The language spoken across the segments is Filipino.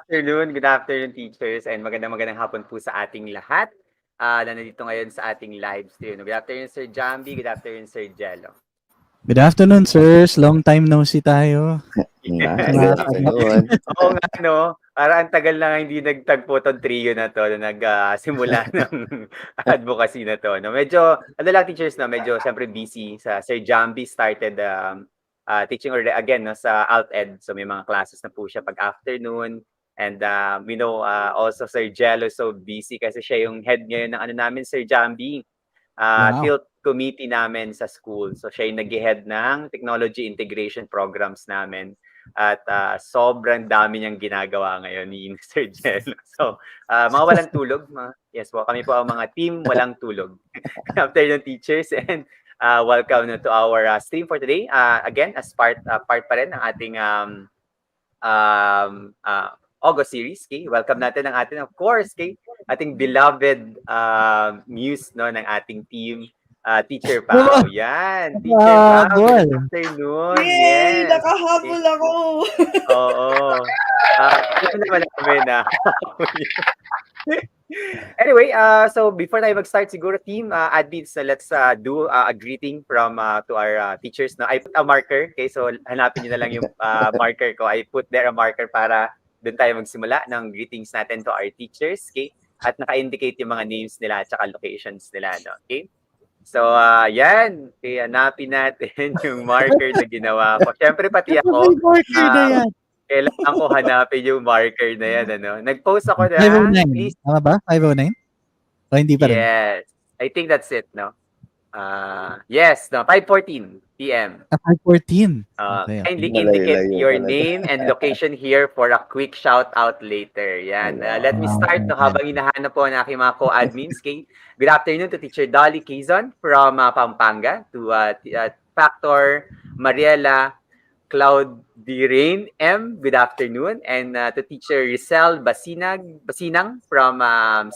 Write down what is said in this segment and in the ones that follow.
Good afternoon teachers and magandang hapon po sa ating lahat, na nandito ngayon sa ating live stream. Good afternoon Sir Jambi, good afternoon Sir Jello. Good afternoon, sirs. Long time no see tayo. Good afternoon. Oo nga, no? Parang ang tagal na nga hindi nagtagpo tong trio na to na nagsimula ng advocacy na to. No? Medyo, ano lang teachers, no? Medyo siyempre busy. Sir Jambi started teaching already again no, sa Alt-Ed. So may mga classes na po siya pag afternoon. And we know also Sir Jello so busy kasi siya yung head ngayon ng ano namin, Sir Jambi. Wow. Tilt committee namin sa school. So siya yung nag-head ng technology integration programs namin. At sobrang dami niyang ginagawa ngayon ni Mr. Jello. So mga walang tulog. Yes po, kami po ang mga team walang tulog. Good afternoon teachers and welcome to our stream for today. Again, as part pa rin ng ating August series. Okay? Welcome natin ang ating, of course, okay? Ating beloved muse no, ng ating team, Teacher Pao. Yan, Teacher Pao. Good afternoon. Yay! Yes. Nakahabol ako! Oo. Ito naman namin na. Anyway, so before tayo mag-start siguro team, admins, let's do a greeting from to our teachers. No? I put a marker, okay? So hanapin niyo na lang yung marker ko. I put there a marker para doon tayo magsimula ng greetings natin to our teachers, okay? At naka-indicate yung mga names nila at saka locations nila, no? Okay? So, yan. Okay, hanapin natin yung marker na ginawa ko. Siyempre, pati ako. Marker na yan. Kailangan ko hanapin yung marker na yan, ano? Nag-post ako na, 509. please. Tama ba? 509? O hindi pa rin? Yes. I think that's it, no? Yes, no, 5:14 p.m. 5:14. Okay. Kindly indicate your name and location here for a quick shout out later. Yan. Let me start no, habang hinahanap po ang aking mga co-admins. Okay? Good afternoon to Teacher Dolly Quezon from Pampanga, to Factor Mariela Cloud Dirain M. Good afternoon. And to Teacher Rizal Basinang from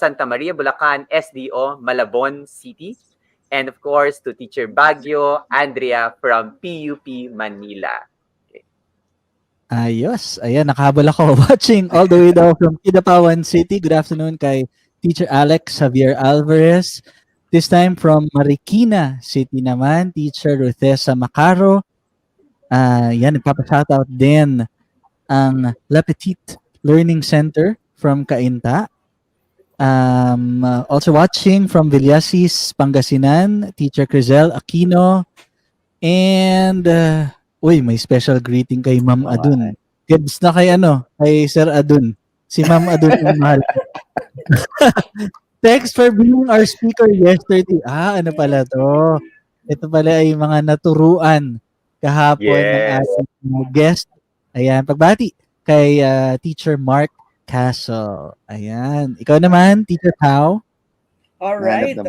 Santa Maria, Bulacan, SDO, Malabon City. And of course, to Teacher Baguio, Andrea from PUP Manila. Okay. Ayos. Ayan, nakahabol ako. Watching all the way daw from Kidapawan City. Good afternoon kay Teacher Alex Javier Alvarez. This time from Marikina City naman, Teacher Ruthesa Macaro. Yan, nagpapa-shoutout din ang La Petite Learning Center from Cainta. Also watching from Villasis, Pangasinan, Teacher Crizel Aquino. And, may special greeting kay Ma'am Adun. Gets na kay kay Sir Adun. Si Ma'am Adun yung mahal. Thanks for being our speaker yesterday. Ano pala to? Ito pala ay mga naturuan kahapon ng ating guest. Ayan, pagbati kay Teacher Mark Castle. Ayan. Ikaw naman, Teacher Pao. Alright.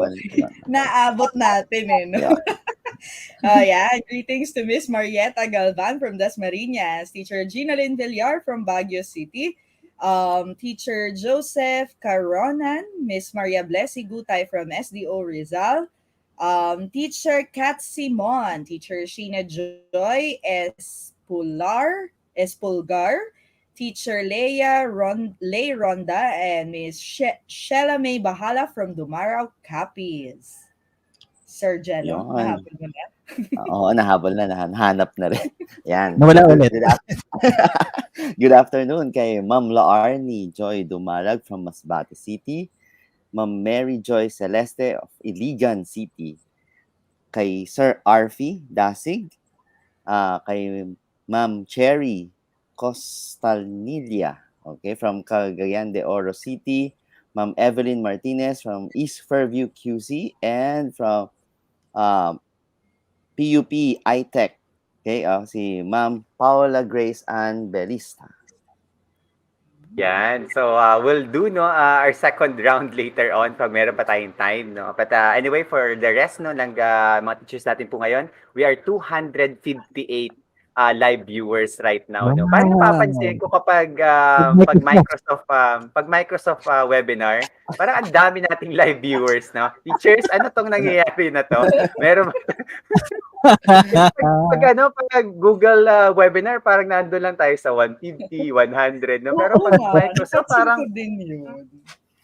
Naabot natin no? Yeah. Greetings to Miss Marietta Galvan from Dasmariñas, Teacher Gina Lynn Villar from Baguio City, Teacher Joseph Caronan, Miss Maria Blessy Gutay from SDO Rizal, Teacher Kat Simon, Teacher Sheena Joy Espulgar, Teacher Lay Ronda, and Miss Shella May Bahala from Dumaraw, Capiz. Sir Jello, nahabol mo na? Oo, nahabol na. Nahanap na rin. Yan. Nawala ulit. Good afternoon kay Ma'am Laarni Joy Dumarag from Masbate City, Ma'am Mary Joy Celeste of Iligan City, kay Sir Arfi Dasig, kay Ma'am Cherry Costalnilla, okay, from Cagayan de Oro City, Ma'am Evelyn Martinez from East Fairview QC, and from PUP iTech, okay, si Ma'am Paula Grace Ann Belista. Yan. So, we'll do our second round later on pag meron pa tayong time. No? But anyway, for the rest ng mga teachers natin po ngayon, we are 258 live viewers right now. No? Parang napapansin ko kapag pag Microsoft webinar, parang ang dami nating live viewers. No? Teachers, ano tong nangyayari na to? Meron Pag Google webinar, parang nandun lang tayo sa 150, 100, no? Pero Oo pag nga, Microsoft, napansin ko parang din yun.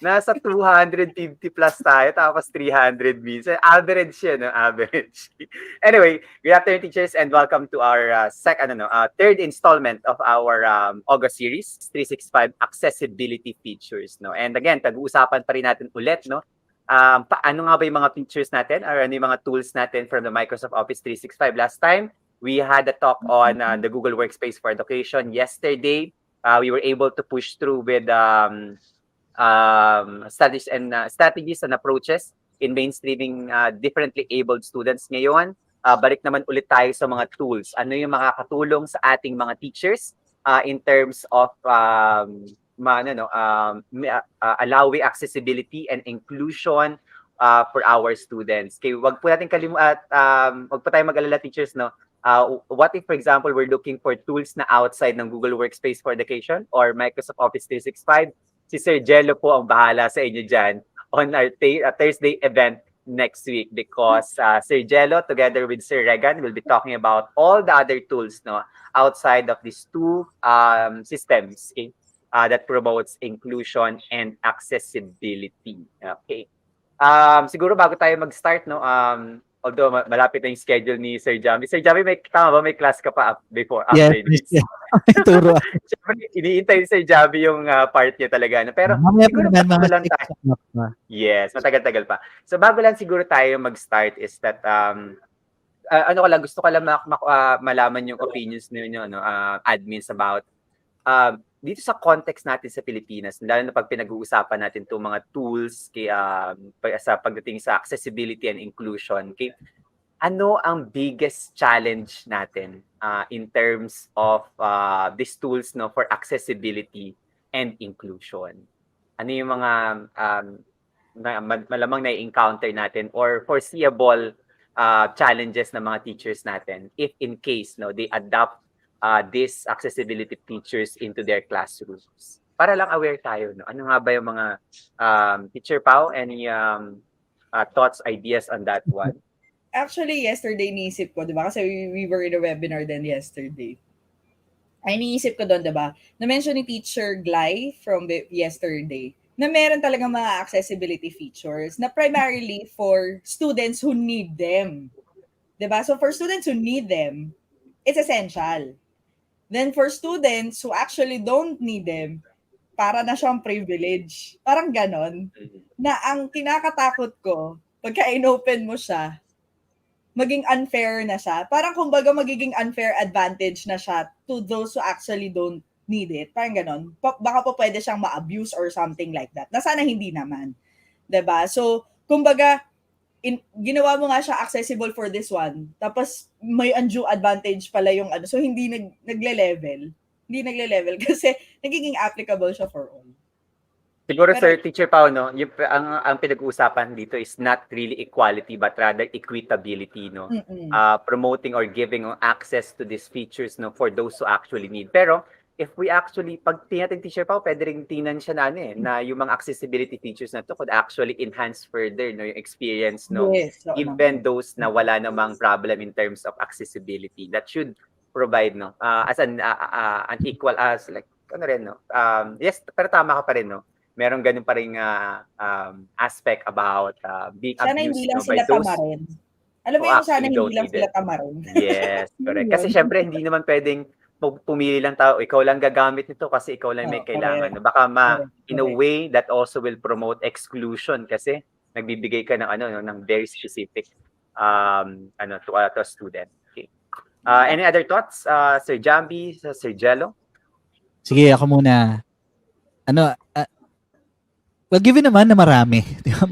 nasa 250 plus tayo, tapos 300 minsan. Average yan, no? Average. Anyway, good afternoon, teachers, and welcome to our third installment of our August series, 365 Accessibility Features, no? And again, pag-uusapan pa rin natin ulit, no? Paano nga ba yung mga features natin or ano yung mga tools natin from the Microsoft Office 365 last time? We had a talk on the Google Workspace for Education yesterday. We were able to push through with strategies and approaches in mainstreaming differently abled students ngayon. Balik naman ulit tayo sa mga tools. Ano yung makakatulong sa ating mga teachers in terms of allowing accessibility and inclusion for our students. Kaya wag po natin wag po tayo mag-alala, teachers, no? What if, for example, we're looking for tools na outside ng Google Workspace for Education or Microsoft Office 365? Si Sir Jello po ang bahala sa inyo dyan on our Thursday event next week because Sir Jello together with Sir Regan will be talking about all the other tools, no, outside of these two systems, okay, that promotes inclusion and accessibility. Okay. Siguro bago tayo mag-start, no, although malapit na yung schedule ni Sir Jamie. Sir Jamie, tama ba may class ka pa after this? Turo. Siyempre, iniintay ni Sir Jamie yung part niya talaga. No? Pero siguro bago lang tayo. Yes, matagal-tagal pa. So bago lang siguro tayo mag-start is that gusto ko lang malaman yung opinions niyo, no, admins about dito sa context natin sa Pilipinas, lalo na pag pinag-uusapan natin itong mga tools sa pagdating sa accessibility and inclusion, okay, ano ang biggest challenge natin in terms of these tools, no, for accessibility and inclusion? Ano yung mga malamang na-encounter natin or foreseeable challenges ng mga teachers natin if in case, no, they adopt these accessibility features into their classrooms. Para lang aware tayo, no? Ano nga ba yung mga Teacher Pao, any thoughts, ideas on that one? Actually, yesterday niisip ko, di ba? Kasi we were in a webinar then yesterday. Ay, niisip ko doon, di ba? Na-mention ni Teacher Glay from yesterday na meron talagang mga accessibility features na primarily for students who need them. Di ba? So for students who need them, it's essential. Then for students who actually don't need them, para na siyang privilege. Parang ganon. Na ang kinakatakot ko, pagka in-open mo siya, maging unfair na siya. Parang kumbaga magiging unfair advantage na siya to those who actually don't need it. Parang ganon. Baka po pwede siyang ma-abuse or something like that. Na sana hindi naman. 'Di ba? So, kumbaga, ginawa mo nga siya accessible for this one. Tapos may undue advantage pala yung ano. So hindi nagle-level. Hindi nagle-level kasi nagiging applicable siya for all. Siguro, pero, Sir Teacher Pao, no, ang pinag-uusapan dito is not really equality but rather equitability, no. Promoting or giving access to these features, no, for those who actually need. Pero if we actually, pag tinatin Teacher Pao, pwede rin tingnan siya na yung mga accessibility features na to could actually enhance further, no, yung experience, no, yes, even those na wala namang problem in terms of accessibility. That should provide, no, as an equal as like ano rin, no. Yes, pero tama ka pa rin, no. Meron ganun pa ring aspect about being sana abused, hindi lang no, sila by those tamarin. Alam mo yung sana hindi lang sila tamarin. Yes, correct. Kasi syempre hindi naman pwedeng pumili lang tao, ikaw lang gagamit nito kasi ikaw lang may kailangan. No? Baka in a way that also will promote exclusion kasi nagbibigay ka ng ng very specific to a student. Okay. Any other thoughts, Sir Jambi, Sir Jello? Sige, ako muna. Well, given naman na marami, di ba?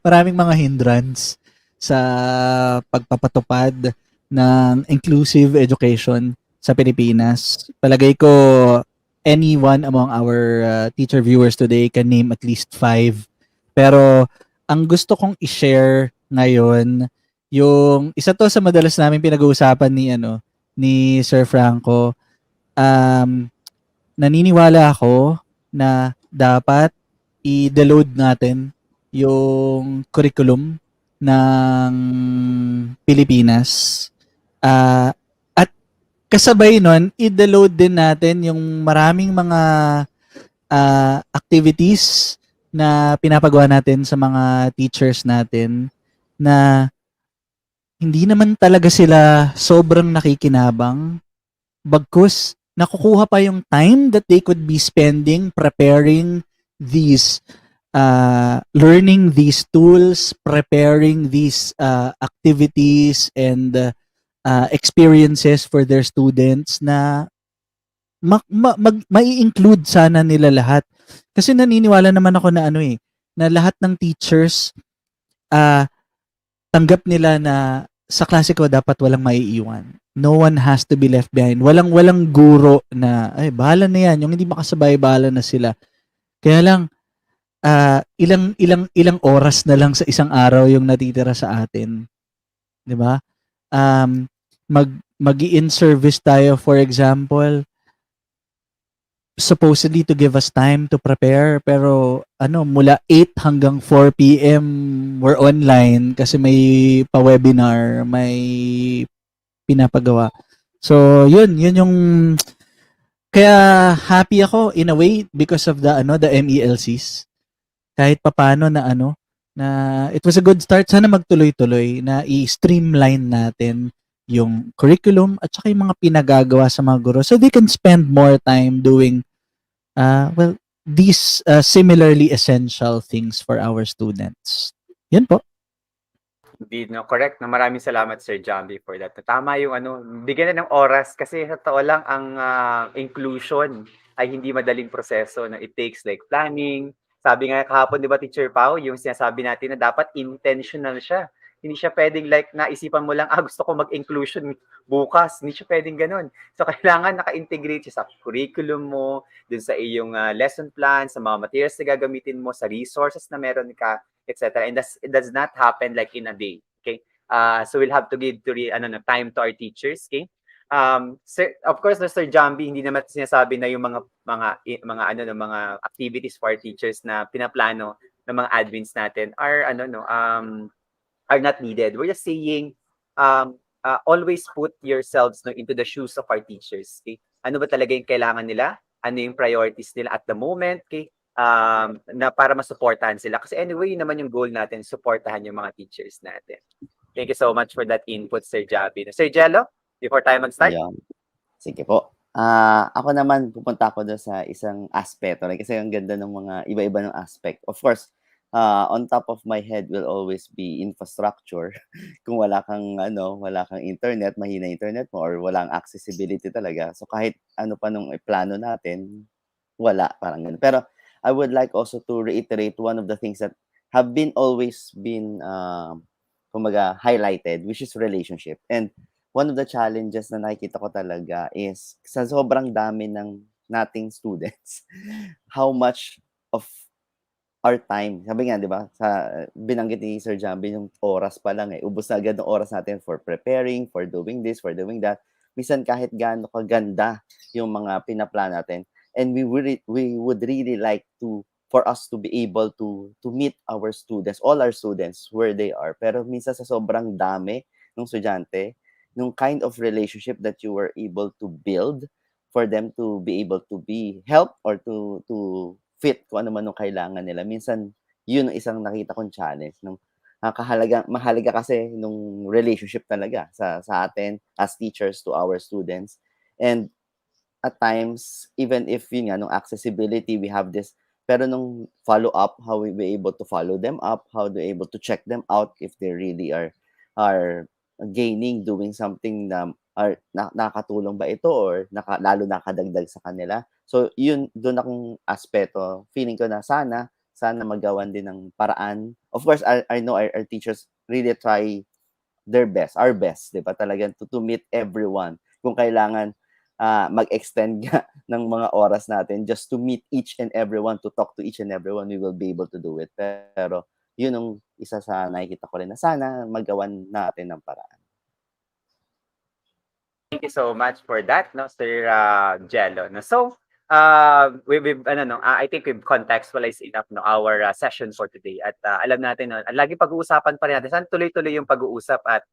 Maraming mga hindrance sa pagpapatupad ng inclusive education sa Pilipinas. Palagay ko, anyone among our teacher viewers today can name at least 5. Pero ang gusto kong i-share ngayon, yung isa to sa madalas namin pinag-uusapan ni Sir Franco. Naniniwala ako na dapat i-deload natin yung curriculum ng Pilipinas At kasabay nun, i-load din natin yung maraming mga activities na pinapagawa natin sa mga teachers natin na hindi naman talaga sila sobrang nakikinabang. Bagkus, nakukuha pa yung time that they could be spending preparing these learning these tools, preparing these activities and experiences for their students na mai-include sana nila lahat. Kasi naniniwala naman ako na na lahat ng teachers tanggap nila na sa klase ko dapat walang maiiwan. No one has to be left behind. Walang guro na ay bahala na yan, yung hindi makasabay bahala na sila. Kaya lang ilang oras na lang sa isang araw yung natitira sa atin. 'Di ba? Mag-i-in service tayo, for example, supposedly to give us time to prepare, pero mula 8 hanggang 4 PM we're online kasi may pa-webinar, may pinapagawa. So yun yung kaya happy ako in a way because of the MELCs. Kahit papaano na it was a good start. Sana magtuloy-tuloy na i-streamline natin yung curriculum at saka yung mga pinagagawa sa mga guro so they can spend more time doing these similarly essential things for our students. Yan po. Indeed, no, correct. No, maraming salamat Sir Jambi for that. Tama yung bigyan na ng oras kasi sa totoo lang ang inclusion ay hindi madaling proseso na it takes like planning. Sabi nga kahapon, 'di ba, Teacher Pao, yung sinasabi natin na dapat intentional siya. Hindi siya pwedeng like naisipan mo lang, gusto ko mag-inclusion bukas. Hindi siya pwedeng ganun. So, kailangan naka-integrate siya sa curriculum mo, dun sa iyong lesson plan, sa mga materials na gagamitin mo, sa resources na meron ka, etc. And it does not happen like in a day. Okay? So, we'll have to give time to our teachers. Okay? Sir, of course, Sir Jambi, hindi naman sinasabi na yung mga activities for our teachers na pinaplano ng mga admins natin are not needed. We're just saying always put yourselves into the shoes of our teachers. Okay? Ano ba talaga yung kailangan nila? Ano yung priorities nila at the moment? Okay? Na para masuportahan sila. Kasi anyway, yun naman yung goal natin, suportahan yung mga teachers natin. Thank you so much for that input, Sir Javi. Sir Jello, before tayo mag-start? Ayan. Sige po. Ako naman, pupunta ako doon sa isang aspeto. Kasi ang ganda ng mga iba-iba ng aspect. Of course, on top of my head will always be infrastructure. Kung wala kang internet, mahina internet mo or walang accessibility talaga. So kahit ano pa nung plano natin, wala, parang ganun. Pero I would like also to reiterate one of the things that have always been highlighted, which is relationship. And one of the challenges na nakikita ko talaga is sa sobrang dami ng nating students, how much of our time. Sabi nga, di ba, binanggit ni Sir Jambi, yung oras pa lang ubos na agad ng oras natin for preparing, for doing this, for doing that. Minsan kahit gaano kaganda yung mga pinaplan natin. And we would really like for us to be able to meet our students, all our students, where they are. Pero minsan sa sobrang dami ng estudyante, yung kind of relationship that you were able to build for them to be able to be helped or to fit kung ano man yung kailangan nila. Minsan, yun ang isang nakita kong challenge. Mahalaga kasi nung relationship talaga sa atin as teachers to our students. And at times, even if yun nga, nung accessibility, we have this, pero nung follow-up, how we be able to follow them up, how they able to check them out if they really are gaining, doing something na nakakatulong ba ito or lalo nakadagdag sa kanila. So, yun, doon akong aspeto. Feeling ko na sana magawan din ng paraan. Of course, I know our teachers really try their best, our best, di ba? Talagang to meet everyone. Kung kailangan mag-extend ng mga oras natin just to meet each and everyone, to talk to each and everyone, we will be able to do it. Pero, yun ang isa sa nakikita ko rin na sana magawan natin ng paraan. Thank you so much for that, Sir Jello. So, I think we've contextualized enough our session for today. At alam natin, lagi pag-uusapan pa rin natin. Saan tuloy-tuloy yung pag-uusap at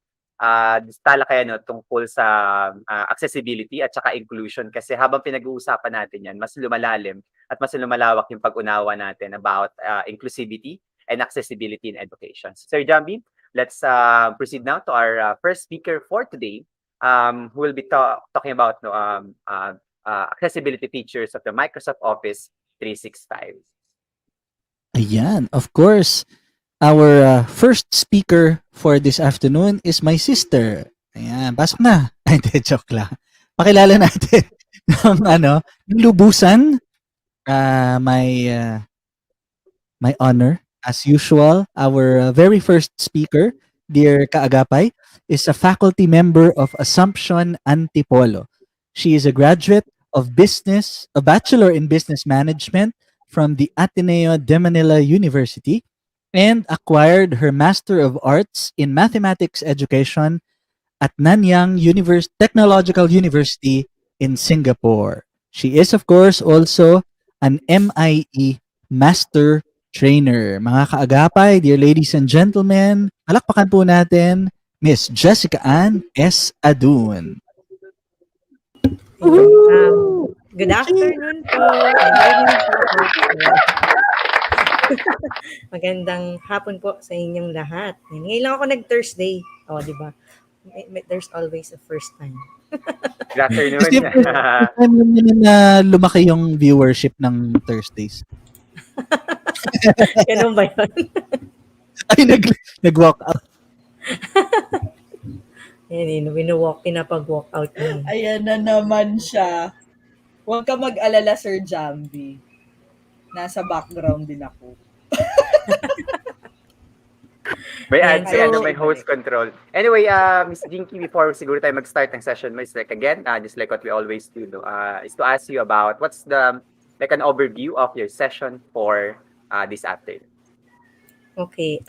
talakayan tungkol sa accessibility at saka inclusion kasi habang pinag-uusapan natin yan, mas lumalalim at mas lumalawak yung pag-unawa natin about inclusivity and accessibility in education. Sir Jambi, let's proceed now to our first speaker for today, who will be talking about accessibility features of the Microsoft Office 365. Ayan, of course. Our first speaker for this afternoon is my sister. Ayan, pasok na. Ay, hindi, joke lang. Pakilala natin ng lubusan. My honor, as usual, our very first speaker, dear Kaagapay, is a faculty member of Assumption Antipolo. She is a graduate of business, a bachelor in business management from the Ateneo de Manila University, and acquired her Master of Arts in Mathematics Education at Nanyang Technological University in Singapore. She is, of course, also an MIE Master Trainer. Mga kaagapay, dear ladies and gentlemen, palakpakan po natin Miss Jessica Ann S. Adun. Good afternoon po. Good po. Magandang hapon po sa inyong lahat. Ngayon lang ako nag-Thursday. Di ba? There's always a first time. Good afternoon. Kasi first time na lumaki yung viewership ng Thursdays. Ganun ba yun? Ay, nag-walk out. Ayan, pinapag-walk out niya. Ayan na naman siya. Huwag ka mag-alala, Sir Jambi. Nasa background din ako. May host control. Anyway, Miss Jinky, before siguro tayo mag-start ng session mo, is like again, just like what we always do, is to ask you about what's the an overview of your session for this afternoon. Okay.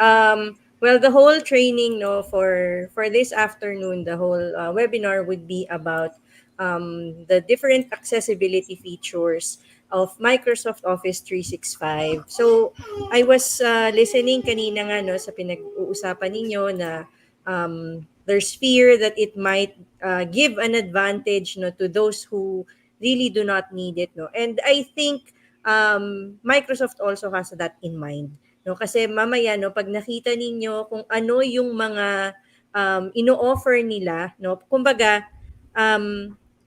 Well, the whole training, for this afternoon, the whole webinar would be about the different accessibility features of Microsoft Office 365. So, I was listening kanina nga sa pinag-uusapan ninyo na there's fear that it might give an advantage to those who really do not need it. And I think Microsoft also has that in mind. Kasi mamaya pag nakita ninyo kung ano yung mga ino-offer nila, kumbaga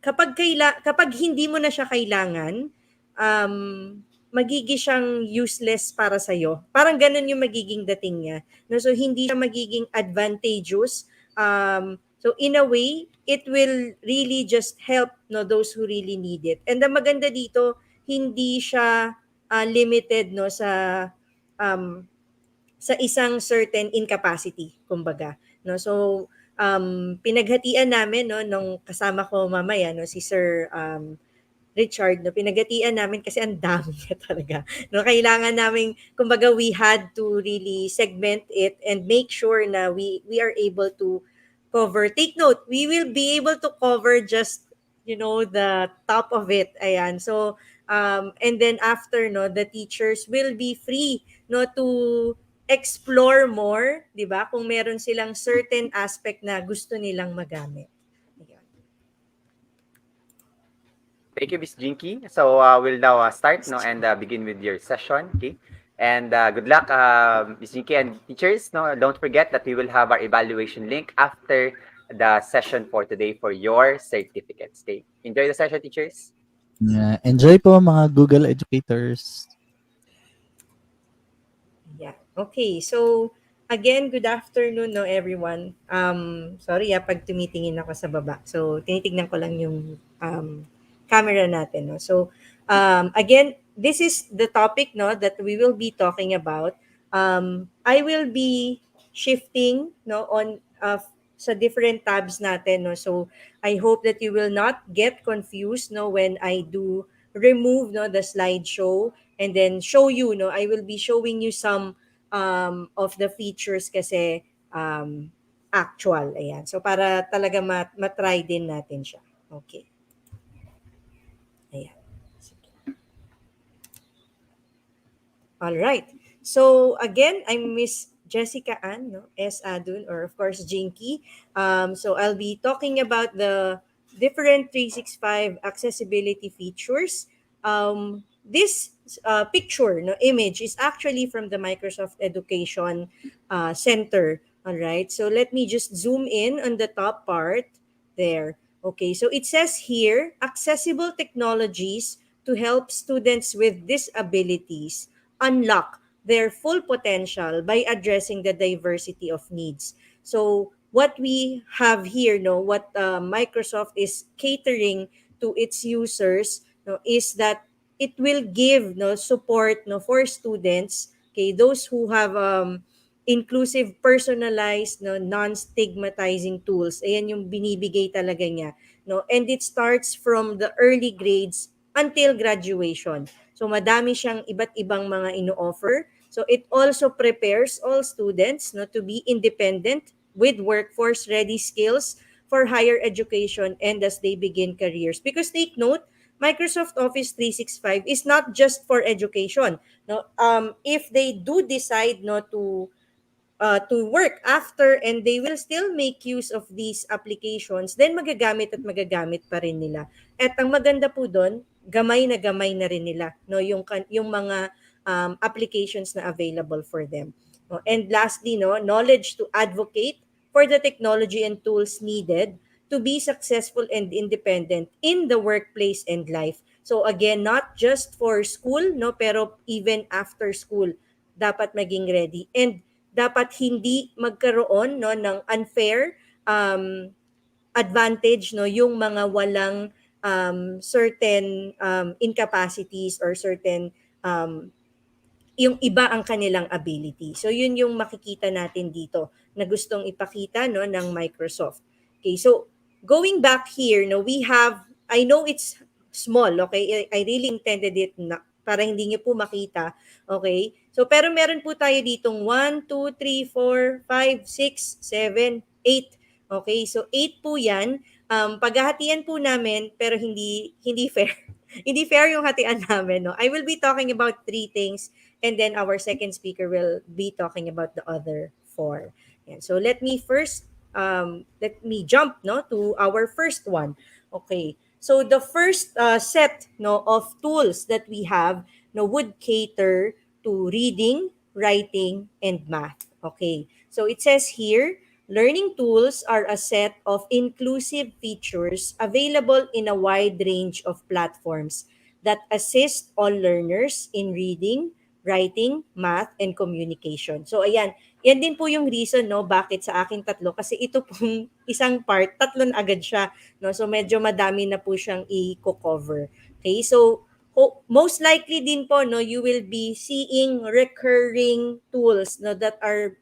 kapag hindi mo na siya kailangan, magiging siyang useless para sa iyo. Parang ganun yung magiging dating niya. So hindi siya magiging advantageous. So in a way, it will really just help those who really need it. And ang maganda dito, hindi siya limited sa isang certain incapacity, kumbaga. So pinaghatian namin nung kasama ko mamaya si Sir Richard, pinaghatian namin kasi ang dami niya talaga. Kailangan namin, kumbaga, we had to really segment it and make sure na we are able to cover. Take note, we will be able to cover just the top of it. Ayan. So and then after the teachers will be free to explore more, 'di ba? Kung meron silang certain aspect na gusto nilang magamit. Thank you, Ms. Jinky. So we'll now start and begin with your session. Okay. And good luck, Ms. Jinky and teachers. Don't forget that we will have our evaluation link after the session for today for your certificates. Okay. Enjoy the session, teachers. Yeah. Enjoy po mga Google educators. Yeah. Okay. So again, good afternoon everyone. Sorry pag tumitingin ako sa baba. So tinitignan ko lang yung camera natin. So again, this is the topic that we will be talking about. I will be shifting on sa different tabs natin. So I hope that you will not get confused when I do remove the slideshow and then show you. I will be showing you some of the features kasi actual. Ayan. So para talaga matry din natin siya. Okay. Ayan. All right. So again, I'm Miss Jessica Ann, no? S. Adun, or of course, Jinky. So I'll be talking about the different 365 accessibility features. This picture, no, image is actually from the Microsoft Education Center. All right. So let me just zoom in on the top part there. Okay. So it says here, accessible technologies to help students with disabilities unlock their full potential by addressing the diversity of needs. So what we have here, no, what Microsoft is catering to its users, no, is that it will give no support no for students, okay, those who have inclusive, personalized, no, non-stigmatizing tools. Ayan yung binibigay talaga niya, no, and it starts from the early grades until graduation. So madami siyang iba't ibang mga ino-offer. So it also prepares all students no to be independent with workforce ready skills for higher education and as they begin careers. Because take note, Microsoft Office 365 is not just for education. No, if they do decide no to work after and they will still make use of these applications, then magagamit at magagamit pa rin nila. At ang maganda po doon, gamay na rin nila no yung mga applications na available for them. No? And lastly, no, knowledge to advocate for the technology and tools needed to be successful and independent in the workplace and life. So again, not just for school, no, pero even after school, dapat maging ready. And dapat hindi magkaroon no ng unfair advantage no yung mga walang certain incapacities or certain yung iba ang kanilang ability. So yun yung makikita natin dito na gustong ipakita no ng Microsoft. Okay, so going back here, no, we have, I know it's small, okay? I really intended it na para hindi niyo po makita, okay? So pero meron po tayo ditong 1 2 3 4 5 6 7 8. Okay? So 8 po 'yan. Paghahatian po namin pero hindi fair. Hindi fair yung hatian namin, no. I will be talking about three things and then our second speaker will be talking about the other four. And so let me first let me jump no to our first one. Okay. So the first set no of tools that we have no would cater to reading, writing, and math. Okay. So it says here, learning tools are a set of inclusive features available in a wide range of platforms that assist all learners in reading, writing, math, and communication. So ayan, yan din po yung reason no bakit sa akin tatlo kasi ito pong isang part, tatlo na agad siya, no. So medyo madami na po siyang i-cover. Okay? So most likely din po no you will be seeing recurring tools no that are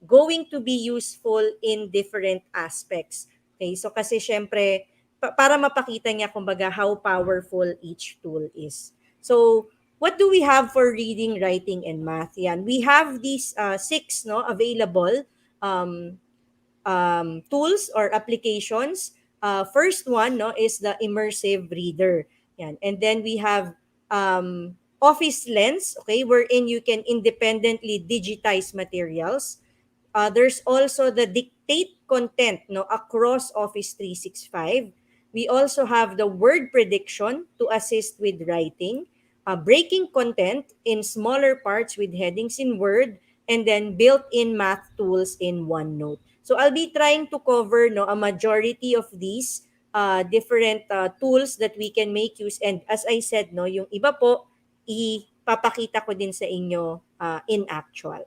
going to be useful in different aspects. Okay? So kasi syempre para mapakita niya kumbaga how powerful each tool is. So what do we have for reading, writing, and math? Yan. We have these six no available tools or applications. First one no is the Immersive Reader. Yan. And then we have Office Lens, okay, wherein you can independently digitize materials. There's also the dictate content no across Office 365. We also have the word prediction to assist with writing, breaking content in smaller parts with headings in Word, and then built-in math tools in OneNote. So I'll be trying to cover no a majority of these different tools that we can make use, and as I said no yung iba po ipapakita ko din sa inyo in actual.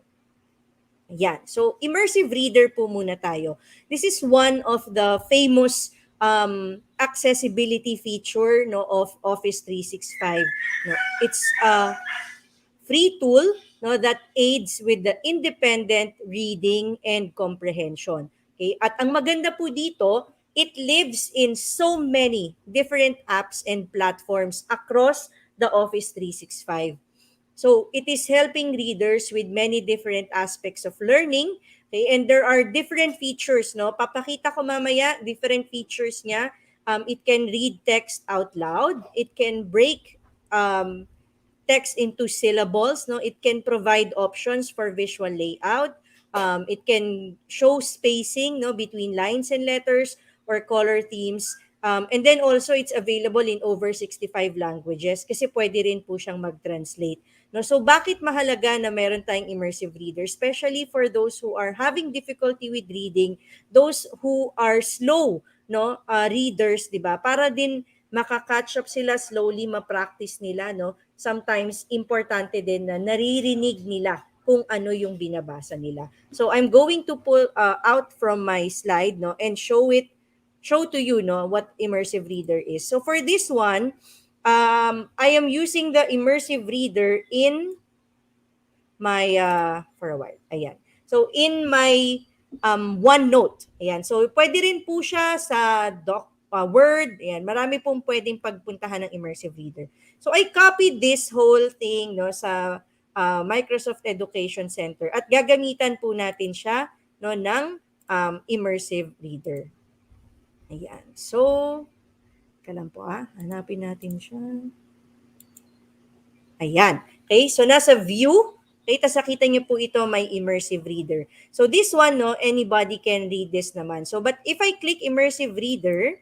Yan. So, Immersive Reader po muna tayo. This is one of the famous accessibility feature no of Office 365. No, it's a free tool no that aids with the independent reading and comprehension. Okay? At ang maganda po dito, it lives in so many different apps and platforms across the Office 365. So it is helping readers with many different aspects of learning. Okay? And there are different features, no? Papakita ko mamaya, different features niya. It can read text out loud. It can break text into syllables, no? It can provide options for visual layout, It can show spacing, no, between lines and letters or color themes. And then also it's available in over 65 languages kasi pwede rin po siyang mag-translate. No, so bakit mahalaga na meron tayong immersive reader, especially for those who are having difficulty with reading, those who are slow, no, readers, 'di ba? Para din maka-catch up sila slowly, ma-practice nila, no? Sometimes importante din na naririnig nila kung ano yung binabasa nila. So I'm going to pull out from my slide, no, and show to you, no, what immersive reader is. So for this one, I am using the immersive reader in my for a while. Ayan. So in my OneNote. Ayan. So pwede rin po siya sa Word. Ayan. Marami pong pwedeng pagpuntahan ng immersive reader. So I copied this whole thing, no, sa Microsoft Education Center at gagamitan po natin siya, no, ng immersive reader. Ayan. So kalam po hanapin natin siya. Ayan. Okay, so nasa view, okay, tas nakita niyo po ito, may immersive reader. So this one, no, anybody can read this naman. So but if I click immersive reader,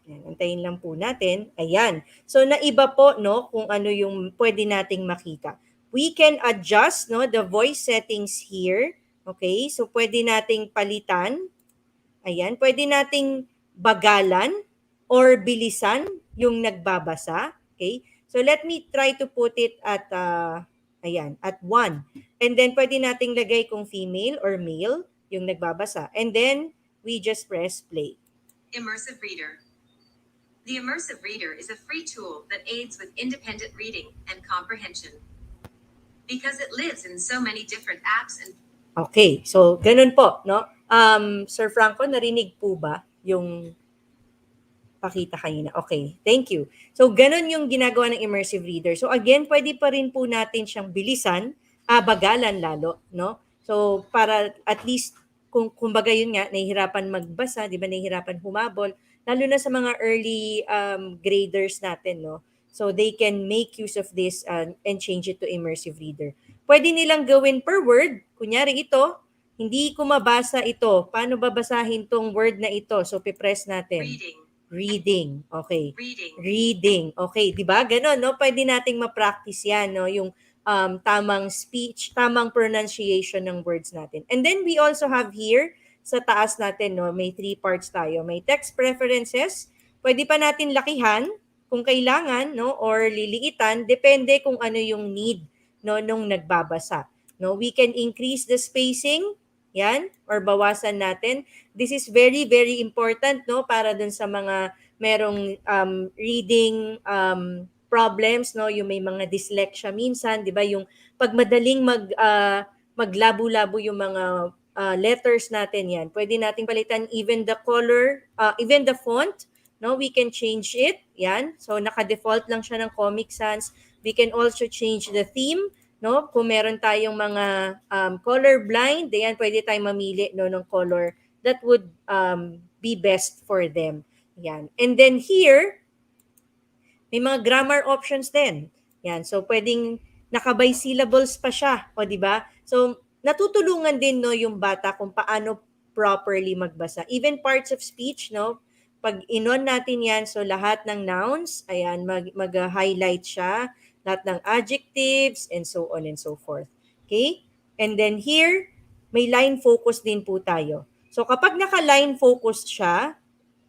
ayan, antayin lang po natin. Ayan. So naiba po, no, kung ano yung pwede nating makita. We can adjust, no, the voice settings here. Okay, so pwede nating palitan. Ayan, pwede nating bagalan or bilisan yung nagbabasa. Okay? So let me try to put it at ayan, at 1. And then pwede nating lagay kung female or male yung nagbabasa. And then we just press play. Immersive Reader. The Immersive Reader is a free tool that aids with independent reading and comprehension. Because it lives in so many different apps and Okay, so ganun po, no? Sir Franco, narinig po ba yung pakita kanina? Okay, thank you. So ganun yung ginagawa ng immersive reader. So again, pwede pa rin po natin siyang bilisan, bagalan lalo, no? So para at least kung kumbaga yun nga, nahihirapan magbasa, di ba, nahihirapan humabol, lalo na sa mga early graders natin, no? So they can make use of this and change it to immersive reader. Pwede nilang gawin per word. Kunyari ito, hindi ko mabasa ito. Paano babasahin tong word na ito? So pipress natin. reading. Reading. Okay. Reading. Reading. Okay, 'di ba? Ganon, no? Pwede nating ma-practice 'yan, no, yung tamang speech, tamang pronunciation ng words natin. And then we also have here sa taas natin, no, may 3 parts tayo. May text preferences. Pwede pa natin lakihan kung kailangan, no, or liliitan, depende kung ano yung need, no, nung nagbabasa. No, we can increase the spacing, yan, or bawasan natin. This is very, very important, no, para dun sa mga merong reading problems, no, yung may mga dyslexia minsan, di ba, yung pag madaling maglabo-labo yung mga letters natin yan, pwede nating palitan even the color, even the font, no, we can change it, yan, so naka-default lang siya ng Comic Sans. We can also change the theme, no? Kung meron tayong mga color blind, ayan, pwede tayong mamili, no, ng color that would be best for them. Yan. And then here, may mga grammar options din. Yan. So pwedeng nakabay syllables pa siya, o di ba? So natutulungan din, no, yung bata kung paano properly magbasa. Even parts of speech, no? Pag inon natin yan, so lahat ng nouns, ayan, mag-highlight siya, lahat ng adjectives, and so on and so forth. Okay? And then here, may line focus din po tayo. So kapag naka-line focused siya,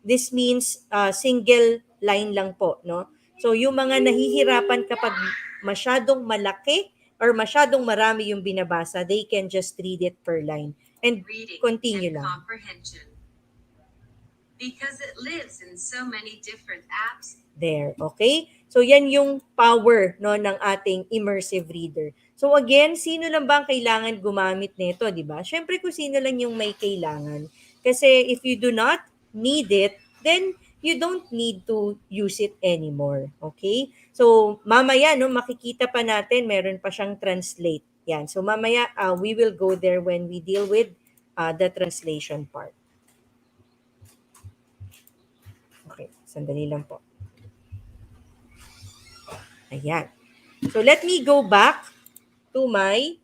this means single line lang po, no? So yung mga nahihirapan kapag masyadong malaki or masyadong marami yung binabasa, they can just read it per line. And reading continue and lang. comprehension. Because it lives in so many different apps. There, okay? So yan yung power, no, ng ating immersive reader. So again, sino lang ba ang kailangan gumamit nito, di ba? Syempre kung sino lang yung may kailangan. Kasi if you do not need it, then you don't need to use it anymore, okay? So mamaya, no, makikita pa natin, meron pa siyang translate. Yan. So mamaya, we will go there when we deal with the translation part. Okay, sandali lang po. Ayan. So let me go back to my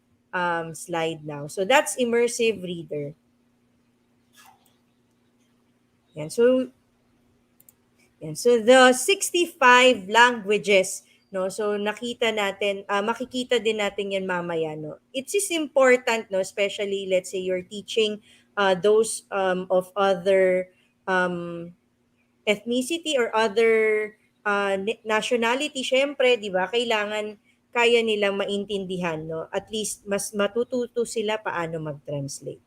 slide now. So that's Immersive Reader. Yan. So the 65 languages, no. So makikita din natin 'yan mamaya, no. It is important, no, especially let's say you're teaching those of other um ethnicity or other nationality, syempre, 'di ba? Kailangan kaya nilang maintindihan, no. At least mas matututo sila paano mag-translate.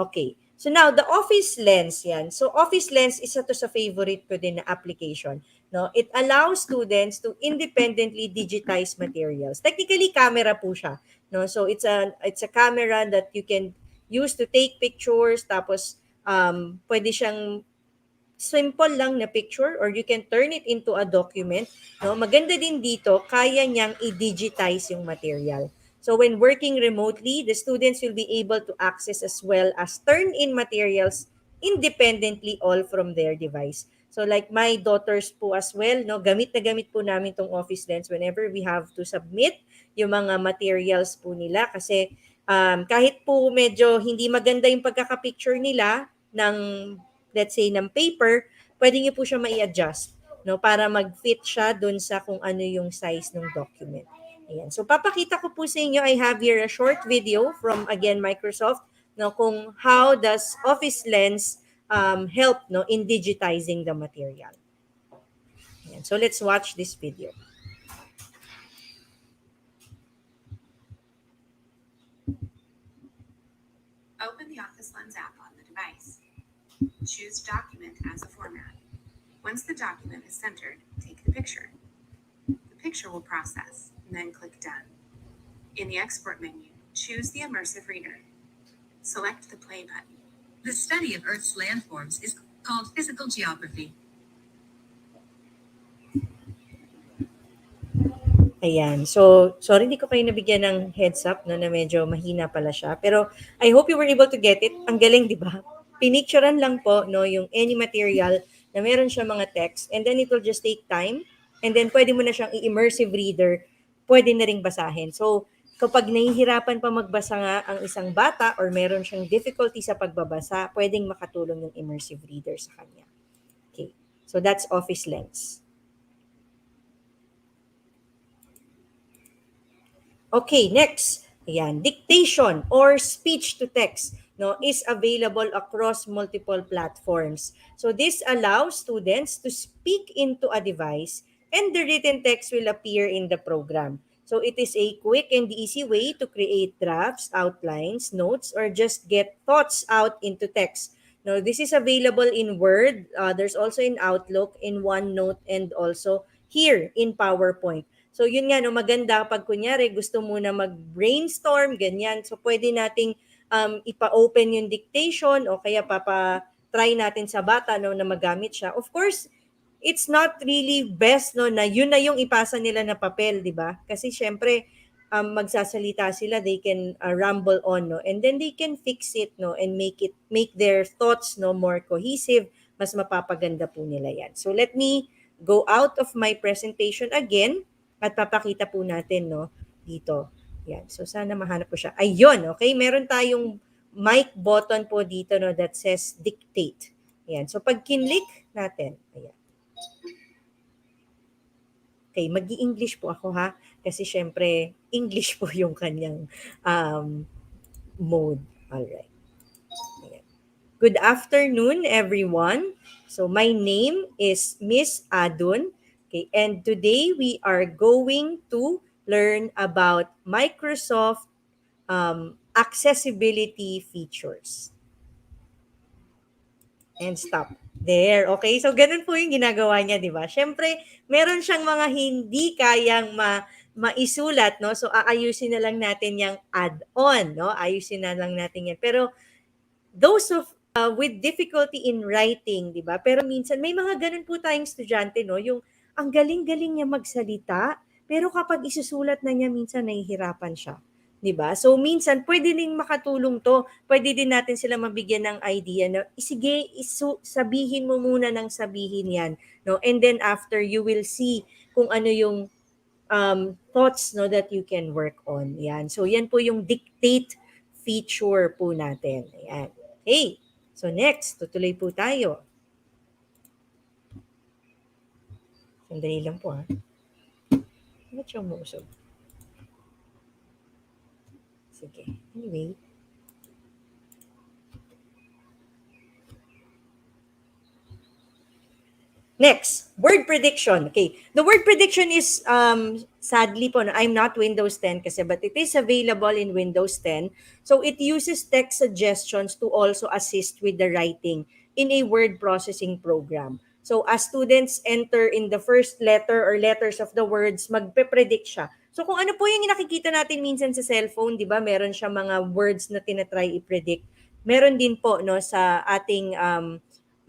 Okay. So now, the Office Lens yan. So Office Lens, isa to sa favorite ko din na application. No? It allows students to independently digitize materials. Technically, camera po siya. No? So it's a camera that you can use to take pictures, tapos pwede siyang simple lang na picture or you can turn it into a document. No? Maganda din dito, kaya niyang i-digitize yung material. So when working remotely, the students will be able to access as well as turn in materials independently all from their device. So like my daughters po as well, no, gamit na gamit po namin tong Office Lens whenever we have to submit yung mga materials po nila kasi kahit po medyo hindi maganda yung pagkaka-picture nila ng let's say ng paper, pwede niyo po siya mai-adjust, no, para mag-fit siya dun sa kung ano yung size ng document. Ayan. So papakita ko po sa inyo, I have here a short video from again Microsoft, no, kung how does Office Lens help, no, in digitizing the material. Ayan. So let's watch this video. Open the Office Lens app on the device. Choose Document as a format. Once the document is centered, take the picture. The picture will process, and then click Done. In the Export menu, choose the Immersive Reader. Select the Play button. The study of Earth's landforms is called physical geography. Ayan. So, sorry hindi ko kayo nabigyan ng heads up, no, na medyo mahina pala siya. Pero I hope you were able to get it. Ang galing, di ba? Pinicturean lang po, no, yung any material na meron siya mga text and then it will just take time and then pwede mo na siyang i-immersive reader, pwede na ring basahin. So, kapag nahihirapan pa magbasa nga ang isang bata or meron siyang difficulty sa pagbabasa, pwedeng makatulong yung immersive reader sa kanya. Okay. So, that's Office Lens. Okay, next. Ayan, dictation or speech to text, no, is available across multiple platforms. So this allows students to speak into a device and the written text will appear in the program. So it is a quick and easy way to create drafts, outlines, notes, or just get thoughts out into text. Now, this is available in Word. There's also in Outlook, in OneNote, and also here in PowerPoint. So yun nga, no, maganda pag kunyari gusto mo na mag-brainstorm, ganyan. So pwede nating ipa-open yung dictation o kaya try natin sa bata, no, na magamit siya. Of course, it's not really best, no, na yun na yung ipasa nila na papel, di ba? Kasi syempre, magsasalita sila, they can ramble on, no, and then they can fix it, no, and make their thoughts, no, more cohesive. Mas mapapaganda po nila yan. So let me go out of my presentation again at papakita po natin, no, dito. Yan. So sana mahanap po siya. Ayun, okay? Meron tayong mic button po dito, no, that says dictate. Ayan. So pag kinlik natin, ayan. Okay, mag-i-English po ako, ha? Kasi syempre, English po yung kanyang mode. Alright. Ayan. Good afternoon, everyone. So my name is Miss Adun. Okay, and today we are going to learn about Microsoft accessibility features. And stop. There. Okay, so ganun po yung ginagawa niya, di ba? Siyempre, meron siyang mga hindi kayang maisulat, no? So, aayusin na lang natin yung add-on, no? Ayusin na lang natin yan. Pero, those of with difficulty in writing, di ba? Pero minsan, may mga ganun po tayong estudyante, no? Yung ang galing-galing niya magsalita, pero kapag isusulat na niya, minsan nahihirapan siya. 'Di ba? So minsan pwede din makatulong 'to. Pwede din natin sila mabigyan ng idea na sige, sabihin mo muna ng sabihin 'yan, no? And then after you will see kung ano yung thoughts, no, that you can work on. Yan. So yan po yung dictate feature po natin. Ayan. Okay. So next, tutuloy po tayo. Sandali lang po ha. Ba't siya umusog? Sige. Anyway. Next, word prediction. Okay. The word prediction is, sadly po, I'm not Windows 10 kasi, but it is available in Windows 10. So it uses text suggestions to also assist with the writing in a word processing program. So as students enter in the first letter or letters of the words, magpe-predict siya. So kung ano po yung nakikita natin minsan sa cellphone, di ba, meron siya mga words na tinatry i-predict. Meron din po no sa ating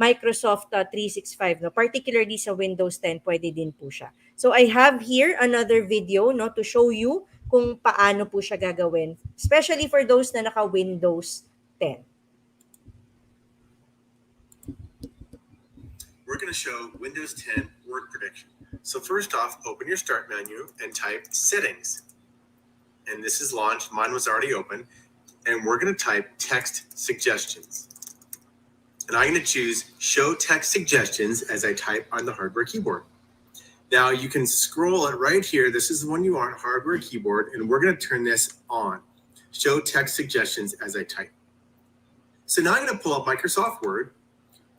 Microsoft 365, no? Particularly sa Windows 10, pwede din po siya. So I have here another video, no, to show you kung paano po siya gagawin, especially for those na naka Windows 10. We're going to show Windows 10 word prediction. So first off, open your start menu and type settings. And this is launched. Mine was already open. And we're going to type text suggestions. And I'm going to choose show text suggestions as I type on the hardware keyboard. Now you can scroll it right here. This is the one you want, hardware keyboard, and we're going to turn this on. Show text suggestions as I type. So now I'm going to pull up Microsoft Word,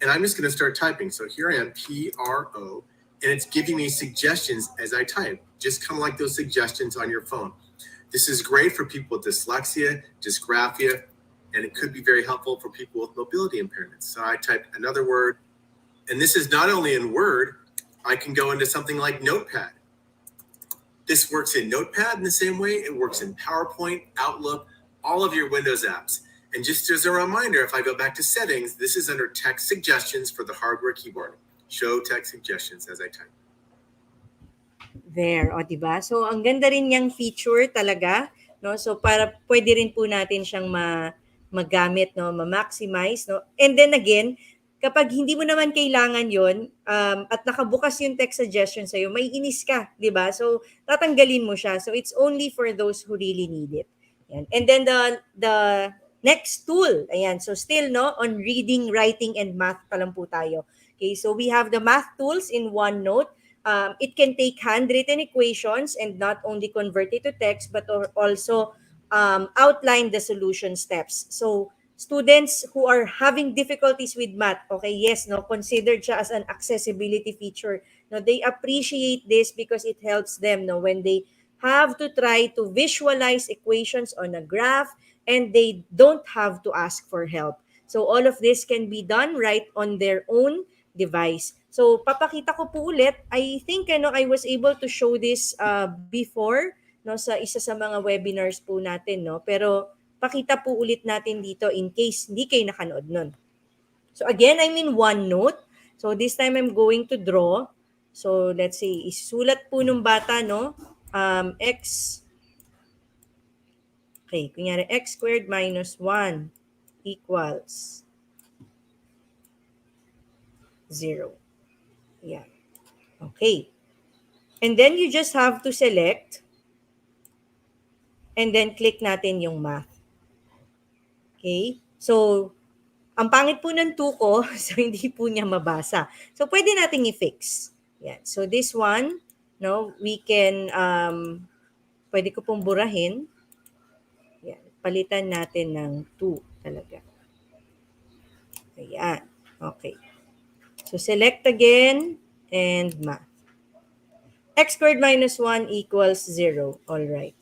and I'm just going to start typing. So here I am, PRO, and it's giving me suggestions as I type, just kind of like those suggestions on your phone. This is great for people with dyslexia, dysgraphia, and it could be very helpful for people with mobility impairments. So I typed another word, and this is not only in Word, I can go into something like Notepad. This works in Notepad in the same way. It works in PowerPoint, Outlook, all of your Windows apps. And just as a reminder, if I go back to settings, this is under text suggestions for the hardware keyboard. Show text suggestions as I type. There, o diba? So ang ganda rin niyang feature talaga, no? So para pwede rin po natin siyang magamit, no, ma-maximize, no. And then again, kapag hindi mo naman kailangan 'yon, at nakabukas yung text suggestion sa iyo, may inis ka, 'di ba? So tatanggalin mo siya. So it's only for those who really need it. Yan. And then the next tool, ayan. So still, no, on reading, writing, and math pa lang po tayo. Okay, so we have the math tools in OneNote. It can take handwritten equations and not only convert it to text, but also outline the solution steps. So students who are having difficulties with math, okay, yes, no, considered siya as an accessibility feature. No, they appreciate this because it helps them, no, when they have to try to visualize equations on a graph and they don't have to ask for help. So all of this can be done right on their own device. So papakita ko po ulit. I think I was able to show this before, no, sa isa sa mga webinars po natin, no. Pero pakita po ulit natin dito in case hindi kayo nakanood nun. So again, I'm in OneNote. So this time I'm going to draw. So let's say isulat po nung bata, no, x, okay, kunyari x squared minus 1 equals 0. Yeah. Okay. And then you just have to select and then click natin yung math. Okay? So, ang pangit po ng 2 ko, so hindi po niya mabasa. So, pwede nating i-fix. Yan. So, this one, no, we can, pwede ko pong burahin. Yan. Palitan natin ng 2 talaga. Ayan. Okay. So, select again and math. X squared minus 1 equals 0. All right.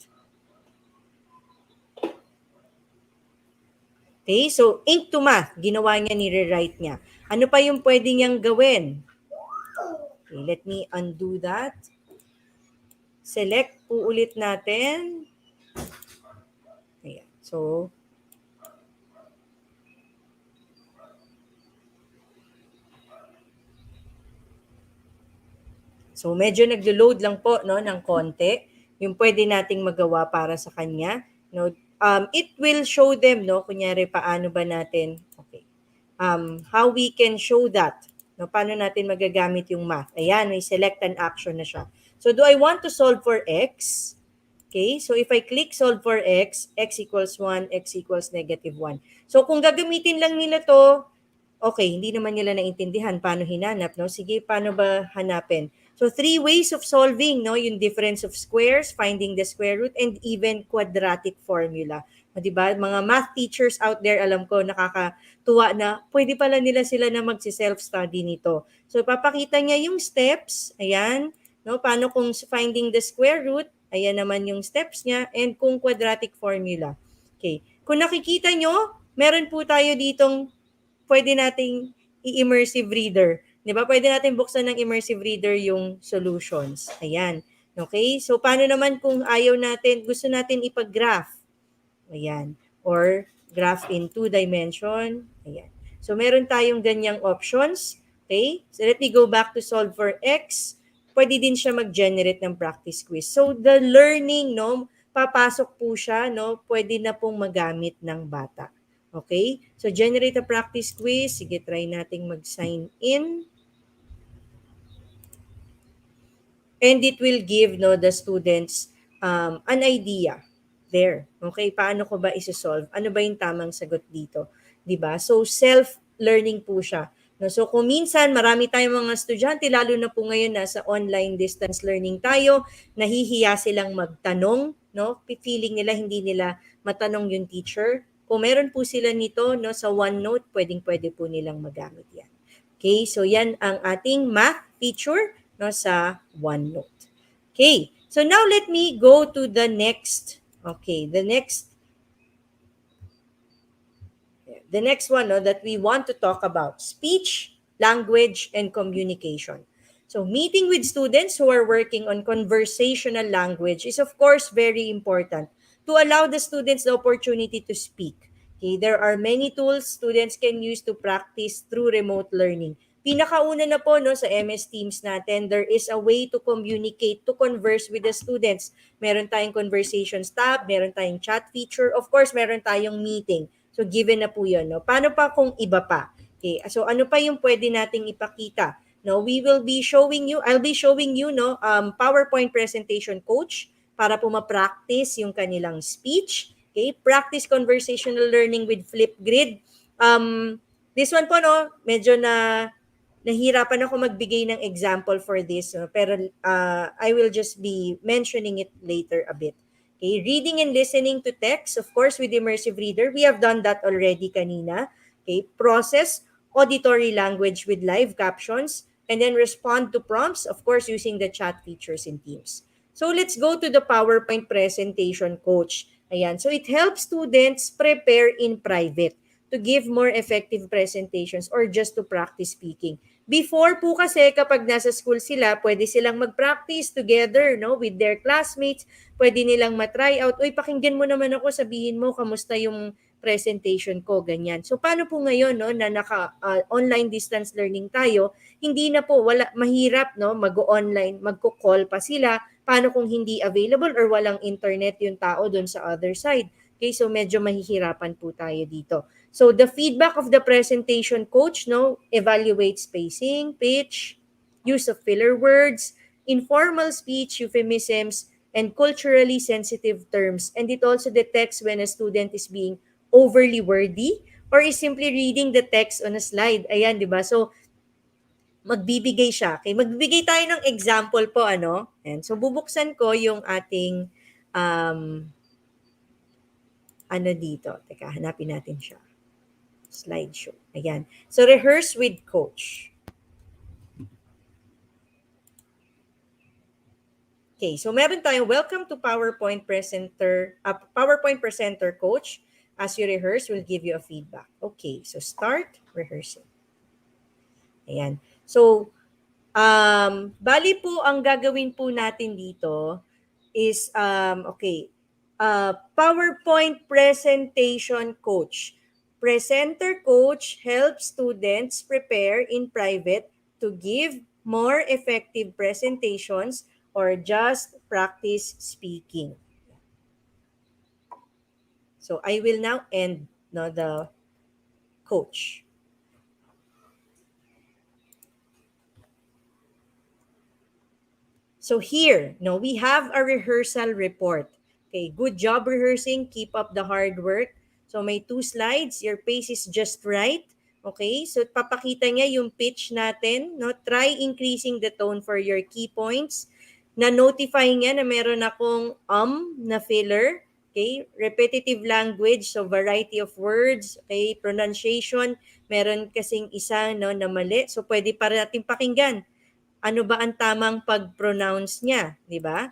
Okay, so ink to math, ginawa niya, nire-write niya. Ano pa yung pwede niyang gawin? Okay, let me undo that. Select po ulit natin. Ayan, so medyo naglo-load lang po, no, ng konti. Yung pwede nating magawa para sa kanya, no. It will show them, no, kunyari paano ba natin, okay. How we can show that, no, paano natin magagamit yung math. Ayan, may select an action na siya. So do I want to solve for x? Okay, so if I click solve for x, x equals 1, x equals -1. So kung gagamitin lang nila to, okay, hindi naman nila naintindihan paano hinanap, no? Sige, paano ba hanapin? So, 3 ways of solving, no? Yung difference of squares, finding the square root, and even quadratic formula. O, diba? Mga math teachers out there, alam ko, nakakatuwa na pwede pala nila sila na magsi-self-study nito. So, papakita niya yung steps, ayan, no? Paano kung finding the square root, ayan naman yung steps niya, and kung quadratic formula. Okay. Kung nakikita nyo, meron po tayo ditong pwede nating i-immersive reader. Di ba? Pwede natin buksan ng immersive reader yung solutions. Ayan. Okay? So, paano naman kung ayaw natin, gusto natin ipag-graph? Ayan. Or graph in 2 dimension. Ayan. So, meron tayong ganyang options. Okay? So, let me go back to solve for x. Pwede din siya mag-generate ng practice quiz. So, the learning, no, papasok po siya, no, pwede na pong magamit ng bata. Okay? So, generate a practice quiz. Sige, try nating mag-sign in. And it will give, no, the students an idea there. Okay? Paano ko ba isi-solve? Ano ba yung tamang sagot dito? 'Di ba? So, self-learning po siya. No? So, kung minsan marami tayong mga estudyante, lalo na po ngayon nasa online distance learning tayo, nahihiya silang magtanong, no? Feeling nila hindi nila matanong yung teacher. Kung meron po sila nito, no, sa OneNote, pwedeng-pwede po nilang magamit 'yan. Okay? So, yan ang ating math feature, no, sa OneNote. Okay, so now let me go to the next. Okay, the next one, no, that we want to talk about: speech, language, and communication. So, meeting with students who are working on conversational language is, of course, very important to allow the students the opportunity to speak. Okay, there are many tools students can use to practice through remote learning. Pinakauna na po, no, sa MS Teams natin, there is a way to communicate, to converse with the students. Meron tayong conversations tab, meron tayong chat feature, of course, meron tayong meeting. So, given na po yun, no? Paano pa kung iba pa? Okay, so ano pa yung pwede nating ipakita? No, I'll be showing you, no, PowerPoint presentation coach para po ma-practice yung kanilang speech. Okay, practice conversational learning with Flipgrid. This one po, no, medyo nahirapan ako magbigay ng example for this, no? Pero I will just be mentioning it later a bit. Okay, reading and listening to text, of course, with Immersive Reader. We have done that already kanina. Okay, process auditory language with live captions, and then respond to prompts, of course, using the chat features in Teams. So let's go to the PowerPoint presentation coach. Ayan, so it helps students prepare in private to give more effective presentations or just to practice speaking. Before po kasi kapag nasa school sila, pwede silang mag-practice together, no, with their classmates. Pwede nilang matry out. Uy, pakinggan mo naman ako, sabihin mo kamusta yung presentation ko, ganyan. So paano po ngayon, no, na online distance learning tayo, hindi na po mahirap, no, mag-online, magko-call pa sila. Paano kung hindi available or walang internet yung tao doon sa other side? Okay, so medyo mahihirapan po tayo dito. So the feedback of the presentation coach, no, evaluate spacing, pitch, use of filler words, informal speech, euphemisms, and culturally sensitive terms. And it also detects when a student is being overly wordy or is simply reading the text on a slide. Ayan, di ba? So, magbibigay siya. Okay, magbibigay tayo ng example po, ano? And so, bubuksan ko yung ating ano dito. Teka, hanapin natin siya. Slideshow. Ayan. So, rehearse with coach. Okay, so meron tayong welcome to PowerPoint presenter coach. As you rehearse, we'll give you a feedback. Okay, so start rehearsing. Ayan. So, bali po ang gagawin po natin dito is, PowerPoint presentation coach. Presenter coach helps students prepare in private to give more effective presentations or just practice speaking. So I will now end the coach. So here, no, we have a rehearsal report. Okay, good job rehearsing. Keep up the hard work. So may 2 slides. Your pace is just right. Okay, so papakita niya yung pitch natin. No? Try increasing the tone for your key points. Na-notify niya na meron akong na filler. Okay, repetitive language, so variety of words. Okay, pronunciation. Meron kasing isa no, na mali. So pwede pa natin pakinggan ano ba ang tamang pag-pronounce niya, di ba?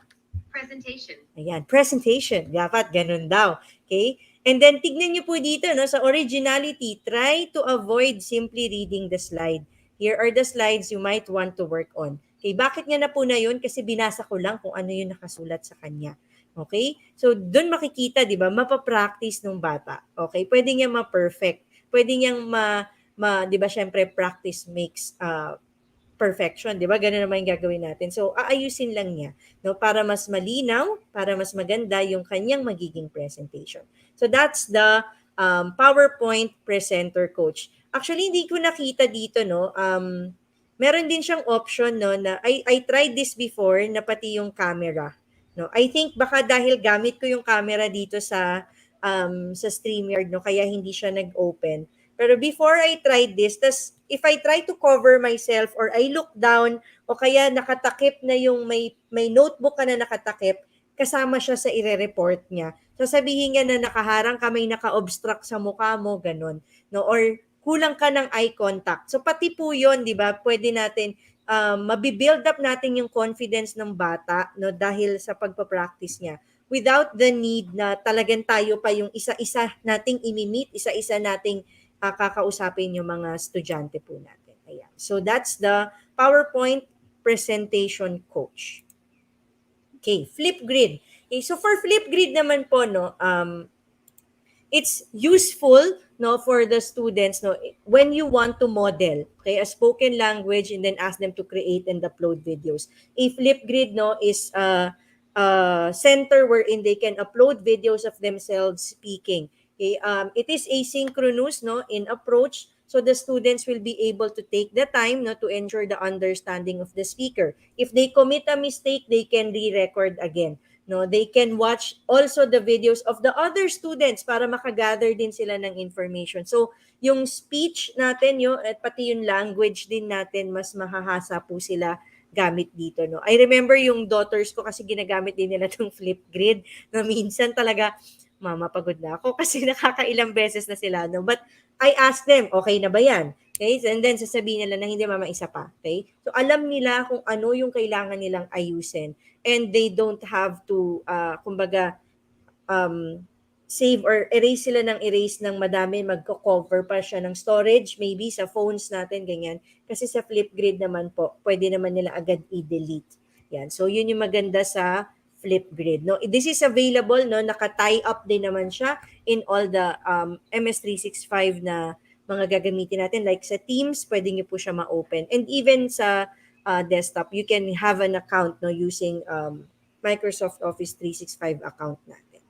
Presentation. Ayan, presentation. Dapat ganun daw. Okay? And then, tignan niyo po dito, no, sa originality, try to avoid simply reading the slide. Here are the slides you might want to work on. Okay, bakit niya na po na yun? Kasi binasa ko lang kung ano yung nakasulat sa kanya. Okay? So, doon makikita, di ba, mapapractice ng bata. Okay? Pwede niya ma-perfect. Pwede niyang di ba, syempre, practice makes perfection, 'di ba? Ganun naman yung gagawin natin. So, aayusin lang niya, no, para mas malinaw, para mas maganda yung kanyang magiging presentation. So, that's the PowerPoint presenter coach. Actually, hindi ko nakita dito, no. Meron din siyang option, no, na I tried this before na pati yung camera, no. I think baka dahil gamit ko yung camera dito sa StreamYard, no, kaya hindi siya nag-open. Pero before I tried this, tas if I try to cover myself or I look down o kaya nakatakip na yung may notebook ka na nakatakip, kasama siya sa ire-report niya. Sasabihin niya na nakaharang ka, may naka-obstruct sa mukha mo, ganun. No? Or kulang ka ng eye contact. So pati po yun, di ba, pwede natin, mabibuild up natin yung confidence ng bata no, dahil sa pagpapractice niya without the need na talagang tayo pa yung isa-isa nating imimit, isa-isa nating kakausapin yung mga estudyante po natin. Ayan. So that's the PowerPoint presentation coach. Okay, Flipgrid. Okay, so for Flipgrid naman po, no, it's useful no for the students no when you want to model a spoken language and then ask them to create and upload videos. A Flipgrid no is a center wherein they can upload videos of themselves speaking. Okay, it is asynchronous no in approach, so the students will be able to take the time no to ensure the understanding of the speaker. If they commit a mistake, they can re-record again. No, they can watch also the videos of the other students para makagather din sila ng information. So, yung speech natin at pati yung language din natin mas mahahasa po sila gamit dito, no. I remember yung daughters ko kasi ginagamit din nila tong Flipgrid na minsan talaga mama pagod na ako kasi nakakailang beses na sila, no. But I asked them, okay na ba yan? Okay? And then sasabihin nila na hindi mama isa pa. Okay? So alam nila kung ano yung kailangan nilang ayusin. And they don't have to, kumbaga, save or erase sila ng erase ng madami, magko-cover pa siya ng storage, maybe sa phones natin, ganyan. Kasi sa Flipgrid naman po, pwede naman nila agad i-delete. Yan. So, yun yung maganda sa Flipgrid. No? This is available, no? Naka-tie up din naman siya in all the MS365 na mga gagamitin natin. Like sa Teams, pwede nyo po siya ma-open. And even sa desktop, you can have an account no using Microsoft Office 365 account natin.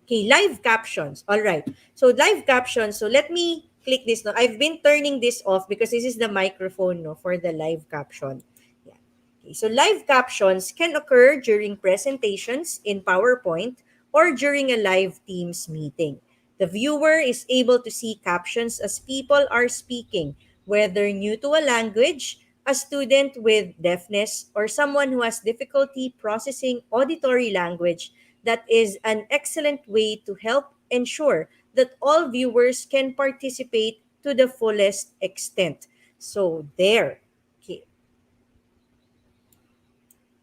Okay, live captions. All right. So live captions. So let me click this. No, I've been turning this off because this is the microphone no for the live caption. Yeah. Okay. So live captions can occur during presentations in PowerPoint or during a live Teams meeting. The viewer is able to see captions as people are speaking, whether new to a language, a student with deafness, or someone who has difficulty processing auditory language. That is an excellent way to help ensure that all viewers can participate to the fullest extent. So, there. Okay.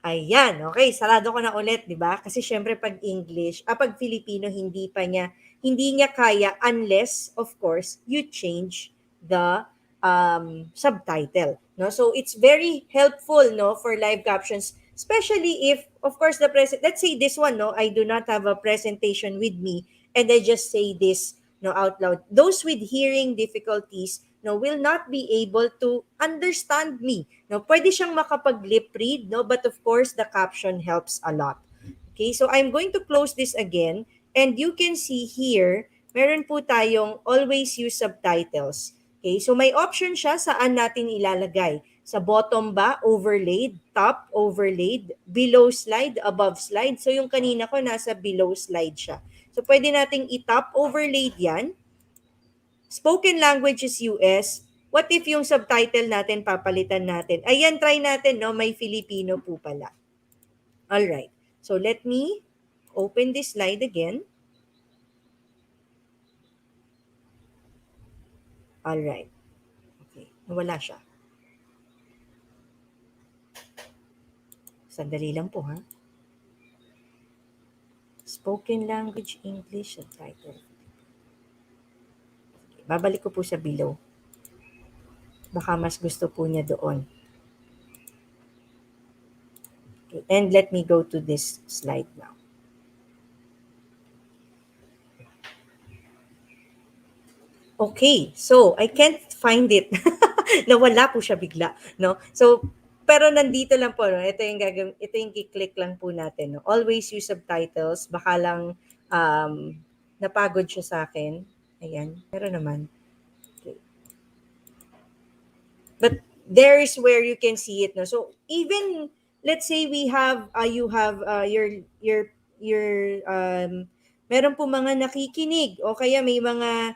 Ayan, okay. Sarado ko na ulit, di ba? Kasi syempre pag English, pag Filipino, hindi niya kaya unless, of course, you change the subtitle. No? So, it's very helpful no for live captions, especially if, of course, let's say this one, no, I do not have a presentation with me and I just say this no out loud. Those with hearing difficulties no will not be able to understand me. No, pwede siyang makapag-lip read, no, but of course the caption helps a lot. Okay, so I'm going to close this again and you can see here, meron po tayong always use subtitles. Okay, so may option siya saan natin ilalagay. Sa bottom ba, overlaid, top, overlaid, below slide, above slide. So yung kanina ko, nasa below slide siya. So pwede nating i-top overlaid yan. Spoken language is US. What if yung subtitle natin, papalitan natin? Ayan, try natin, no? May Filipino po pala. Alright. So let me open this slide again. Alright. Okay. Nawala siya. Sandali lang po, ha? Spoken language English subtitle. Okay. Babalik ko po sa below. Baka mas gusto po niya doon. Okay. And let me go to this slide now. Okay, so I can't find it. Nawala po siya bigla, no? So, pero nandito lang po, no? Ito yung i-click lang po natin, no? Always use subtitles. Baka lang napagod siya sa akin. Ayan, pero naman. Okay. But there is where you can see it, no? So, even let's say we have you have your meron po mga nakikinig o kaya may mga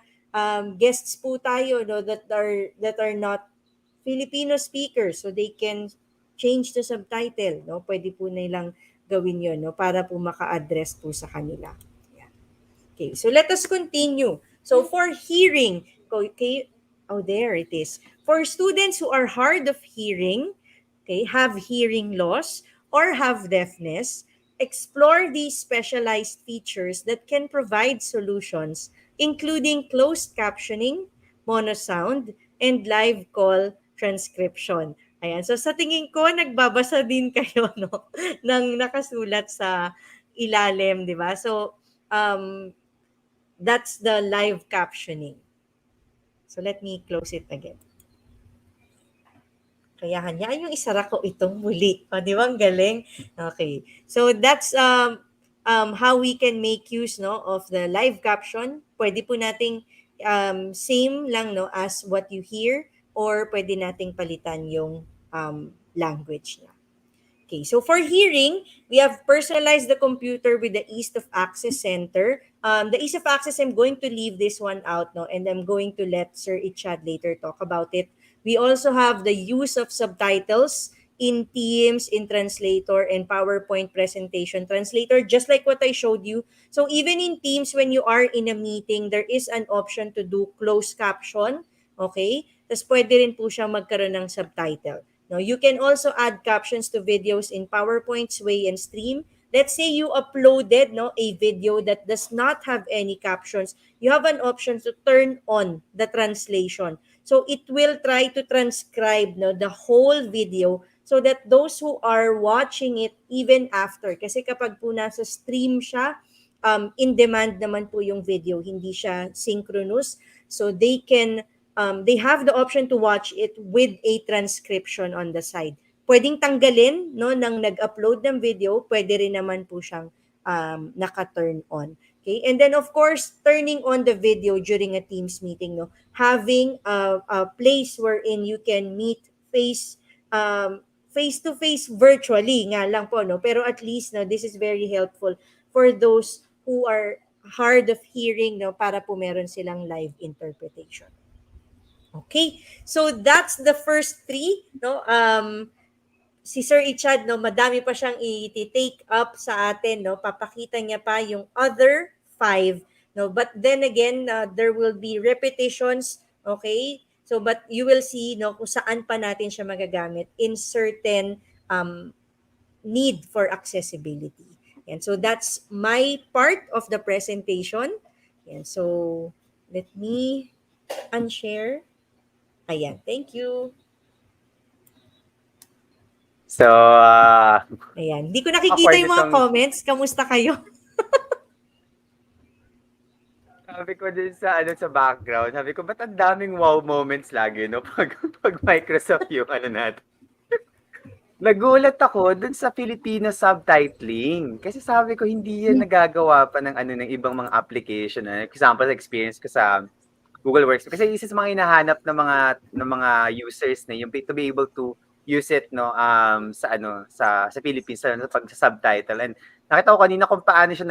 guests po tayo, no, that are not Filipino speakers, so they can change the subtitle, no? Pwede po nilang gawin 'yon, no, para po maka-address po sa kanila. Yeah. Okay, so let us continue. So for hearing, okay, oh, there it is. For students who are hard of hearing, okay, have hearing loss or have deafness, explore these specialized features that can provide solutions, including closed captioning, monosound, and live call transcription. Ayan. So sa tingin ko, nagbabasa din kayo, no, ng nakasulat sa ilalim, di ba? So, that's the live captioning. So let me close it again. Kaya hanyaan yung isara ko itong muli. O, di ba? Ang galing. Okay. So that's how we can make use, no, of the live caption. Pwede po nating same lang, no, as what you hear, or pwede nating palitan yung language niya. Okay, so for hearing, we have personalized the computer with the ease of access center. The ease of access, I'm going to leave this one out, no, and I'm going to let Sir Ichad later talk about it. We also have the use of subtitles in Teams, in Translator, and PowerPoint presentation translator, just like what I showed you. So even in Teams, when you are in a meeting, there is an option to do closed caption, okay? Tapos pwede rin po siya magkaroon ng subtitle. No, you can also add captions to videos in PowerPoint, Sway, and Stream. Let's say you uploaded, no, a video that does not have any captions. You have an option to turn on the translation. So it will try to transcribe, no, the whole video so that those who are watching it even after, kasi kapag po nasa stream siya, in demand naman po yung video, hindi siya synchronous. So they can they have the option to watch it with a transcription on the side. Pwedeng tanggalin, no, nang nag-upload ng video, pwede rin naman po siyang naka-turn on. Okay? And then of course, turning on the video during a Teams meeting, no, having a place wherein you can meet face to face virtually nga lang po, no, pero at least, no, this is very helpful for those who are hard of hearing, no, para po meron silang live interpretation. Okay, so that's the first three, no. Si Sir Ichad, no, madami pa siyang i-take up sa atin, no. Papakita niya pa yung other 5, no. But then again, there will be repetitions, okay? So but you will see, no, kung saan pa natin siya magagamit in certain need for accessibility. And so that's my part of the presentation. And so let me unshare. Ayan, thank you. So, ayan, hindi ko nakikita yung mga comments. Kamusta kayo? Sabi ko din sa sa background, sabi ko, ba't ang daming wow moments lagi, no? Pag Microsoft yung natin. Nagulat ako dun sa Filipino subtitling. Kasi sabi ko, hindi yan nagagawa pa ng ng ibang mga application. Example, experience ko sa Google Workspace. Kasi isa sa mga hinahanap ng mga users na yung to be able to use it sa Philippines sa pag-subtitle. And nakita ko kanina kung paano siya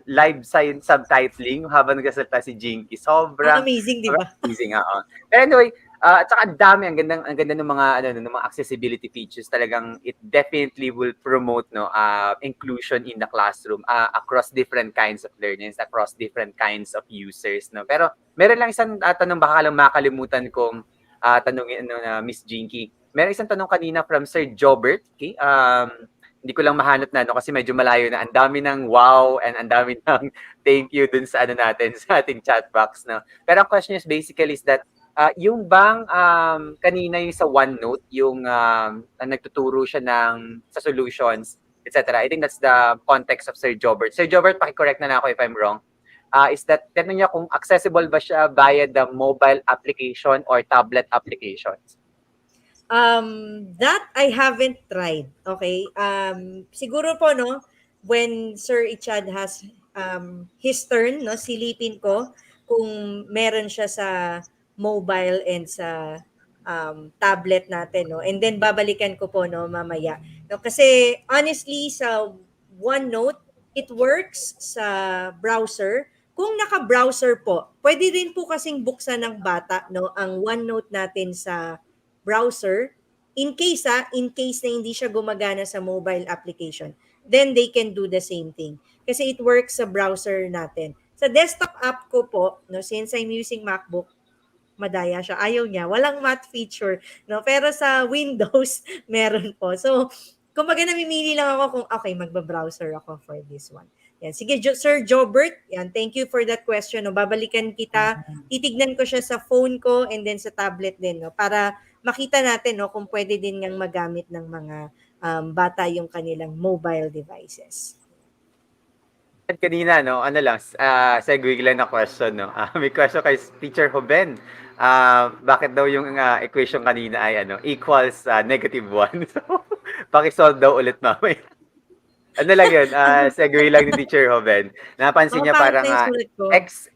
live subtitling habang nagsasalita si Jinky. Sobrang amazing, di ba? amazing, oo. Pero anyway, at saka ang dami, ang ganda ng ng mga accessibility features. Talagang it definitely will promote inclusion in the classroom across different kinds of learners, across different kinds of users, no. Pero meron lang isang tanong baka lang makalimutan kong tanungin Miss Jinky. Meron isang tanong kanina from Sir Jobert, okay? Hindi ko lang mahanap na kasi medyo malayo na. Ang dami ng wow and ang dami ng thank you dun sa natin sa ating chat box, no. Pero ang question is basically is that yung bang kanina yung sa OneNote, yung nagtuturo siya sa solutions, etc. I think that's the context of Sir Jobert. Sir Jobert, paki-correct na ako if I'm wrong. Is that tanong niya kung accessible ba siya via the mobile application or tablet applications? That I haven't tried. Okay? Siguro po, no, when Sir Ichad has his turn, no, silipin ko kung meron siya sa mobile and sa tablet natin, no. And then babalikan ko po, no, mamaya. No, kasi honestly sa OneNote, it works sa browser. Kung naka-browser po, pwede din po kasing buksan ng bata, no, ang OneNote natin sa browser in case na hindi siya gumagana sa mobile application, then they can do the same thing kasi it works sa browser natin. Sa desktop app ko po, no, since I'm using MacBook, madaya siya, ayaw niya, walang math feature, no, pero sa Windows meron po. So kumbaga namimili lang ako kung okay, magba-browser ako for this one. Yan. Sige, Sir Jobert, yan, thank you for that question. No, babalikan kita, titignan ko siya sa phone ko and then sa tablet din, no, para makita natin, no, kung pwede din ngang magamit ng mga bata yung kanilang mobile devices. Kanina, no, segue lang na question, no. May question kay Teacher Hoben. Bakit daw yung equation kanina ay equals -1? So, paki-solve daw ulit mamaya. Lang yun, segue lang ni Teacher Hoben. Napansin niya parang x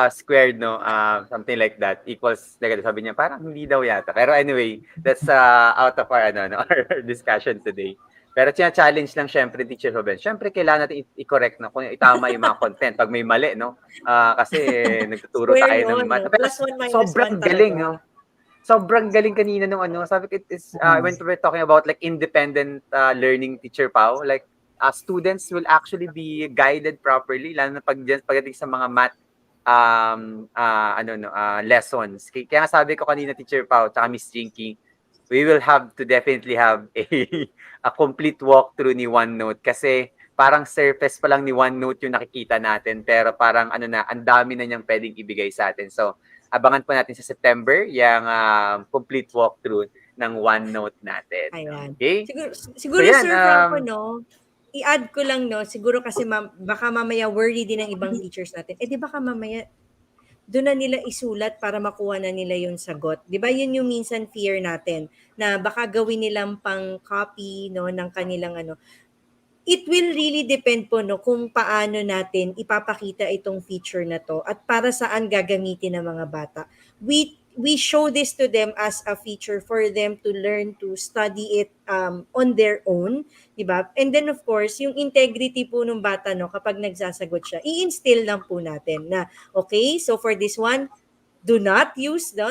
squared, no, something like that equals negative. Sabi niya parang hindi daw yata. Pero anyway, that's out of our our discussion today. Pero challenge lang syempre, Teacher Hoben. Syempre kailangan natin i-correct na kung itama yung mga content pag may mali, no. Kasi nagtuturo tayo ng math. Pero sobrang galing, no. Sobrang galing kanina nung sabi ko, it is when we're talking about like independent learning, Teacher Pao, like students will actually be guided properly lalo na pagdating sa mga math lessons. Kaya nga sabi ko kanina, Teacher Pao, tsaka Miss Jinky, we will have to definitely have a complete walkthrough ni OneNote kasi parang surface pa lang ni OneNote yung nakikita natin pero parang ang dami na niyang pwedeng ibigay sa atin. So abangan po natin sa September yung complete walkthrough ng OneNote natin. Ayan. Okay? Siguro so, Sir Franco, no, i-add ko lang, no, siguro kasi baka mamaya worry din ng ibang teachers natin. Di baka mamaya doon na nila isulat para makuha na nila yung sagot. Di ba yun yung minsan fear natin na baka gawin nilang pang copy, no, ng kanilang It will really depend po, no, kung paano natin ipapakita itong feature na to at para saan gagamitin ng mga bata. We show this to them as a feature for them to learn to study it on their own, di ba? And then of course, yung integrity po ng bata, no, kapag nagsasagot siya, i-instill lang po natin na okay, so for this one, do not use the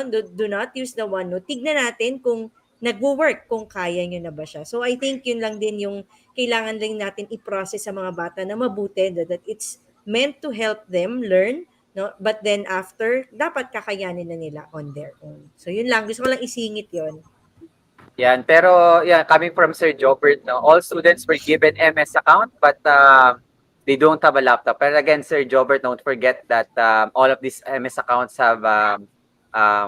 OneNote. Tignan natin kung nagwo-work, kung kaya nyo na ba siya. So I think yun lang din yung kailangan lang natin i-process sa mga bata na mabuti, that it's meant to help them learn, no? But then after, dapat kakayanin na nila on their own. So yun lang, gusto ko lang isingit yun. Yan, pero coming from Sir Jobert, no, all students were given MS account but they don't have a laptop. But again, Sir Jobert, don't forget that all of these MS accounts have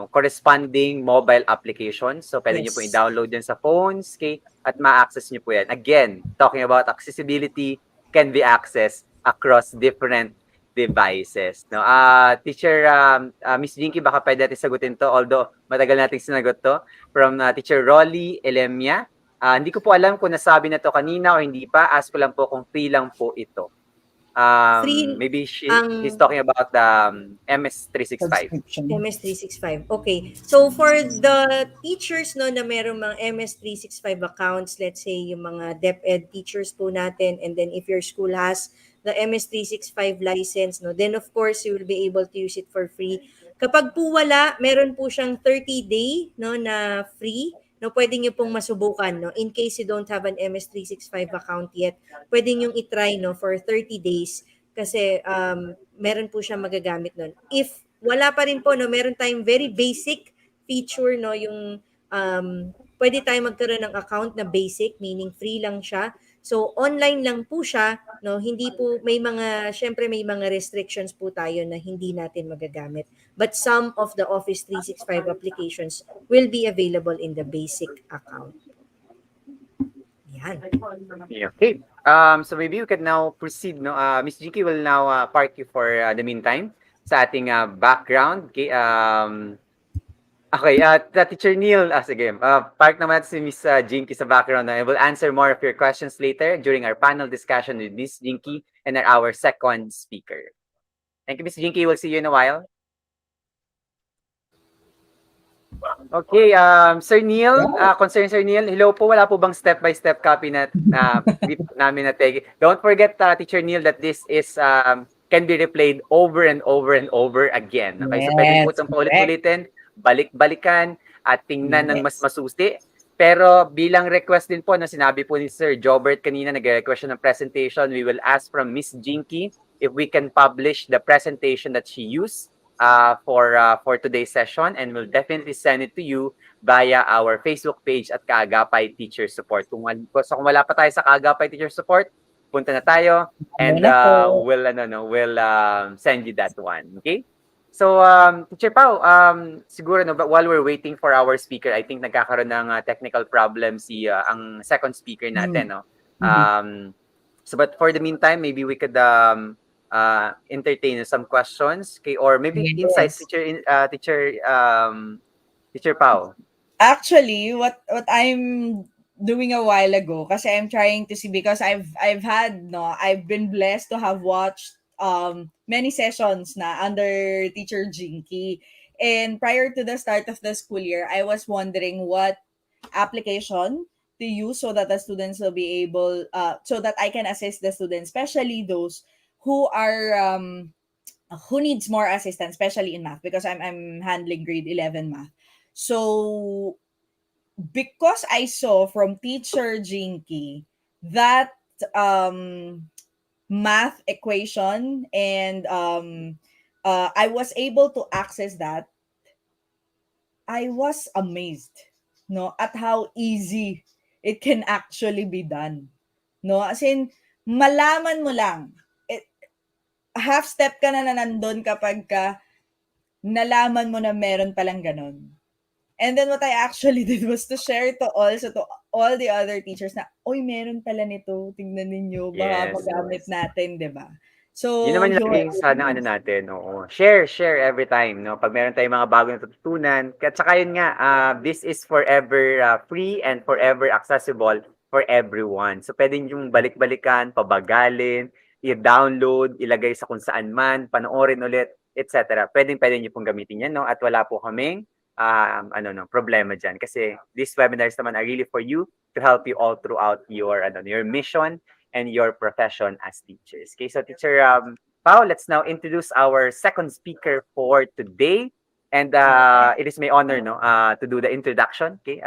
corresponding mobile applications. So, pwede nyo po i-download yan sa phones, okay? At ma-access nyo po yan. Again, talking about accessibility can be accessed across different devices. No? Teacher Miss Jinky, baka pwede natin sagutin to, although matagal nating sinagot to, from Teacher Rolly Elemia. Hindi ko po alam kung nasabi na to kanina o hindi pa. Ask ko lang po kung free lang po ito. Free Maybe he's ang talking about the MS365. Subscription. MS365. Okay. So for the teachers no na merong mga MS365 accounts, let's say yung mga DepEd teachers po natin, and then if your school has the MS365 license, no, then of course you will be able to use it for free. Kapag po wala, meron po siyang 30-day no na free. No, pwede niyo pong masubukan no in case you don't have an MS365 account yet. Pwede niyo i-try no for 30 days kasi meron po siya magagamit nun. If wala pa rin po, no, meron tayong very basic feature, no, yung pwede tayo magkaroon ng account na basic, meaning free lang siya. So, online lang po siya, no, hindi po, syempre may mga restrictions po tayo na hindi natin magagamit. But some of the Office 365 applications will be available in the basic account. Yan. Okay. So maybe we can now proceed. No, Miss Jinky will now park you for the meantime sa ating background. Okay. Okay. Teacher Neil, sige. Park naman si Miss Jinky sa background. I will answer more of your questions later during our panel discussion with Miss Jinky and our second speaker. Thank you, Miss Jinky. We'll see you in a while. Okay, Sir Neil, concern Sir Neil, hello po, wala po bang step-by-step copy na namin na take? Don't forget, Teacher Neil, that this is can be replayed over and over and over again. Okay, so pwede po itong paulit-ulitin, balik-balikan, at tingnan ng mas masusi. Pero bilang request din po na sinabi po ni Sir Jobert kanina, nag-request ng presentation, we will ask from Miss Jinky if we can publish the presentation that she used for today's session, and we'll definitely send it to you via our Facebook page at Kaagapay Teacher Support. Kung wala pa tayo sa Kaagapay Teacher Support, punta na tayo and we'll send you that one. Okay? So, Teacher Pao, siguro no, but while we're waiting for our speaker, I think nagkakaroon ng technical problem ang second speaker natin, no? So, but for the meantime, maybe we could entertain some questions, okay, or maybe insights, Teacher Pao. Actually, what I'm doing a while ago, kasi I'm trying to see, because I've been blessed to have watched many sessions na under Teacher Jinky, and prior to the start of the school year, I was wondering what application to use so that the students will be able so that I can assist the students, especially those who are who needs more assistance, especially in math, because I'm handling grade 11 math. So because I saw from Teacher Jinky that math equation, and I was able to access that, I was amazed, no, at how easy it can actually be done. No, as in, malaman mo lang, half step ka na nandun kapag ka nalaman mo na meron palang ganun. And then what I actually did was to share to all the other teachers na, oy, meron pala nito, tingnan ninyo, baka magamit natin, di ba? So, yun naman yung laging sana natin, oo. Share every time, no? Pag meron tayong mga bagong natutunan. At saka yun nga, this is forever free and forever accessible for everyone. So, pwede yung balik-balikan, pabagalin, i-download, ilagay sa kung saan man, panoorin ulit, etc. Pwede nyo pong gamitin yan, no? At wala po kaming problema dyan. Kasi these webinars naman are really for you to help you all throughout your mission and your profession as teachers. Okay, so Teacher Pao, let's now introduce our second speaker for today. And it is my honor to do the introduction, okay,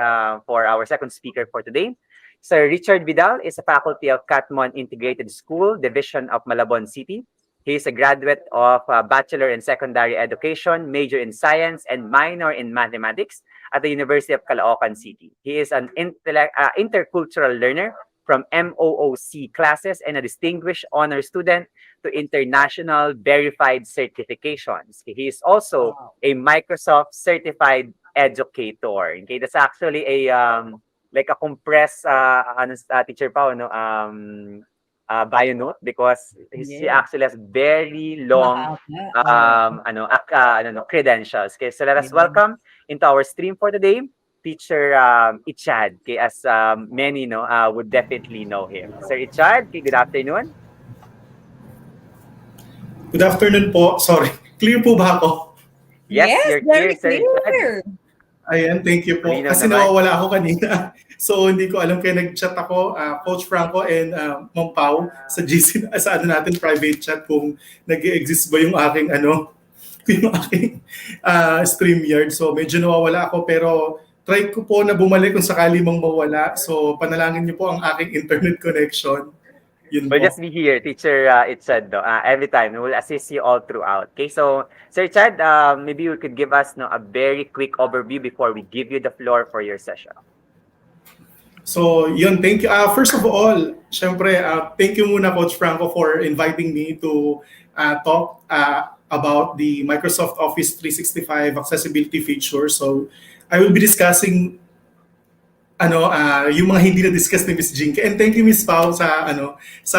for our second speaker for today. Sir Richard Vidal is a faculty of Catmon Integrated School, Division of Malabon City. He is a graduate of Bachelor in Secondary Education, major in Science, and minor in Mathematics at the University of Caloocan City. He is an intercultural learner from MOOC classes and a distinguished honor student to international verified certifications. He is also a Microsoft certified educator. Okay, that's actually a like a compressed Teacher Pao, bio note, because he actually has very long credentials. Okay, so let us welcome into our stream for today Teacher Ichad, okay, as many would definitely know him. Sir Ichad, okay, good afternoon. Good afternoon po. Sorry. Clear po ba ako? Yes, Yes, you're very clear, Sir Chad. clear. Ayan, thank you po. Malinaw Kasi naman. nawawala ako kanina. So hindi ko alam kaya nag-chat ako, Coach Franco and Ma'am Pau sa GC, sa ano natin, private chat kung nag-exist ba yung aking yung aking StreamYard. So medyo nawawala ako pero try ko po na bumalik kung sakali mang mawala. So panalangin niyo po ang aking internet connection. Yun We'll po. just be here, Teacher Itzad, every time. We will assist you all throughout. Okay, so Sir Chad, maybe you could give us a very quick overview before we give you the floor for your session. So, yun, thank you. First of all, syempre, thank you muna, Coach Franco, for inviting me to talk about the Microsoft Office 365 accessibility feature. So, I will be discussing yung mga hindi na-discuss ni Miss Jinky. And thank you, Miss Pau, sa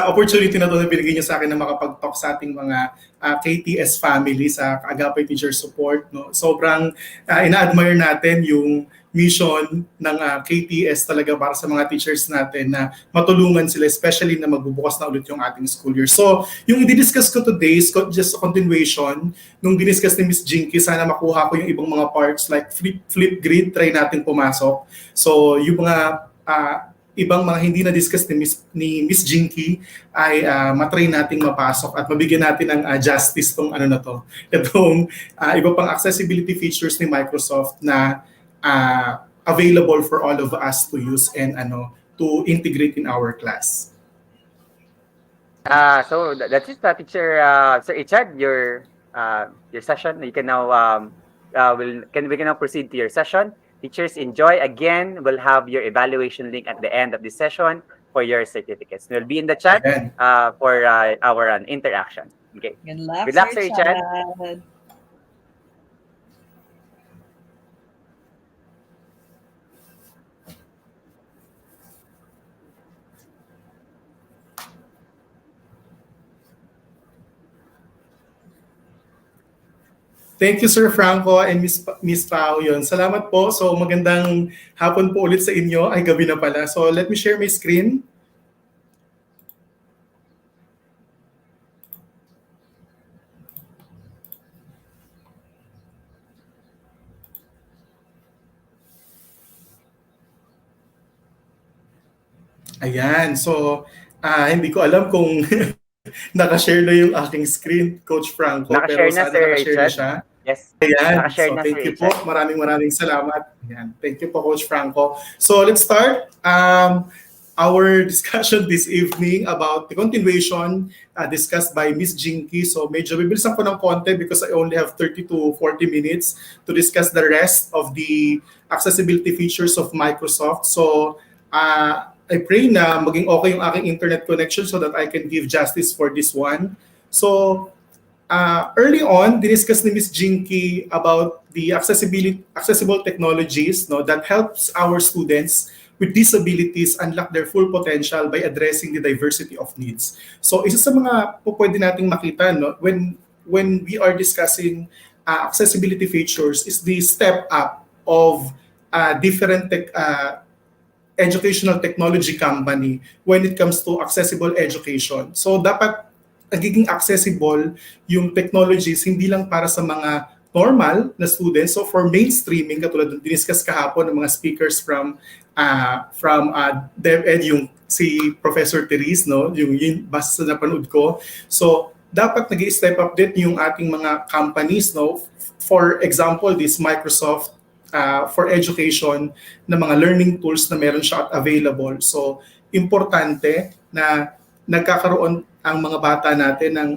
opportunity na to na binigay niyo sa akin na makapag-talk sa ating mga KTS family sa Agapay Teacher Support. No? Sobrang ina-admire natin yung mission ng KTS talaga para sa mga teachers natin na matulungan sila, especially na magbubukas na ulit yung ating school year. So, yung i-discuss ko today is just a continuation nung diniscuss ni Miss Jinky. Sana makuha ko yung ibang mga parts like flip grid, try natin pumasok. So, yung mga ibang mga hindi na-discuss ni Miss Jinky ay matry nating mapasok at mabigyan natin ng justice tong ano na to. Itong iba pang accessibility features ni Microsoft na available for all of us to use and to integrate in our class. So that's it, Teacher Sir Ichad, your session. You can now we can now proceed to your session. Teachers, enjoy. Again, we'll have your evaluation link at the end of the session for your certificates. We'll be in the chat for our interaction. Okay. Good luck, Sir Ichad. Thank you, Sir Franco and Miss Pao. Yun. Salamat po. So magandang hapon po ulit sa inyo. Ay, gabi na pala. So let me share my screen. Ayan. So hindi ko alam kung nakashare na yung aking screen, Coach Franco. Nakashare pero na, sana Sir nakashare na Richard. siya. Yes. Ayan. Nakashare So na, thank Sir you po. Richard. Maraming salamat. Ayan. Thank you po, Coach Franco. So let's start our discussion this evening about the continuation discussed by Miss Jinky. So medyo bibilisan ko ng konti because I only have 30 to 40 minutes to discuss the rest of the accessibility features of Microsoft. So I pray na maging okay yung aking internet connection so that I can give justice for this one. So early on, diniscuss ni Ms. Jinky about the accessible technologies that helps our students with disabilities unlock their full potential by addressing the diversity of needs. So isa sa mga pwede nating makita when we are discussing accessibility features is the step up of different educational technology company when it comes to accessible education. So dapat nagiging accessible yung technologies hindi lang para sa mga normal na students. So for mainstreaming, katulad ng diniscuss kahapon ng mga speakers from DepEd, yung si Professor Therese, yung basta sa napanood ko. So dapat nag-i-step up din yung ating mga companies, for example, this Microsoft for education na mga learning tools na meron siya at available. So, importante na nagkakaroon ang mga bata natin ng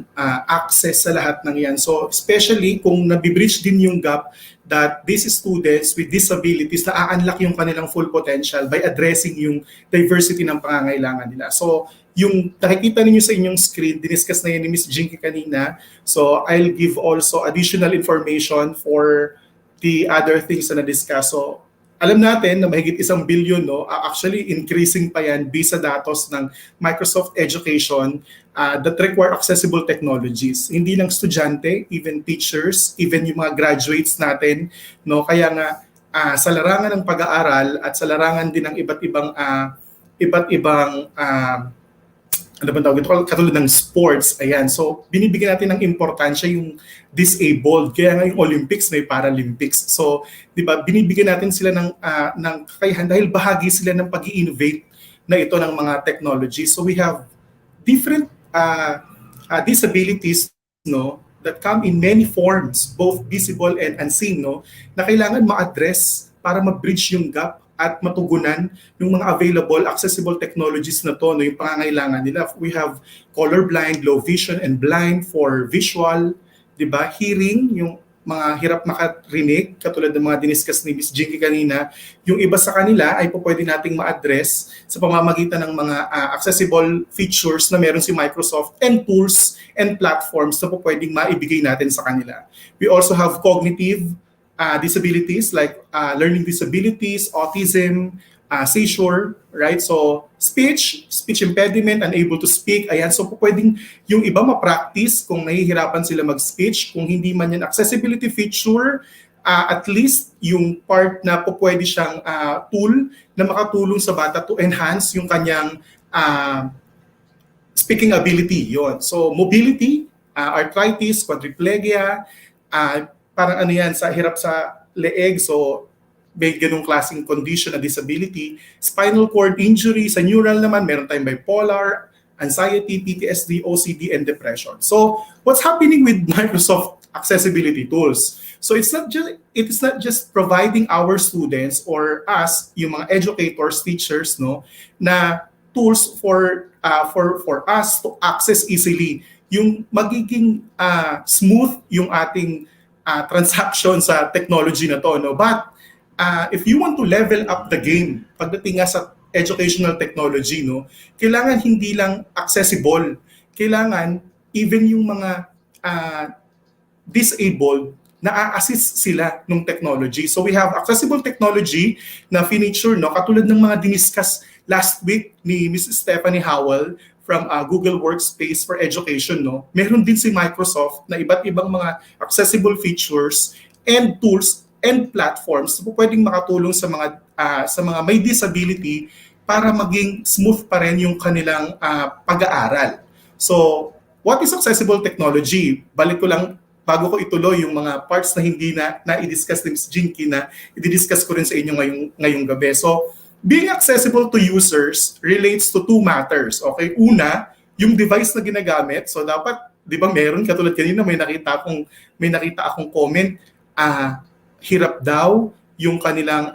access sa lahat ng yan. So, especially kung nabibridge din yung gap that these students with disabilities na a-unlock yung kanilang full potential by addressing yung diversity ng pangangailangan nila. So, yung nakikita ninyo sa inyong screen, diniscuss na yan ni Ms. Jinky kanina. So, I'll give also additional information for the other things na na-discuss. So, alam natin na mahigit 1 billion, actually increasing pa yan based sa datos ng Microsoft Education that require accessible technologies. Hindi lang estudyante, even teachers, even yung mga graduates natin. Kaya nga, sa larangan ng pag-aaral at sa larangan din ng iba't ibang ano ba tawag ito, katulad ng sports, ayan. So, binibigyan natin ng importansya yung disabled. Kaya nga yung Olympics, may Paralympics. So, di ba, binibigyan natin sila ng kakayahan dahil bahagi sila ng pag-i-innovate na ito ng mga technology. So, we have different disabilities, no, that come in many forms, both visible and unseen, no, na kailangan ma-address para ma-bridge yung gap at matugunan yung mga available, accessible technologies na to, no, yung pangangailangan nila. We have colorblind, low vision, and blind for visual, di ba? Hearing, yung mga hirap makarinig, katulad ng mga diniscuss ni Ms. Jinky kanina, yung iba sa kanila ay po pwede nating ma-address sa pamamagitan ng mga accessible features na meron si Microsoft and tools and platforms na po pwedeng maibigay natin sa kanila. We also have cognitive disabilities like learning disabilities, autism, seizure, right? So speech impediment, unable to speak, ayan. So pwedeng yung iba ma-practice kung nahihirapan sila mag-speech, kung hindi man yan accessibility feature, at least yung part na po pwede siyang tool na makatulong sa bata to enhance yung kanyang speaking ability, yon. So mobility, arthritis, quadriplegia, parang ano yan, sa hirap sa leeg, so may ganung klaseng condition na disability. Spinal cord injury, sa neural naman, meron tayong bipolar, anxiety, PTSD, OCD, and depression. So what's happening with Microsoft accessibility tools? So it is not just providing our students or us, yung mga educators, teachers, no, na tools for us to access easily, yung magiging smooth yung ating transaction sa technology na to, no? But if you want to level up the game pagdating nga sa educational technology, no, kailangan hindi lang accessible, kailangan even yung mga disabled na-assist sila ng technology. So we have accessible technology na feature, no, katulad ng mga diniscuss last week ni Mrs. Stephanie Howell from Google Workspace for Education, no? Meron din si Microsoft na iba't ibang mga accessible features and tools and platforms na pwedeng makatulong sa mga may disability para maging smooth pa rin yung kanilang pag-aaral. So, what is accessible technology? Balik ko lang bago ko ituloy yung mga parts na hindi na i-discuss ni Ms. Jinky na i-discuss ko rin sa inyo ngayong gabi. So, being accessible to users relates to two matters. Okay, una, yung device na ginagamit. So dapat, 'di ba, meron katulad kanina may nakita akong comment, hirap daw yung kanilang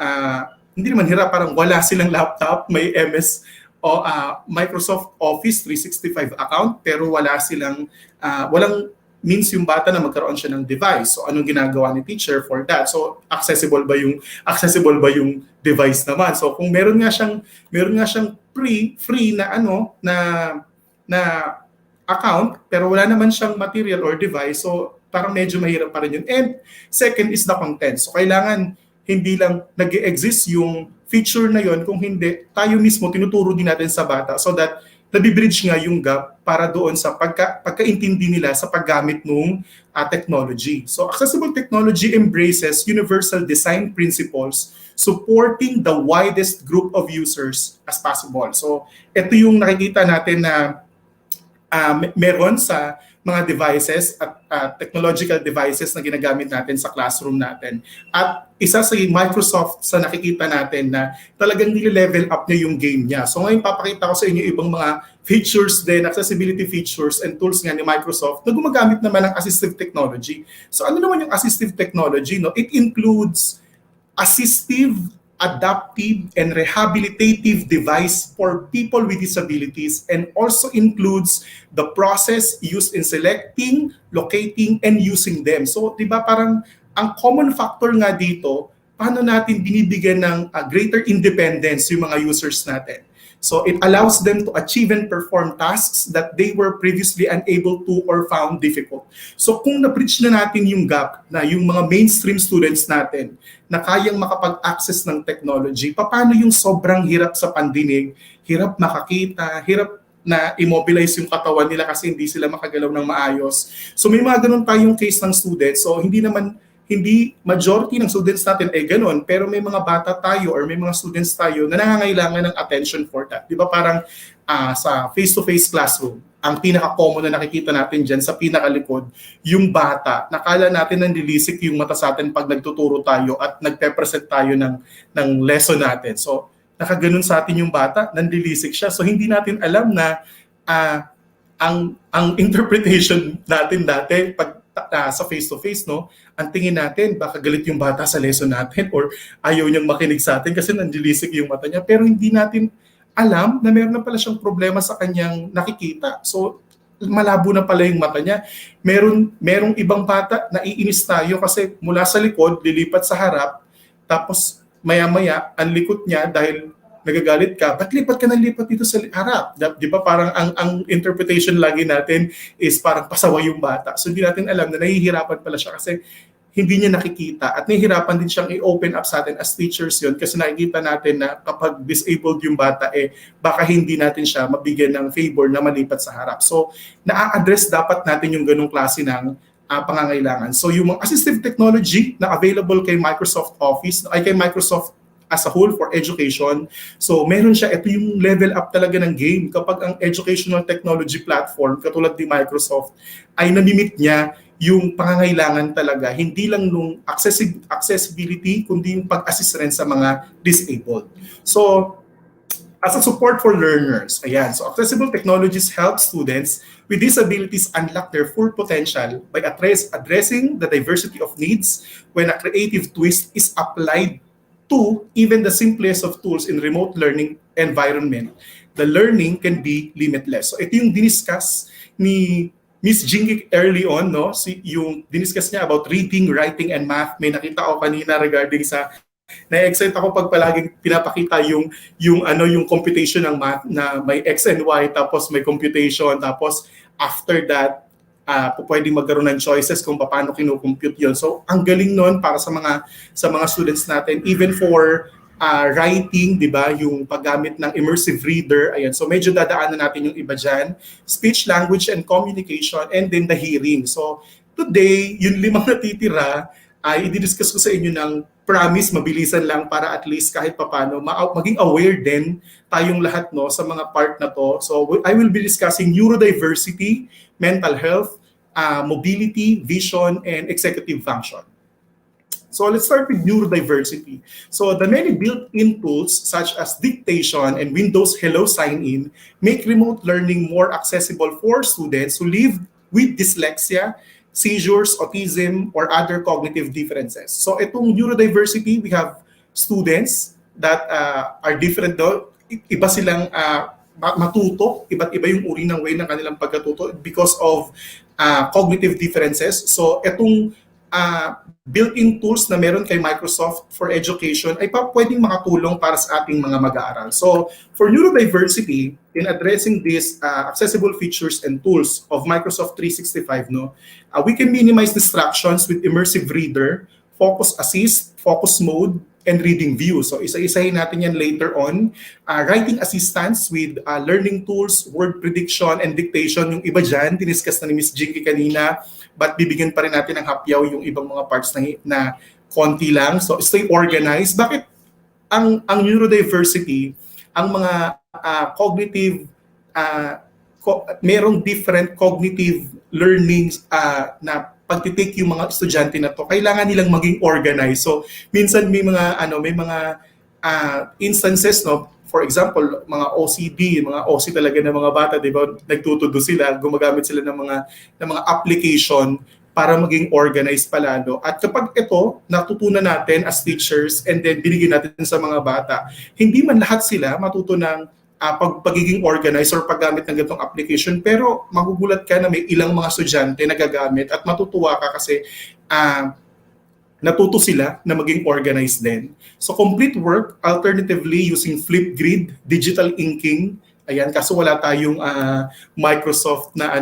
hindi naman hirap, parang wala silang laptop, may MS o Microsoft Office 365 account pero walang means yung bata na magkaroon siya ng device. So anong ginagawa ni teacher for that? So accessible ba yung device naman? So kung meron nga siyang free na account pero wala naman siyang material or device, so parang medyo mahirap pa rin yun. And second is the content. So kailangan hindi lang nag-exist yung feature na yon, kung hindi tayo mismo tinuturo din natin sa bata so that nabibridge nga yung gap para doon sa pagkaintindi nila sa paggamit ng technology. So accessible technology embraces universal design principles supporting the widest group of users as possible. So ito yung nakikita natin na meron sa mga devices at technological devices na ginagamit natin sa classroom natin. At isa sa Microsoft sa nakikita natin na talagang nile-level up niya yung game niya. So ngayon papakita ko sa inyo ibang mga features din, accessibility features and tools nga ni Microsoft na gumagamit naman ng assistive technology. So ano naman yung assistive technology? No? It includes assistive, adaptive, and rehabilitative device for people with disabilities and also includes the process used in selecting, locating, and using them. So, di ba parang ang common factor nga dito, paano natin binibigyan ng greater independence yung mga users natin. So it allows them to achieve and perform tasks that they were previously unable to or found difficult. So kung na-bridge na natin yung gap na yung mga mainstream students natin na kayang makapag-access ng technology, paano yung sobrang hirap sa pandinig, hirap makakita, hirap na immobilize yung katawan nila kasi hindi sila makagalaw ng maayos. So may mga ganun tayong case ng students. So hindi majority ng students natin ay ganun, pero may mga bata tayo or may mga students tayo na nangangailangan ng attention for that. Di ba parang sa face-to-face classroom, ang pinaka-common na nakikita natin dyan sa pinakalikod, yung bata. Nakala natin nanlilisik yung mata sa atin pag nagtuturo tayo at nagpe-present tayo ng lesson natin. So, nakaganon sa atin yung bata, nanlilisik siya. So, hindi natin alam na ang interpretation natin dati pag sa face-to-face, no, ang tingin natin, baka galit yung bata sa lesson natin or ayaw niyang makinig sa atin kasi nanlilisik yung mata niya. Pero hindi natin alam na meron na pala siyang problema sa kanyang nakikita. So, malabo na pala yung mata niya. Merong ibang bata, naiinis tayo kasi mula sa likod, lilipat sa harap, tapos maya-maya, ang likod niya dahil nagagalit ka, ba't lipat ka ng lipat dito sa harap? Di ba parang ang interpretation lagi natin is parang pasaway yung bata. So hindi natin alam na nahihirapan pala siya kasi hindi niya nakikita at nahihirapan din siyang i-open up sa atin as teachers yun kasi nakikita natin na kapag disabled yung bata, baka hindi natin siya mabigyan ng favor na malipat sa harap. So na-address dapat natin yung ganong klase ng pangangailangan. So yung mga assistive technology na available kay Microsoft Office, ay kay Microsoft as a whole for education. So meron siya, ito yung level up talaga ng game kapag ang educational technology platform katulad ni Microsoft ay namimit niya yung pangangailangan talaga, hindi lang nung accessibility, kundi yung pag-assist rin sa mga disabled. So, as a support for learners, ayan, so accessible technologies help students with disabilities unlock their full potential by addressing the diversity of needs when a creative twist is applied to even the simplest of tools in remote learning environment. The learning can be limitless. So ito yung diniscuss ni Miss Jinky early on, no? Yung diniscuss niya about reading, writing, and math. May nakita ako kanina regarding sa na-excite ako pag palaging pinapakita yung computation ng math na may x and y tapos may computation tapos after that pwedeng magkaroon ng choices kung paano kino-compute yun. So ang galing nun para sa mga students natin even for writing, di ba, yung paggamit ng Immersive Reader, ayan. So medyo dadaanan natin yung iba dyan. Speech, language, and communication, and then the hearing. So today, yung 5 natitira, ay i-discuss ko sa inyo ng promise, mabilisan lang para at least kahit papano, maging aware din tayong lahat no sa mga part na to. So I will be discussing neurodiversity, mental health, mobility, vision, and executive function. So let's start with neurodiversity. So the many built-in tools such as dictation and Windows Hello Sign-In make remote learning more accessible for students who live with dyslexia, seizures, autism, or other cognitive differences. So itong neurodiversity, we have students that are different though. Iba silang matuto, iba't iba yung uri ng way ng kanilang pagkatuto because of cognitive differences. So itong built-in tools na meron kay Microsoft for Education ay pwedeng makatulong para sa ating mga mag-aaral. So, for neurodiversity, in addressing these accessible features and tools of Microsoft 365, we can minimize distractions with Immersive Reader, Focus Assist, Focus Mode, and Reading View. So, isa-isahin natin yan later on. Writing assistance with learning tools, word prediction, and dictation. Yung iba dyan, diniscuss na ni Ms. Jinky kanina, but bibigyan pa rin natin ng hapyaw yung ibang mga parts na konti lang. So, stay organized. Bakit ang neurodiversity, ang mga cognitive, merong different cognitive learnings na pagtitake yung mga estudyante na to, kailangan nilang maging organized. So, minsan may mga instances, no? For example, mga OCD, mga OC talaga ng mga bata, di ba? Nagtutudo sila, gumagamit sila ng mga application para maging organized palalo. At kapag ito, natutunan natin as teachers and then binigyan natin sa mga bata, hindi man lahat sila matuto ng pagiging organized or paggamit ng ganitong application, pero magugulat ka na may ilang mga estudyante na gagamit at matutuwa ka kasi natuto sila na maging organized din. So complete work, alternatively using Flipgrid, digital inking, ayan, kaso wala tayong Microsoft na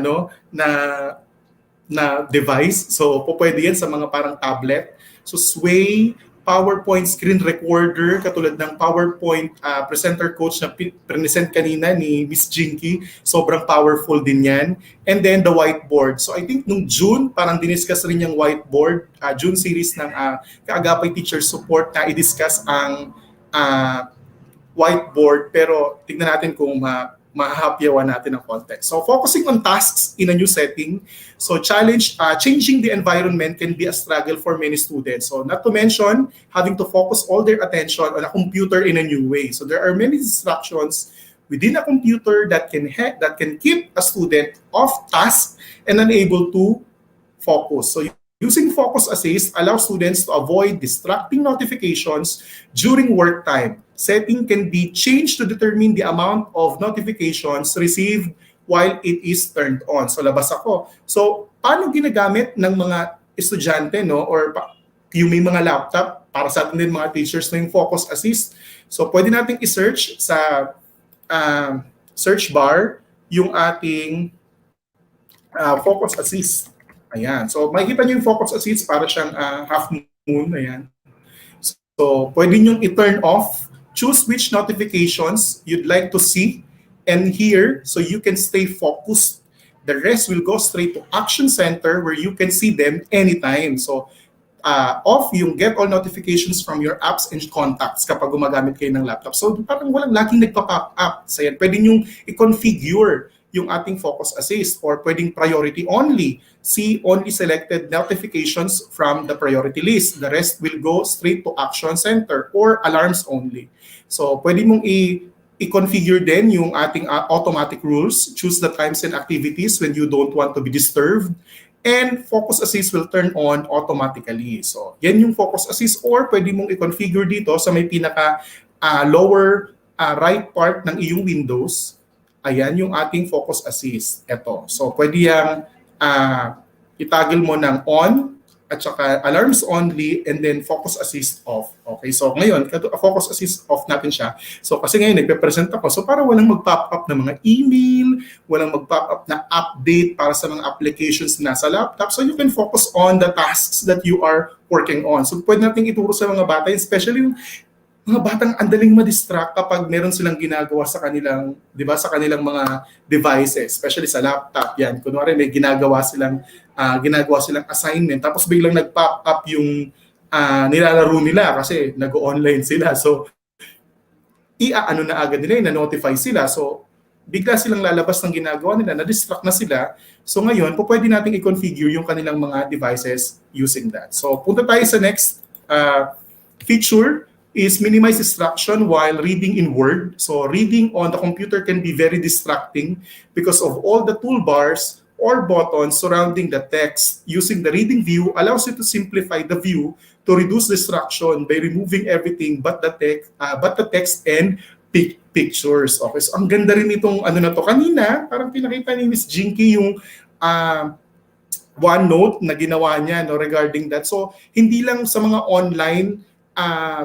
na device. So pwede yan sa mga parang tablet. So Sway, PowerPoint screen recorder, katulad ng PowerPoint presenter coach na present kanina ni Miss Jinky. Sobrang powerful din yan. And then the whiteboard. So I think nung June, parang diniscuss rin yung whiteboard. June series ng Kaagapay Teacher Support na i-discuss ang whiteboard. Pero tignan natin kung mahahapyawan natin ang context. So focusing on tasks in a new setting. So changing the environment can be a struggle for many students. So not to mention having to focus all their attention on a computer in a new way. So there are many distractions within a computer that can keep a student off task and unable to focus. So using Focus Assist allows students to avoid distracting notifications during work time. Setting can be changed to determine the amount of notifications received while it is turned on. So labas ako. So paano ginagamit ng mga estudyante, no, or yung may mga laptop, para sa atin din mga teachers na yung Focus Assist. So pwede nating i-search sa search bar yung ating Focus Assist. Ayan. So makikita niyo yung Focus Assist para siyang half moon. Ayan. So pwede nyo i-turn off. Choose which notifications you'd like to see and hear so you can stay focused. The rest will go straight to Action Center where you can see them anytime. So off yung get all notifications from your apps and contacts kapag gumagamit kayo ng laptop. So parang walang laging nagpa-pop up. So yan, pwede nyo i-configure yung ating Focus Assist or pwedeng priority only. See only selected notifications from the priority list. The rest will go straight to Action Center or alarms only. So pwede mong i-configure din yung ating automatic rules. Choose the times and activities when you don't want to be disturbed. And Focus Assist will turn on automatically. So yan yung Focus Assist or pwede mong i-configure dito sa may pinaka lower right part ng iyong Windows. Ayan yung ating Focus Assist. Ito. So pwede yung itagil mo ng on at saka alarms only and then Focus Assist off. Okay, so ngayon, Focus Assist off natin siya. So kasi ngayon nagpe-present ako. So para walang mag-pop up na mga email, walang mag-pop up na update para sa mga applications na sa laptop. So you can focus on the tasks that you are working on. So pwede natin ituro sa mga bata, especially yung mga batang andaling ma-distract kapag meron silang ginagawa sa kanilang, 'di ba, sa kanilang mga devices, especially sa laptop. Yan, kunwari may ginagawa silang assignment tapos biglang nag-pop up yung nilalaro nila kasi nag-online sila. So ano na agad nila, na-notify sila. So bigla silang lalabas ng ginagawa nila, na-distract na sila. So ngayon, pwede nating i-configure yung kanilang mga devices using that. So punta tayo sa next feature is minimize distraction while reading in Word. So reading on the computer can be very distracting because of all the toolbars or buttons surrounding the text. Using the reading view allows you to simplify the view to reduce distraction by removing everything but the text and pictures. Okay, so ang ganda rin itong ano na to. Kanina, parang pinakita ni Miss Jinky yung OneNote na ginawa niya, no, regarding that. So hindi lang sa mga online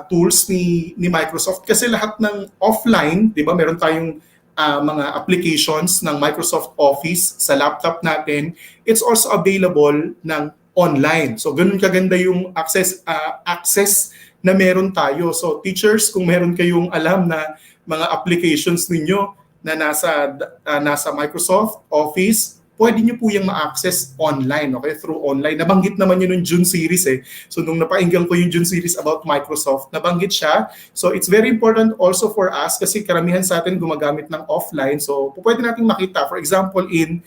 tools ni Microsoft kasi lahat ng offline, 'di ba? Meron tayong mga applications ng Microsoft Office sa laptop natin. It's also available ng online. So ganun kaganda yung access na meron tayo. So teachers, kung meron kayong alam na mga applications ninyo na nasa Microsoft Office, pwede nyo po yung ma-access online, okay? Through online. Nabanggit naman yun yung June series eh. So nung napainggan ko yung June series about Microsoft, nabanggit siya. So it's very important also for us kasi karamihan sa atin gumagamit ng offline. So pwede nating makita, for example, in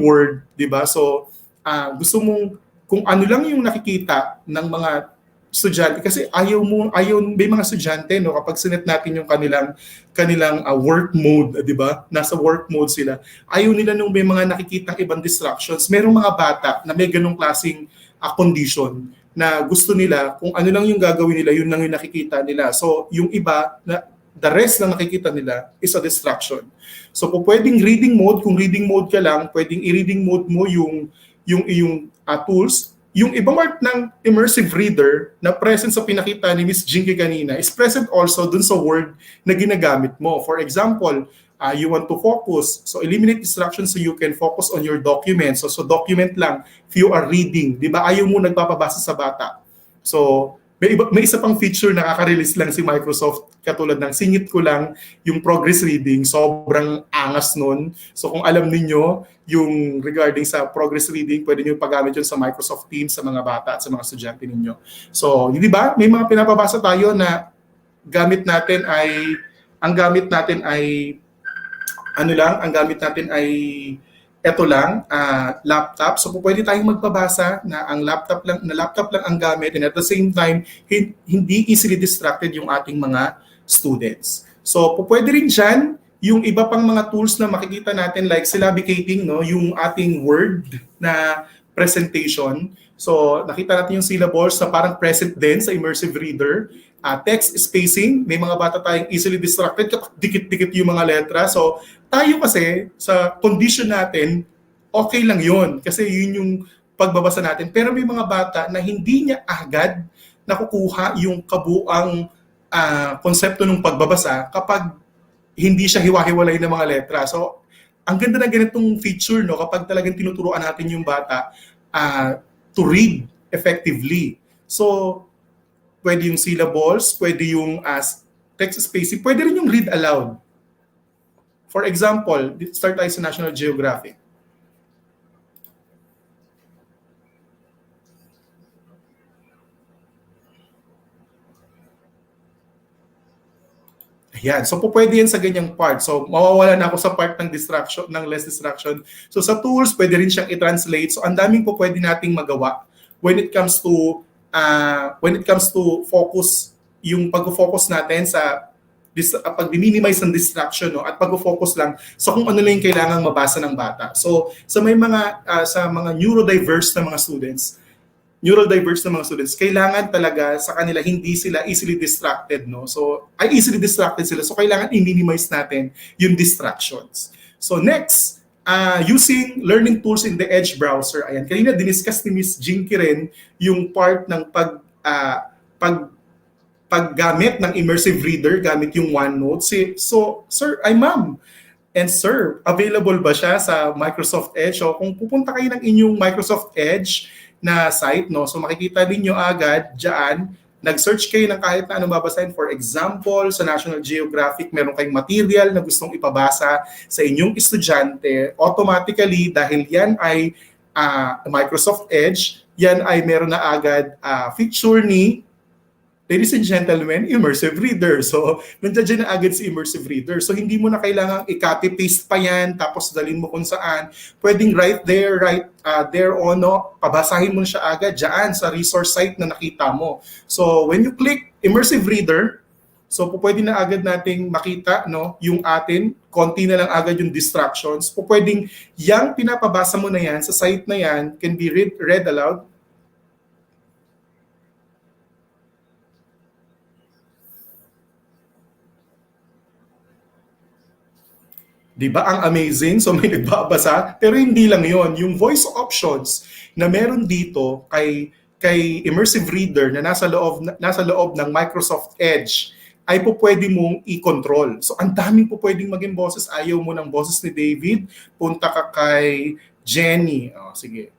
Word, di ba? So gusto mong, kung ano lang yung nakikita ng mga estudyante, kasi may mga estudyante, no, kapag sinet natin yung kanilang work mode, di ba? Nasa work mode sila. Ayaw nila nung may mga nakikitang ibang distractions. Merong mga bata na may ganong klaseng condition na gusto nila, kung ano lang yung gagawin nila, yun lang yung nakikita nila. So, yung iba, the rest na nakikita nila is a distraction. So, kung pwedeng reading mode, kung reading mode ka lang, pwedeng i-reading mode mo yung iyong tools. Yung ibang part ng Immersive Reader na present sa pinakita ni Miss Jinky kanina is present also dun sa Word na ginagamit mo. For example, you want to focus. So eliminate distractions so you can focus on your document. So document lang if you are reading. Di ba? Ayaw mo nagpapabasa sa bata. So may isa pang feature na kaka-release lang si Microsoft katulad ng singit ko lang yung progress reading. Sobrang angas nun. So kung alam ninyo yung regarding sa progress reading, pwede nyo paggamit yun sa Microsoft Teams, sa mga bata at sa mga estudyante ninyo. So, di ba? May mga pinapabasa tayo na ang gamit natin ay ano lang, ang gamit natin ay eto lang, laptop. So pwede tayong magpabasa na laptop lang ang gamit, and at the same time hindi easily distracted yung ating mga students. So pwede rin diyan yung iba pang mga tools na makikita natin like syllabicating, no, yung ating word na presentation. So nakita natin yung syllables na parang present din sa Immersive Reader. Text spacing, may mga bata tayong easily distracted, dikit-dikit yung mga letra. So tayo kasi sa condition natin, okay lang yon kasi yun yung pagbabasa natin. Pero may mga bata na hindi niya agad nakukuha yung kabuang konsepto ng pagbabasa kapag hindi siya hiwa-hiwalay ng mga letra. So ang ganda ng ganitong feature, no, kapag talagang tinuturuan natin yung bata to read effectively. So pwede yung syllables, pwede yung text spacing, pwede rin yung read aloud. For example, start tayo sa National Geographic. Ayan. So pwede yan sa ganyang part. So mawawala na ako sa part ng distraction, ng less distraction. So sa tools, pwede rin siyang i-translate. So ang daming pwede nating magawa when it comes to focus, yung pag-focus natin sa pag-minimize ng distraction, no, at pag-focus lang sa kung ano lang yung kailangang mabasa ng bata. So sa mga neurodiverse na mga students, kailangan talaga sa kanila hindi sila easily distracted, no? So easily distracted sila. So kailangan i-minimize natin yung distractions. So next, using learning tools in the Edge browser. Ayan, kanina diniscuss ni Miss Jinky rin yung part ng paggamit ng Immersive Reader gamit yung OneNote. So, ma'am and sir, available ba siya sa Microsoft Edge? So, kung pupunta kayo ng inyong Microsoft Edge na site, no, so makikita din nyo agad dyan, nag-search kayo ng kahit na anong babasahin. For example, sa National Geographic, meron kayong material na gustong ipabasa sa inyong estudyante. Automatically, dahil yan ay Microsoft Edge, yan ay meron na agad feature ni, ladies and gentlemen, Immersive Reader. So, nandiyan na agad si Immersive Reader. So, hindi mo na kailangang i-copy-paste pa yan, tapos dalhin mo kung saan. Pwedeng right there on, no, pabasahin mo na siya agad dyan sa resource site na nakita mo. So, when you click Immersive Reader, so pwede na agad nating makita, no, yung atin, konti na lang agad yung distractions. Pwedeng yung pinapabasa mo na yan sa site na yan can be read aloud. Di ba ang amazing? So may nagbabasa, pero hindi lang yon. Yung voice options na meron dito kay Immersive Reader na nasa loob ng Microsoft Edge ay pwede mong i-control. So ang daming pwedeng maging boses. Ayaw mo ng boses ni David, punta ka kay Jenny. Sige.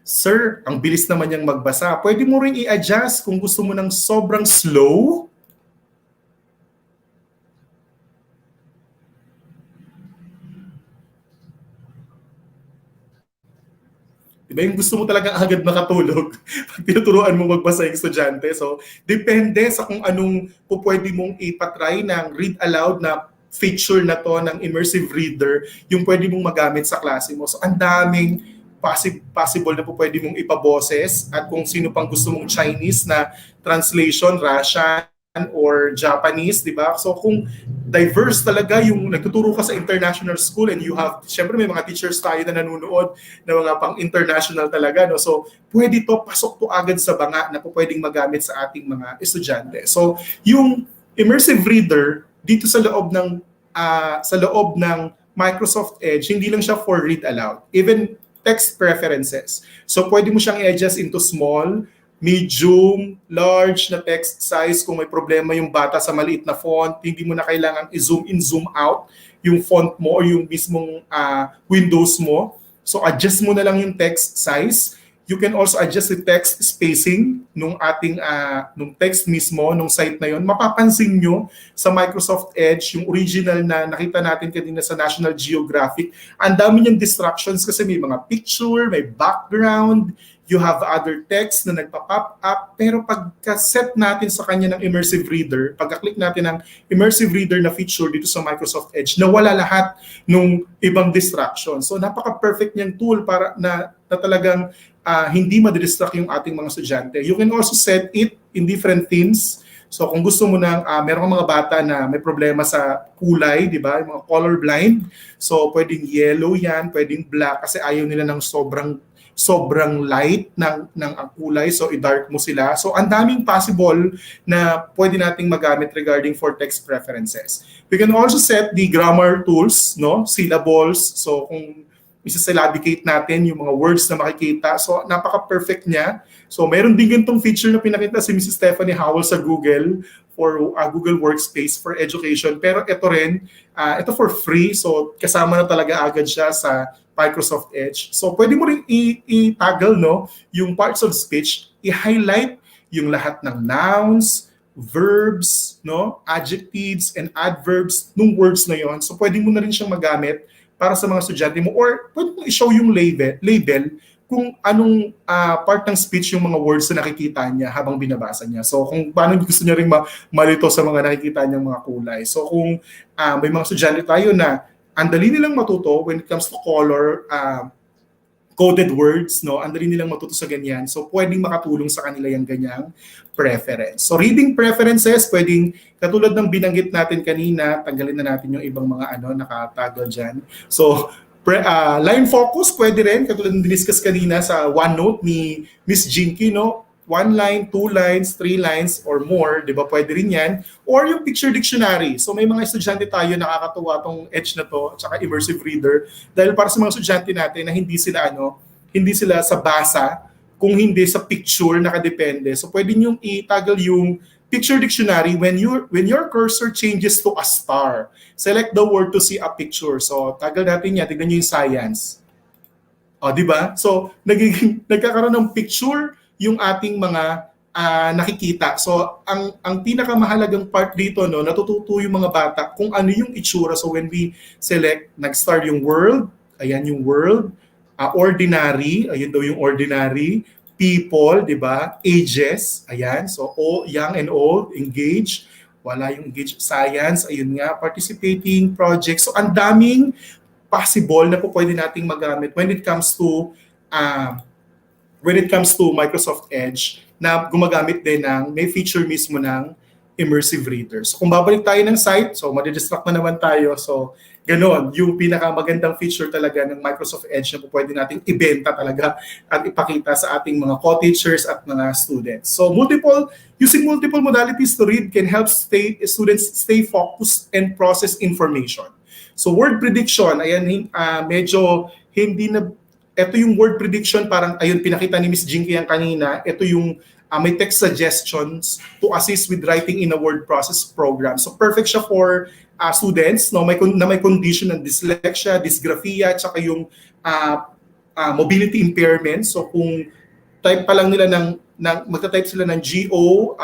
Sir, ang bilis naman niyang magbasa. Pwede mo rin i-adjust kung gusto mo ng sobrang slow. Diba yung gusto mo talagang agad makatulog pag tinuturuan mo magbasa yung estudyante. So, depende sa kung anong pwede mong ipatry ng read aloud na feature na to ng Immersive Reader, yung pwede mong magamit sa klase mo. So, ang daming possible na pwede mong ipaboses, at kung sino pang gusto mong Chinese na translation, Russian or Japanese, di ba? So kung diverse talaga yung nagtuturo ka sa international school and you have, syempre may mga teachers tayo na nanonood na mga pang international talaga, no? So pwede to, pasok to agad sa banga na pwedeng magamit sa ating mga estudyante. So yung Immersive Reader dito sa loob ng Microsoft Edge, hindi lang siya for read aloud. Even text preferences. So pwede mo siyang i-adjust into small, medium, large na text size. Kung may problema yung bata sa maliit na font, hindi mo na kailangang i-zoom in, zoom out yung font mo o yung mismong windows mo. So adjust mo na lang yung text size. You can also adjust the text spacing nung text mismo, nung site na yon. Mapapansin nyo sa Microsoft Edge, yung original na nakita natin kanina sa National Geographic, ang dami niyang distractions kasi may mga picture, may background, you have other text na nagpa-pop up, pero pagka-set natin sa kanya ng Immersive Reader, pagka-click natin ng Immersive Reader na feature dito sa Microsoft Edge, nawala lahat nung ibang distraction. So napaka-perfect niyang tool para na talagang hindi madidistract yung ating mga estudyante. You can also set it in different themes. So kung gusto mo ng meron kang mga bata na may problema sa kulay, di ba? Yung mga color blind. So pwedeng yellow yan, pwedeng black kasi ayaw nila ng sobrang light ng kulay. So i-dark mo sila. So ang daming possible na pwede nating magamit regarding for text preferences. We can also set the grammar tools, no? Syllables. So kung isa-syllabicate natin yung mga words na makikita. So, napaka-perfect niya. So, meron din ganitong feature na pinakita si Mrs. Stephanie Howell sa Google for Google Workspace for education. Pero ito rin, ito for free. So, kasama na talaga agad siya sa Microsoft Edge. So, pwede mo rin i-toggle no, yung parts of speech, i-highlight yung lahat ng nouns, verbs, no, adjectives, and adverbs nung words na yon. So, pwede mo na rin siyang magamit para sa mga estudyante mo, or pwede mo i-show yung label kung anong part ng speech yung mga words na nakikita niya habang binabasa niya. So kung paano gusto niya rin malito sa mga nakikita niyang mga kulay. So kung may mga estudyante tayo na ang dali nilang matuto when it comes to color, coded words, no? Ang dali nilang matuto sa ganyan. So, pwedeng makatulong sa kanila yung ganyang preference. So, reading preferences, pwedeng, katulad ng binanggit natin kanina, tanggalin na natin yung ibang mga nakatagal dyan. So, line focus, pwede rin, katulad ng diniscuss kanina sa OneNote ni Miss Jinky, no? 1 line, 2 lines, 3 lines, or more, di ba? Pwede rin yan. Or yung picture dictionary. So may mga estudyante tayo nakakatuwa tong Edge na to, at saka Immersive Reader, dahil para sa mga estudyante natin na hindi sila sa basa, kung hindi sa picture, nakadepende. So pwede nyo i-toggle yung picture dictionary when your cursor changes to a star. Select the word to see a picture. So toggle natin yan, tignan nyo yung science. O, di ba? So nagkakaroon ng picture yung ating mga nakikita. So, ang pinakamahalagang part dito, no, natututo yung mga bata kung ano yung itsura. So, when we select, nag-start yung world, ayan yung world, ordinary, ayun daw yung ordinary, people, di ba? Ages, ayan. So, young and old, engage, wala yung engage, science, ayun nga, participating, projects. So, ang daming possible na po pwede nating magamit when it comes to Microsoft Edge na gumagamit din may feature mismo ng Immersive Reader. So kung babalik tayo ng site, so madidistract na naman tayo. So ganon, yung pinakamagandang feature talaga ng Microsoft Edge na pwede nating ibenta talaga at ipakita sa ating mga co-teachers at mga students. So using multiple modalities to read can help students stay focused and process information. So word prediction, ayan, medyo hindi na. Ito yung word prediction, parang ayun pinakita ni Miss Jinky yan kanina. Ito yung may text suggestions to assist with writing in a word process program. So perfect siya for students no, may condition ng dyslexia, dysgraphia, at saka yung mobility impairment. So kung type pa lang nila magta-type sila ng GO,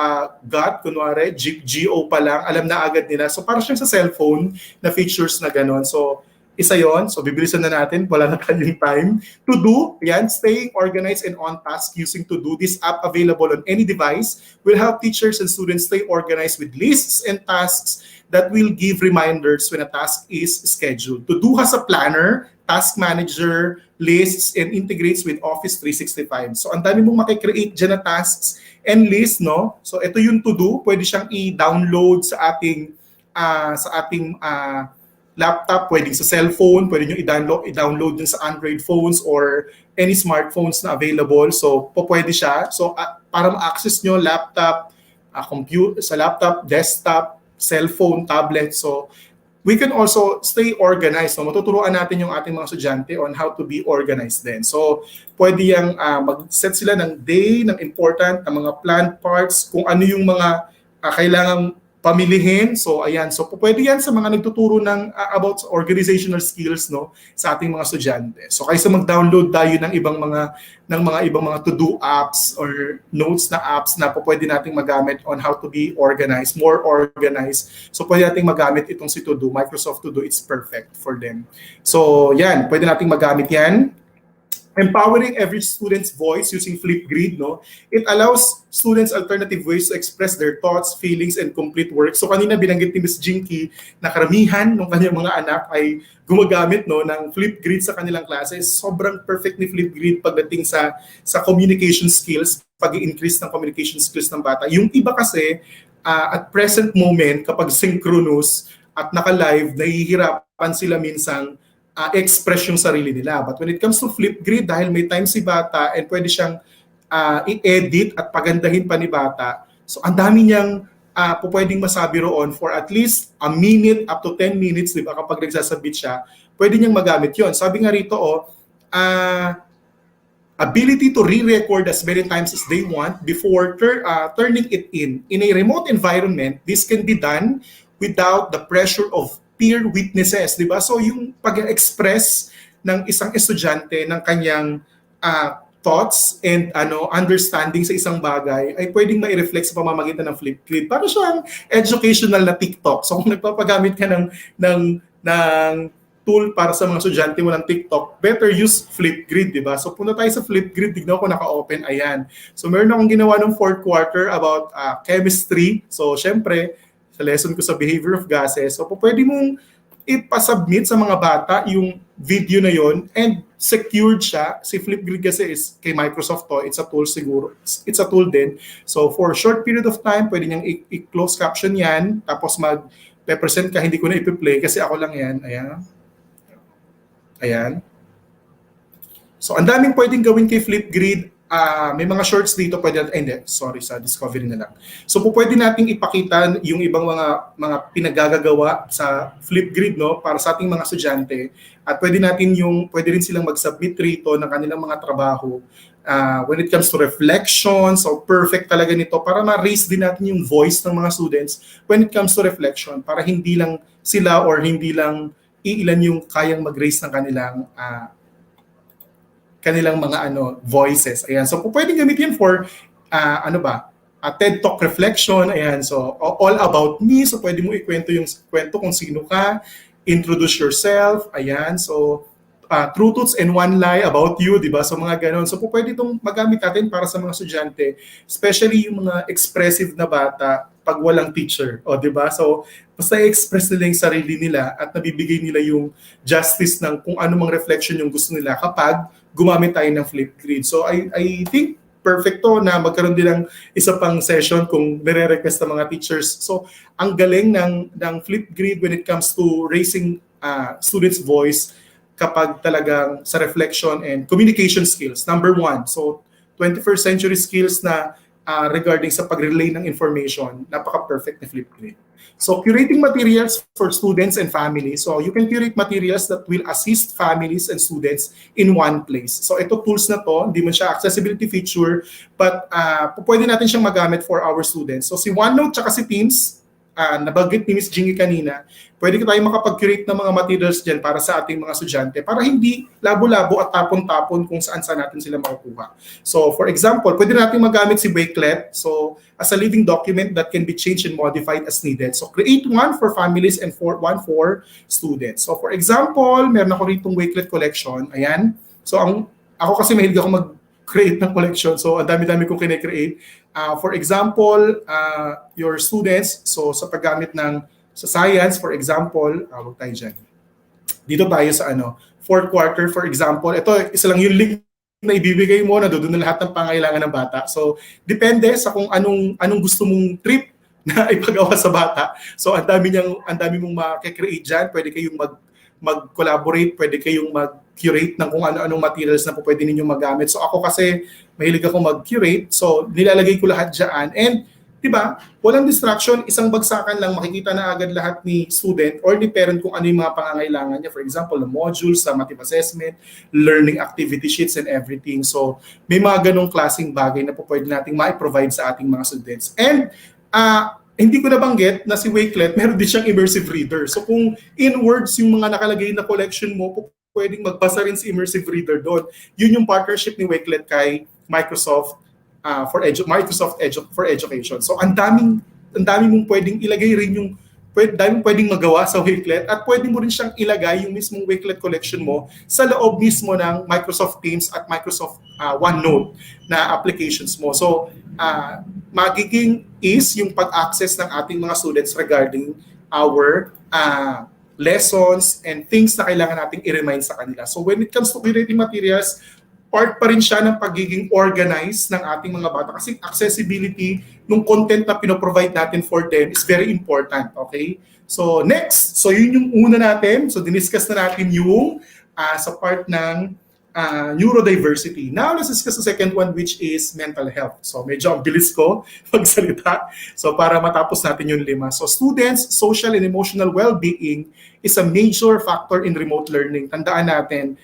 got, kunwari, GO pa lang, alam na agad nila. So parang siyang sa cellphone na features na ganon. So isa yon. So, bibilisan na natin. Wala na tayong time. To do, yan, staying organized and on task using To Do. This app available on any device will help teachers and students stay organized with lists and tasks that will give reminders when a task is scheduled. To Do has a planner, task manager, lists, and integrates with Office 365. So, ang dami mong makikreate dyan na tasks and lists, no? So, ito yung To Do. Pwede siyang i-download sa ating laptop, pwedeng sa cellphone, pwede nyo i-download din sa Android phones or any smartphones na available. So, pwede siya. So, para ma-access nyo laptop, computer, sa laptop, desktop, cellphone, tablet. So, we can also stay organized. So, matuturuan natin yung ating mga estudyante on how to be organized din. So, pwede yung mag-set sila ng day, ng important, ng mga planned parts, kung ano yung mga kailangang pamilihin. So ayan, so pwede yan sa mga nagtuturo ng about organizational skills no sa ating mga estudyante. So kaysa mag-download tayo ng ibang mga to-do apps or notes na apps na pwede nating magamit on how to be organized, more organized. So pwede nating magamit itong si To Do, Microsoft To Do, it's perfect for them. So yan, pwede nating magamit yan. empowering every student's voice using Flipgrid, no? It allows students alternative ways to express their thoughts, feelings, and complete work. So kanina binanggit ni Ms. Jinky na karamihan ng kanyang mga anak ay gumagamit, no, ng Flipgrid sa kanilang klase. Sobrang perfect ni Flipgrid pagdating sa communication skills, pag-i-increase ng communication skills ng bata. Yung iba kasi, at present moment, kapag synchronous at naka-live, nahihirapan sila minsang express yung sarili nila. But when it comes to Flipgrid, dahil may time si bata and pwede siyang i-edit at pagandahin pa ni bata, so ang dami niyang pwedeng masabi roon for at least a minute up to 10 minutes, di ba, kapag nagsasabit siya, pwede niyang magamit yon. Sabi nga rito, ability to re-record as many times as they want before turning it in. In a remote environment, this can be done without the pressure of peer witnesses, di ba? So yung pag-express ng isang estudyante ng kanyang thoughts and understanding sa isang bagay ay pwedeng ma-reflect sa pamamagitan ng Flipgrid. Para siyang educational na TikTok. So kung nagpapagamit ka ng tool para sa mga estudyante mo ng TikTok, better use Flipgrid, di ba? So punta tayo sa Flipgrid, tignan ko naka-open, ayan. So meron akong ginawa ng 4th quarter about chemistry. So syempre, sa lesson ko sa behavior of gases. So, pwede mong ipasubmit sa mga bata yung video na yon and secured siya. Si Flipgrid kasi is kay Microsoft to. It's a tool siguro. It's a tool din. So, for a short period of time, pwede niyang i-close caption yan. Tapos mag-present ka. Hindi ko na i-play kasi ako lang yan. Ayan. Ayan. So, ang daming pwedeng gawin kay Flipgrid. May mga shorts dito pwede natin, sorry, sa Discovery na lang. So pwede nating ipakita yung ibang mga pinagagagawa sa Flipgrid, no, para sa ating mga estudyante. At pwede rin silang mag-submit rito ng kanilang mga trabaho. When it comes to reflection, so perfect talaga nito para ma-raise din natin yung voice ng mga students when it comes to reflection, para hindi lang sila or hindi lang iilan yung kayang mag-raise ng kanilang mga voices. Ayan. So pwedeng gamitin for TED Talk reflection. Ayan. So all about me. So pwede mo ikwento yung kwento kung sino ka, introduce yourself. Ayan. So true truths and one lie about you, di ba? So mga ganon. So pwede itong magamit natin para sa mga estudyante, especially yung mga expressive na bata pag walang teacher. O di ba? So basta i-express nila yung sarili nila at nabibigay nila yung justice ng kung anumang reflection yung gusto nila kapag gumamit tayo ng Flipgrid. So I think perfect to na magkaroon din ng isa pang session kung nire-request ng mga teachers. So ang galing ng Flipgrid when it comes to raising students' voice kapag talagang sa reflection and communication skills. Number 1. So 21st century skills na regarding sa pag-relay ng information, napaka-perfect na Flipgrid. So curating materials for students and families. So you can curate materials that will assist families and students in one place. So ito tools na to, hindi man siya accessibility feature, but pwede natin siyang magamit for our students. So si OneNote tsaka si Teams, nabanggit ni Ms. Jingy kanina, pwede tayo makapag-curate ng mga materials dyan para sa ating mga estudyante para hindi labo-labo at tapon-tapon kung saan natin sila makukuha. So for example, pwede natin magamit si Wakelet so as a living document that can be changed and modified as needed. So create one for families and one for students. So for example, meron ako ritong Wakelet collection. Ayan. So ako kasi mahilig ako mag-create ng collection. So ang dami-dami kong kine-create. For example, your students, so sa paggamit sa science, for example, wag tayo dyan. Dito tayo sa 4th quarter, for example. Ito, isa lang yung link na ibibigay mo na doon na lahat ng pangailangan ng bata. So, depende sa kung anong gusto mong trip na ipagawa sa bata. So, ang dami mong makikreate dyan. Pwede kayong mag-collaborate, pwede kayong mag-curate ng kung ano-anong materials na po pwede ninyong magamit. So ako kasi mahilig ako mag-curate, so nilalagay ko lahat dyan. And diba, walang distraction, isang bagsakan lang, makikita na agad lahat ni student or ni parent kung ano yung mga pangangailangan niya. For example, the modules, summative assessment, learning activity sheets and everything. So may mga ganong klaseng bagay na po pwede nating ma-provide sa ating mga students. And hindi ko nabanggit na si Wakelet, meron din siyang Immersive Reader. So kung in words yung mga nakalagay na collection mo, pwedeng magbasa rin si Immersive Reader doon. Yun yung partnership ni Wakelet kay Microsoft for Education. So ang dami mong pwedeng ilagay rin yung dahil pwedeng magawa sa Wakelet at pwede mo rin siyang ilagay yung mismong Wakelet collection mo sa loob mismo ng Microsoft Teams at Microsoft OneNote na applications mo. So, magiging ease yung pag-access ng ating mga students regarding our lessons and things na kailangan nating i-remind sa kanila. So when it comes to curating materials, part pa rin siya ng pagiging organized ng ating mga bata kasi accessibility ng content na pinoprovide natin for them is very important, okay? So next, so yun yung una natin. So diniscuss na natin yung sa part ng neurodiversity. Now let's discuss the second one, which is mental health. So medyo ang bilis ko magsalita. So para matapos natin yung 5. So students, social and emotional well-being is a major factor in remote learning. Tandaan natin,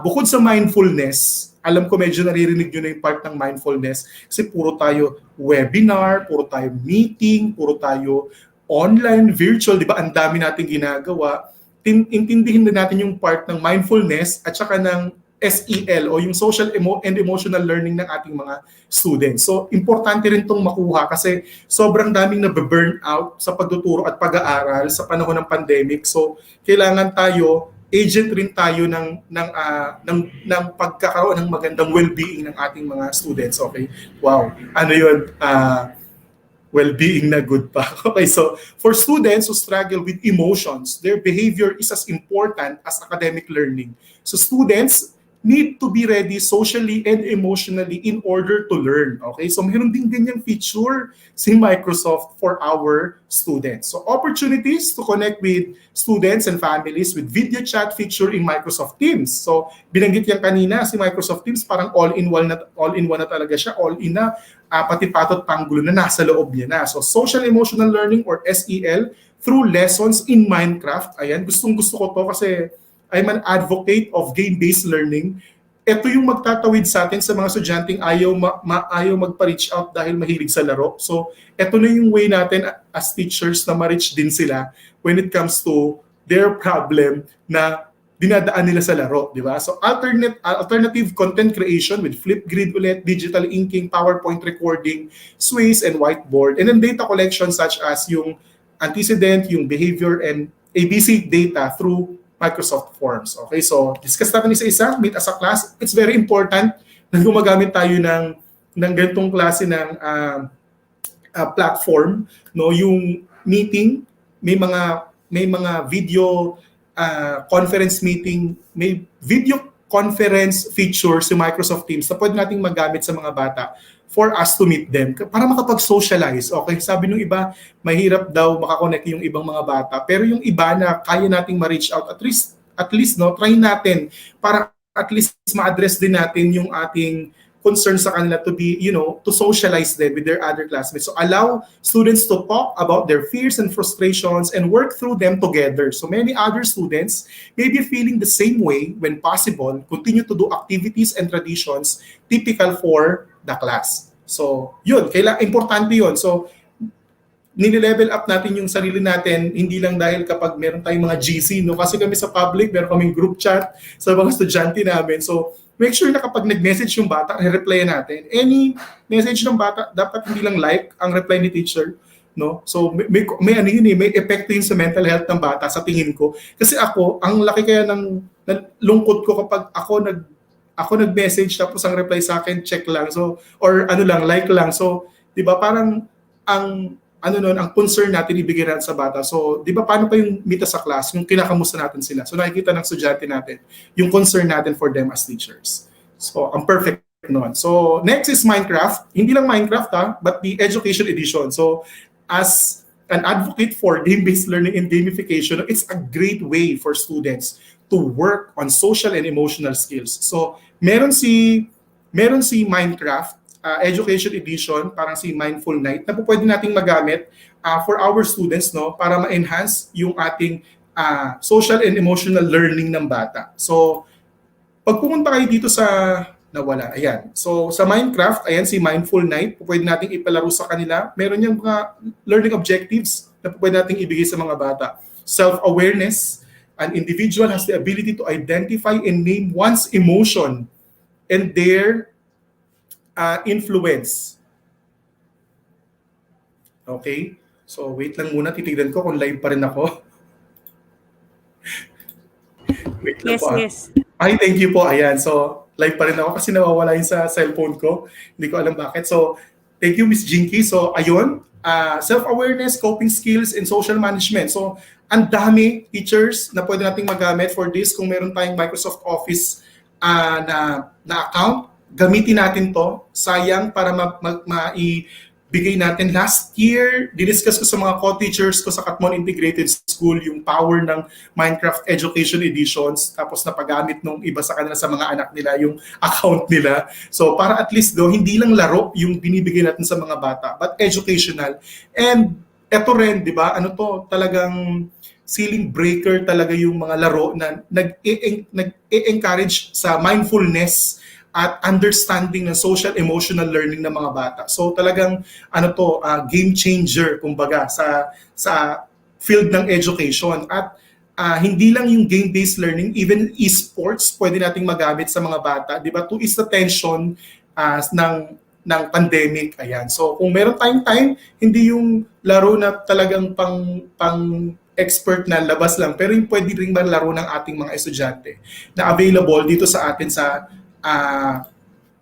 bukod sa mindfulness, alam ko medyo naririnig nyo na yung part ng mindfulness kasi puro tayo webinar, puro tayo meeting, puro tayo online, virtual, di ba? Ang dami natin ginagawa. Intindihin na natin yung part ng mindfulness at saka ng SEL o yung social and emotional learning ng ating mga students. So, importante rin itong makuha kasi sobrang daming nabe-burn out sa pagtuturo at pag-aaral sa panahon ng pandemic. So, kailangan tayo agent rin tayo ng pagkakaroon ng magandang well-being ng ating mga students. Okay? Wow. Ano yun? Well-being na good pa. Okay, so for students who struggle with emotions, their behavior is as important as academic learning. So students need to be ready socially and emotionally in order to learn. Okay, so meron din ganyang feature si Microsoft for our students. So opportunities to connect with students and families with video chat feature in Microsoft Teams. So binanggit yan kanina, si Microsoft Teams parang all-in-one na talaga siya, all-in na, pati patot panggulo na nasa loob niya na. So social emotional learning or SEL through lessons in Minecraft. Ayan, gustong-gusto ko to kasi I'm an advocate of game-based learning. Ito yung magtatawid sa atin sa mga estudyanteng ayaw magpa-reach out dahil mahilig sa laro. So, ito na yung way natin as teachers na ma-reach din sila when it comes to their problem na dinadaan nila sa laro, di ba? So, alternative content creation with Flipgrid ulit, digital inking, PowerPoint recording, Sways, and whiteboard. And then data collection such as yung antecedent, yung behavior, and ABC data through Microsoft Forms. Okay, so discuss natin isa-isa, meet as a class. It's very important na gumagamit tayo ng ganitong klase ng platform, no? Yung meeting, may mga video conference meeting, may video conference feature si Microsoft Teams na pwede nating magamit sa mga bata for us to meet them para makapag-socialize. Okay, sabi nung iba, mahirap daw makakonect yung ibang mga bata. Pero yung iba na kaya nating ma-reach out, at least no, try natin para at least ma-address din natin yung ating concern sa kanila to be, to socialize them with their other classmates. So allow students to talk about their fears and frustrations and work through them together. So many other students may be feeling the same way when possible, continue to do activities and traditions typical for the class. So yun, importante yun. So nile-level up natin yung sarili natin, hindi lang dahil kapag meron tayong mga GC, no? Kasi kami sa public, meron kaming group chat sa mga estudyante namin. So make sure na kapag nag-message yung bata, i-reply natin. Any message ng bata, dapat hindi lang like ang reply ni teacher, no? So may ano yun, may epekto yun sa mental health ng bata sa tingin ko. Kasi ako, ang laki kaya ng lungkot ko kapag ako nag-message tapos ang reply sa akin check lang. So or like lang. So 'di ba parang ang concern natin ibigay natin sa bata. So, di ba paano pa yung meet sa class, yung kinakamusta natin sila. So, nakikita ng estudyante natin yung concern natin for them as teachers. So, ang perfect noon. So, next is Minecraft. Hindi lang Minecraft but the education edition. So, as an advocate for game-based learning and gamification, it's a great way for students to work on social and emotional skills. So, meron si Minecraft, education edition, parang si Mindful Night, na po pwede nating magamit for our students, no, para ma-enhance yung ating social and emotional learning ng bata. So, pag pumunta kayo dito sa nawala, ayan. So, sa Minecraft, ayan si Mindful Night, pwede nating ipalaro sa kanila. Meron yung mga learning objectives na pwede nating ibigay sa mga bata. Self-awareness, an individual has the ability to identify and name one's emotion and their influence. Okay? So wait lang muna, titignan ko kung live pa rin ako. Wait lang Yes, po. yes. Ay, thank you po. Ayan, so live pa rin ako kasi nawawala yun sa cellphone ko. Hindi ko alam bakit. So, thank you, Miss Jinky. So, ayun, self-awareness, coping skills, and social management. So, ang dami teachers na pwede nating magamit for this. Kung meron tayong Microsoft Office na account, gamitin natin to. Sayang para maibigay natin. Last year, diniscuss ko sa mga co-teachers ko sa Katmon Integrated School yung power ng Minecraft Education Editions, tapos napagamit nung iba sa kanila sa mga anak nila yung account nila. So para at least hindi lang laro yung binibigay natin sa mga bata, but educational. And eto rin, di ba, talagang ceiling breaker talaga yung mga laro na nag-encourage sa mindfulness at understanding ng social emotional learning ng mga bata. So talagang game changer kumbaga sa field ng education. At hindi lang yung game-based learning, even esports pwede nating magamit sa mga bata, 'di ba? To ease the tension ng pandemic. Ayan. So kung meron tayong time, hindi yung laro na talagang pang expert na labas lang, pero yung pwede ring malaro ng ating mga estudyante na available dito sa atin sa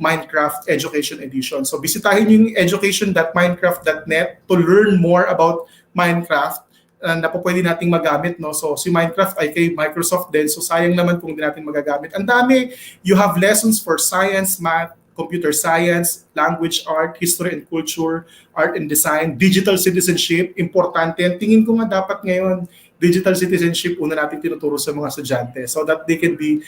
Minecraft Education Edition. So bisitahin yung education.minecraft.net to learn more about Minecraft na po pwede nating magamit, no? So si Minecraft ay kay Microsoft din, so sayang naman kung hindi natin magagamit. Ang dami, you have lessons for science, math, computer science, language, art, history and culture, art and design, digital citizenship, importante. Tingin ko nga dapat ngayon, digital citizenship una natin tinuturo sa mga estudyante so that they can be,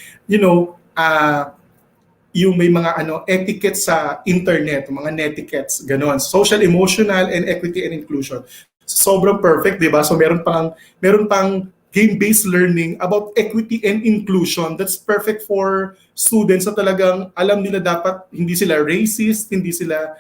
yung may mga etiquette sa internet, mga netiquettes, ganon. Social, emotional, and equity and inclusion. Sobrang perfect, di ba? So meron pang game-based learning about equity and inclusion. That's perfect for students na talagang alam nila dapat hindi sila racist, hindi sila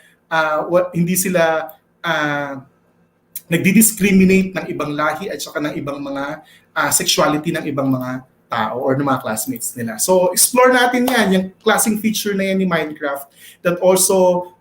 nagdi-discriminate ng ibang lahi at saka ng ibang mga sexuality ng ibang mga tao or ng mga classmates nila. So explore natin yan, yung klaseng feature na yan ni Minecraft that also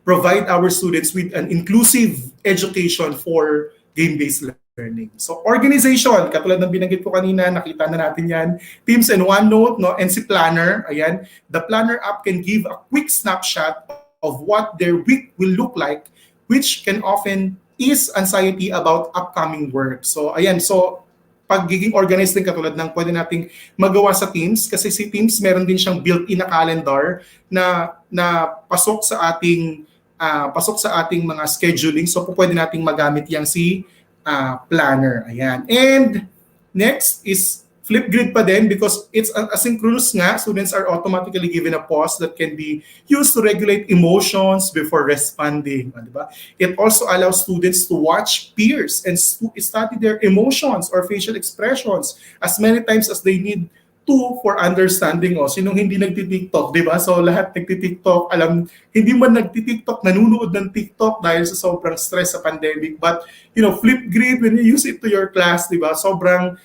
provide our students with an inclusive education for game-based learning. So organization, katulad ng binanggit ko kanina, nakita na natin yan. Teams and OneNote, no? And si Planner, ayan. The Planner app can give a quick snapshot of what their week will look like, which can often ease anxiety about upcoming work. So ayan, so pagiging organized din katulad ng pwede nating magawa sa Teams, kasi si Teams meron din siyang built-in na calendar na pasok sa ating mga scheduling. So pwede nating magamit yang si Planner. Ayan. And next is Flipgrid pa din because it's asynchronous nga. Students are automatically given a pause that can be used to regulate emotions before responding. Diba? It also allows students to watch peers and study their emotions or facial expressions as many times as they need to for understanding. Sinong hindi nagti-TikTok, di ba? So lahat nagti-TikTok. Hindi man nagti-TikTok, nanunood ng TikTok dahil sa sobrang stress sa pandemic. But, Flipgrid, when you use it to your class, di ba? Sobrang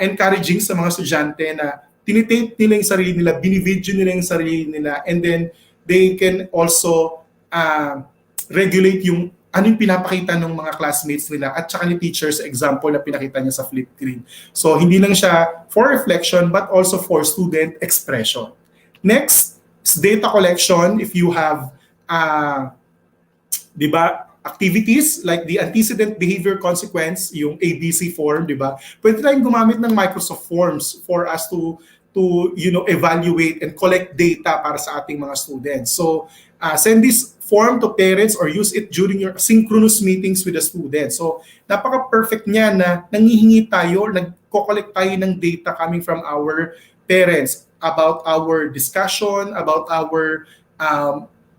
encouraging sa mga estudyante na tinitape nila yung sarili nila, binivideo nila yung sarili nila, and then they can also regulate yung anong pinapakita ng mga classmates nila at saka ni teacher sa example na pinakita niya sa Flipgrid. So hindi lang siya for reflection but also for student expression. Next is data collection. If you have di ba, activities like the antecedent behavior consequence, yung ABC form, di ba? Pwede tayong gumamit ng Microsoft Forms for us to evaluate and collect data para sa ating mga students. So send this form to parents or use it during your synchronous meetings with the students. So napaka-perfect niya na nangihingi tayo, nagko-collect tayo ng data coming from our parents about our discussion, about our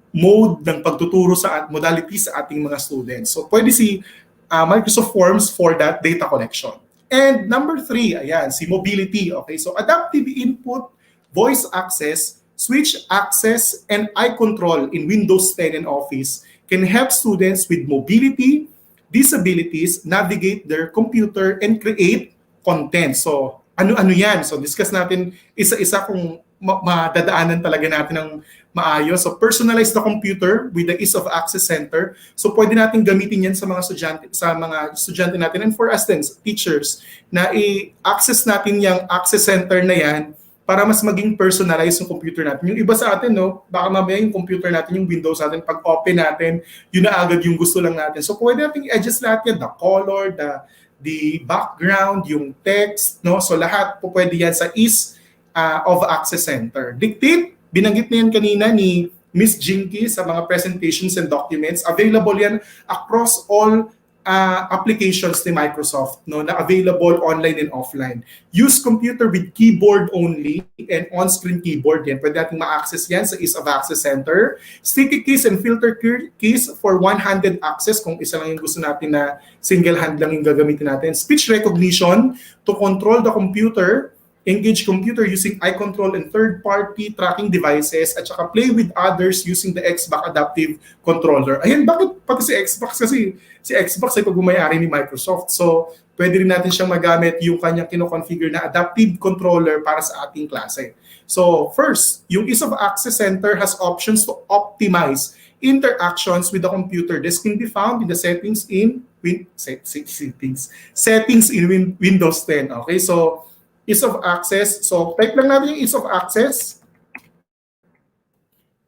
mode ng pagtuturo sa modalities sa ating mga students. So pwede si Microsoft Forms for that data collection. And number 3, ayan, si mobility. Okay, so adaptive input, voice access, switch access, and eye control in Windows 10 and Office can help students with mobility, disabilities, navigate their computer, and create content. So ano-ano yan? So discuss natin isa-isa kung madadaanan talaga natin ng maayos. So personalize the computer with the ease of access center. So pwede natin gamitin yan sa mga estudyante natin, and for us then, teachers, na i-access natin yung access center na yan para mas maging personalized yung computer natin. Yung iba sa atin, no, baka mamaya yung computer natin, yung Windows natin, pag open natin, yun na agad yung gusto lang natin. So pwede natin i-adjust lahat yan, the color, the background, yung text, no? So lahat po pwede yan sa ease of access center. Dictate, binanggit na yan kanina ni Miss Jinky sa mga presentations and documents. Available yan across all applications ni Microsoft, no, na available online and offline. Use computer with keyboard only and on-screen keyboard yan. Pwede natin ma-access yan sa ease of access center. Sticky keys and filter keys for one-handed access kung isa lang yung gusto natin na single hand lang yung gagamitin natin. Speech recognition to control the computer. Engage computer using eye control and third-party tracking devices, at saka play with others using the Xbox Adaptive Controller. Ayan, bakit pati si Xbox? Kasi si Xbox ay pagbumayari ni Microsoft. So, pwede rin natin siyang magamit yung kanyang kino-configure na adaptive controller para sa ating klase. So, first, yung Ease of Access Center has options to optimize interactions with the computer. This can be found in the settings in Windows 10. Okay, so ease of access. So, type lang natin yung ease of access.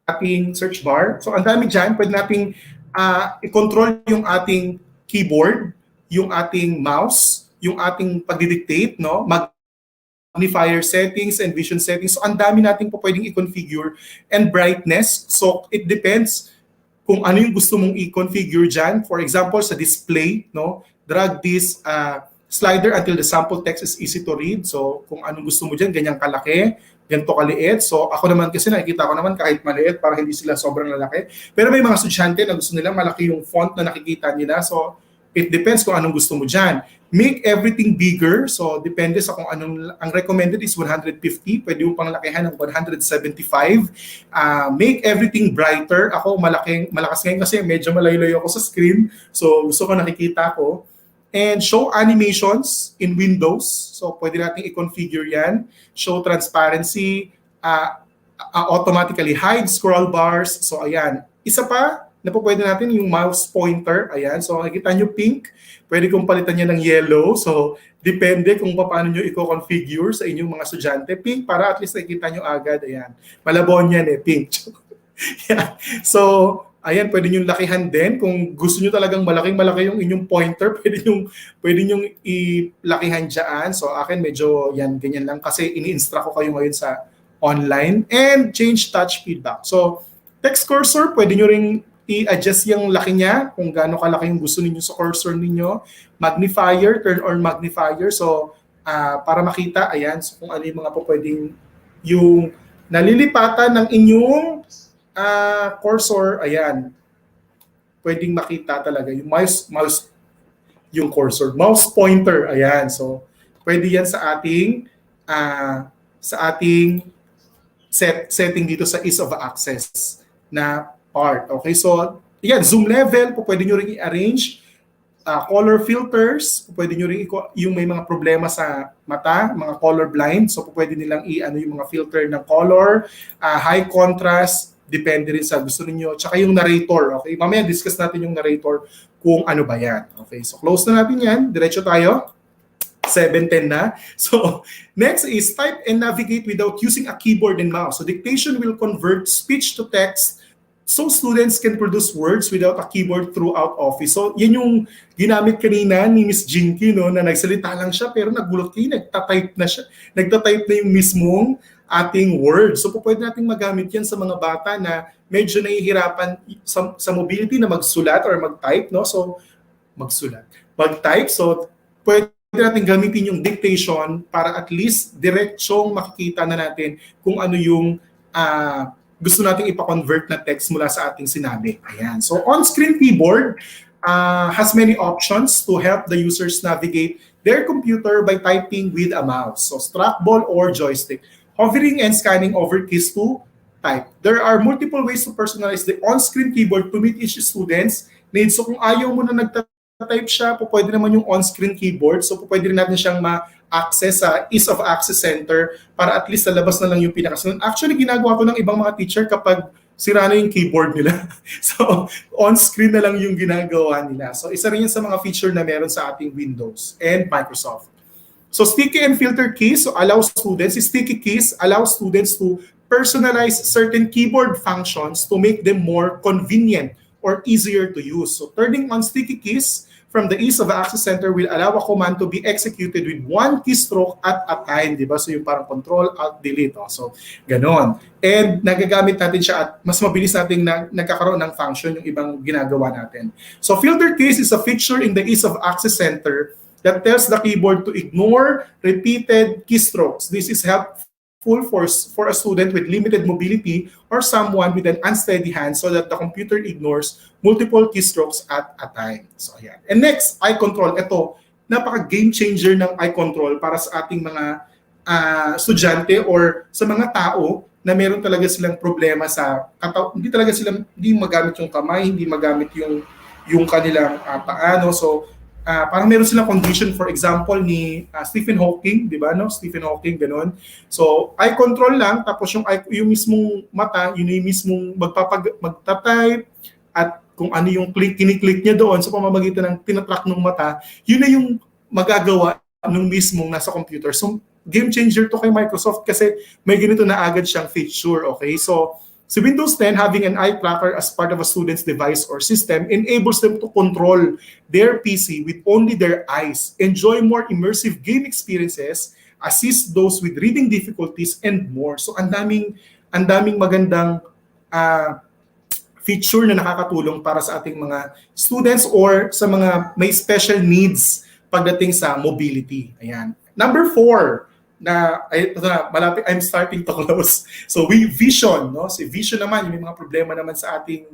Ating search bar. So, ang dami dyan. Pwede nating i-control yung ating keyboard, yung ating mouse, yung ating pag-dictate, no? Magnifier settings and vision settings. So, ang dami natin po pwedeng i-configure. And brightness. So, it depends kung ano yung gusto mong i-configure dyan. For example, sa display, no? Drag this slider until the sample text is easy to read. So, kung anong gusto mo dyan, ganyang kalaki, ganito kaliit. So, ako naman kasi nakikita ko naman kahit maliit para hindi sila sobrang lalaki. Pero may mga estudyante na gusto nila malaki yung font na nakikita nila. So, it depends kung anong gusto mo dyan. Make everything bigger. So, depende sa kung anong, ang recommended is 150. Pwede mo pang lakihan ng 175. Make everything brighter. Ako, malakas ngayon kasi medyo malayo-layo ako sa screen. So, gusto ko nakikita ko. And show animations in Windows. So, pwede natin i-configure yan. Show transparency, automatically hide scroll bars. So, ayan. Isa pa, na po pwede natin yung mouse pointer. Ayan. So, nakikita nyo pink. Pwede kong palitan niya ng yellow. So, depende kung paano nyo i-configure sa inyong mga estudyante. Pink para at least nakikita nyo agad. Ayan. Malabon yan pink. Yeah. So, ayan, pwede nyo lakihan din. Kung gusto nyo talagang malaking-malaki yung inyong pointer, pwede nyo ilakihan dyan. So, akin medyo yan, ganyan lang. Kasi ini-instruct ko kayo ngayon sa online. And change touch feedback. So, text cursor, pwede nyo ring i-adjust yung laki niya kung gaano kalaki yung gusto niyo sa cursor niyo. Magnifier, turn on magnifier. So, para makita, ayan, so kung ano yung mga po pwedeng yung nalilipatan ng inyong cursor, ayan. Pwedeng makita talaga yung mouse yung cursor, mouse pointer, ayan. So, pwede yan sa ating setting dito sa ease of access na part. Okay, so, yan, zoom level, pwede nyo rin i-arrange. Color filters, pwede nyo rin yung may mga problema sa mata, mga color blind, so pwede nilang yung mga filter ng color, high contrast, depende rin sa gusto niyo. Tsaka yung narrator, okay? Mamaya discuss natin yung narrator kung ano ba yan. Okay, so close na natin yan. Diretso tayo. 7:10 na. So, next is type and navigate without using a keyboard and mouse. So, dictation will convert speech to text so students can produce words without a keyboard throughout Office. So, yan yung ginamit kanina ni Miss Jinky, no, na nagsalita lang siya pero nagulat kayo, nagtatype na siya. Nagtatype na yung mismong ating words. So, pwede nating magamit yan sa mga bata na medyo nahihirapan sa mobility na magsulat or mag-type, no? So, mag-type. So, pwede natin gamitin yung dictation para at least diretsong makikita na natin kung ano yung gusto nating ipa-convert na text mula sa ating sinabi. Ayan. So, on-screen keyboard has many options to help the users navigate their computer by typing with a mouse. So, trackball or joystick. Hovering and scanning over keys to type. There are multiple ways to personalize the on-screen keyboard to meet each student's needs. So kung ayaw mo na nagtatype naka-type siya, pwede naman yung on-screen keyboard. So pwede rin natin siyang ma-access sa ease of access center para at least lalabas na lang yung pinakasunod. Actually, ginagawa ko ng ibang mga teacher kapag sira na yung keyboard nila. So, on-screen na lang yung ginagawa nila. So, isa rin yan sa mga feature na meron sa ating Windows and Microsoft. So, sticky and filter keys sticky keys allow students to personalize certain keyboard functions to make them more convenient or easier to use. So, turning on sticky keys from the ease of access center will allow a command to be executed with one keystroke at a time, di ba? So yung parang control, alt, delete. Oh. So, ganon. And nagagamit natin siya at mas mabilis natin nagkakaroon ng function yung ibang ginagawa natin. So filter keys is a feature in the ease of access center that tells the keyboard to ignore repeated keystrokes. This is helpful for a student with limited mobility or someone with an unsteady hand so that the computer ignores multiple keystrokes at a time. So, ayan. And next, eye control. Ito, napaka-game changer ng eye control para sa ating mga estudyante or sa mga tao na meron talaga silang problema sa hindi magamit yung kamay, hindi magamit yung kanilang paano. So, parang meron silang condition, for example, ni Stephen Hawking, di ba? No? Stephen Hawking, gano'n. So, eye control lang, tapos yung mismong mata, yun yung mismong magta-type, at kung ano yung kiniklik niya doon sa pamamagitan ng tinatrack ng mata, yun na yung magagawa ng mismong nasa computer. So, game changer to kay Microsoft kasi may ganito na agad siyang feature, okay? So, si Windows 10 having an eye tracker as part of a student's device or system enables them to control their PC with only their eyes, enjoy more immersive game experiences, assist those with reading difficulties, and more. So ang daming magandang feature na nakakatulong para sa ating mga students or sa mga may special needs pagdating sa mobility. Ayan. Number 4, malapit, I'm starting to close. So vision, no? Si vision naman, yung may mga problema naman sa ating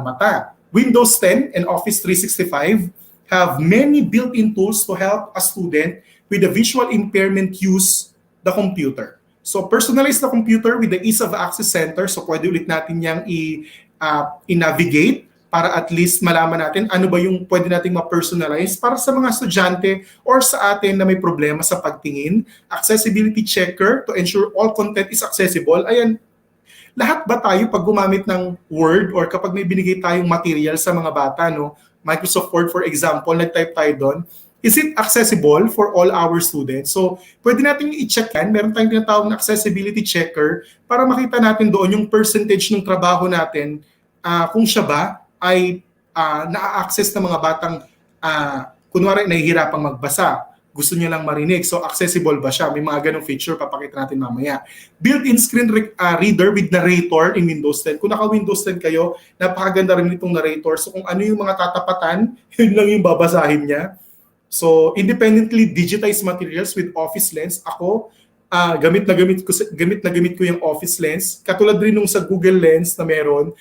mata. Windows 10 and Office 365 have many built-in tools to help a student with a visual impairment use the computer. So personalize the computer with the ease of access center. So pwede ulit natin yang i-navigate para at least malaman natin ano ba yung pwede nating ma-personalize para sa mga estudyante or sa atin na may problema sa pagtingin. Accessibility checker to ensure all content is accessible. Ayan, lahat ba tayo pag gumamit ng Word or kapag may binigay tayong material sa mga bata, no? Microsoft Word, for example, nag-type tayo doon, is it accessible for all our students? So, pwede natin i-check yan. Meron tayong tinatawag na accessibility checker para makita natin doon yung percentage ng trabaho natin kung siya ba ay na-access ng mga batang kunwari nahihirapang magbasa, gusto niya lang marinig, so accessible ba siya? May mga ganong feature, papakita natin mamaya. Built-in screen reader with narrator in Windows 10. Kung naka-Windows 10 kayo, napakaganda rin itong narrator. So kung ano yung mga tatapatan, yun lang yung babasahin niya. So independently digitized materials with Office Lens. Ako, gamit na gamit ko yung Office Lens. Katulad rin nung sa Google Lens na meron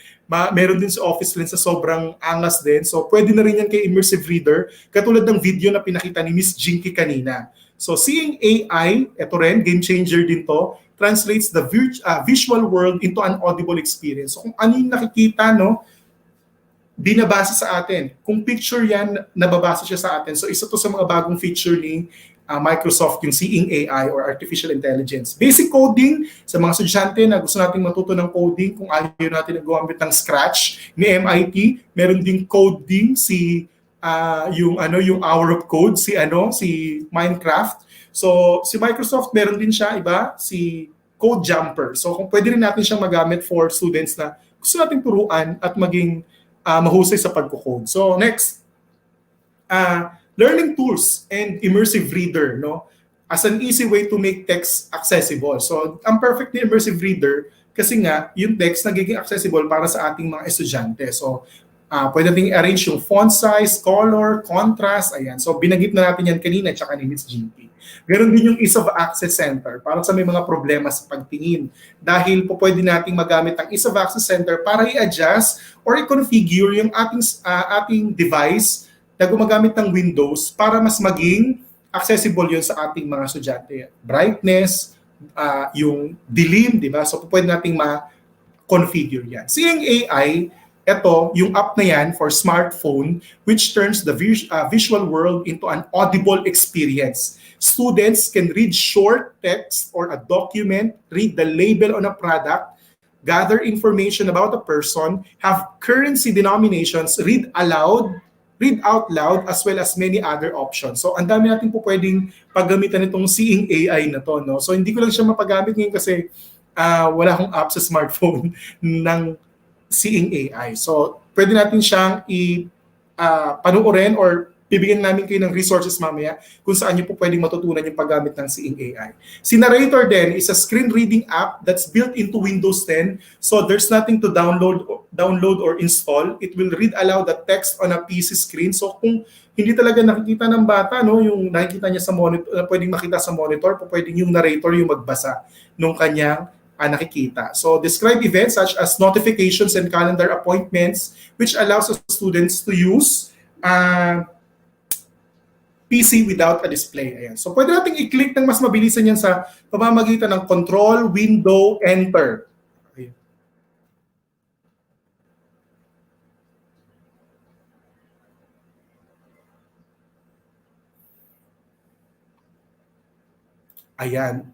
din sa Office Lens sa sobrang angas din. So pwede na rin yan kay Immersive Reader. Katulad ng video na pinakita ni Miss Jinky kanina. So seeing AI, ito rin, game changer din to, translates the visual world into an audible experience. So kung ano yung nakikita, no, binabasa sa atin. Kung picture yan, nababasa siya sa atin. So isa to sa mga bagong feature ni Microsoft, yung Seeing AI or Artificial Intelligence. Basic coding, sa mga estudyante na gusto nating matuto ng coding, kung ayaw natin gumamit ng Scratch ni MIT, meron ding coding yung Hour of Code, si Minecraft. So si Microsoft meron din siya si Code Jumper. So kung pwede rin natin siyang magamit for students na gusto nating turuan at maging mahusay sa pagko-code. So next, learning tools and Immersive Reader, no, as an easy way to make text accessible. So, ang perfect ni Immersive Reader kasi nga, yung text nagiging accessible para sa ating mga estudyante. So, pwede natin i-arrange yung font size, color, contrast, ayan. So, binanggit na natin yan kanina, tsaka ni Ms. GP. Ganon din yung Ease of Access Center para sa may mga problema sa pagtingin. Dahil po pwede nating magamit ang Ease of Access Center para i-adjust or i-configure yung ating device na gumagamit ng Windows para mas maging accessible yun sa ating mga estudyante. Brightness, yung dilim, di ba? So, pwede nating ma-configure yan. Seeing AI, ito, yung app na yan for smartphone, which turns the visual world into an audible experience. Students can read short text or a document, read the label on a product, gather information about a person, have currency denominations, read out loud, as well as many other options. So, ang dami natin po pwedeng paggamitan itong Seeing AI na to, no? So, hindi ko lang siya mapagamit ngayon kasi wala akong app sa smartphone ng Seeing AI. So, pwede natin siyang panuorin or bibigyan namin kayo ng resources mamaya kung saan nyo po pwedeng matutunan yung paggamit ng Seeing AI. Si Narrator din is a screen reading app that's built into Windows 10. So there's nothing to download or install. It will read aloud the text on a PC screen. So kung hindi talaga nakikita ng bata, no, yung nakikita niya sa monitor, pwedeng makita sa monitor, pwedeng yung narrator yung magbasa nung kanyang nakikita. So describe events such as notifications and calendar appointments, which allows the students to use PC without a display. Ayan. So pwede nating i-click ng mas mabilisan yan sa pamamagitan ng Control, Window, Enter. Ayan.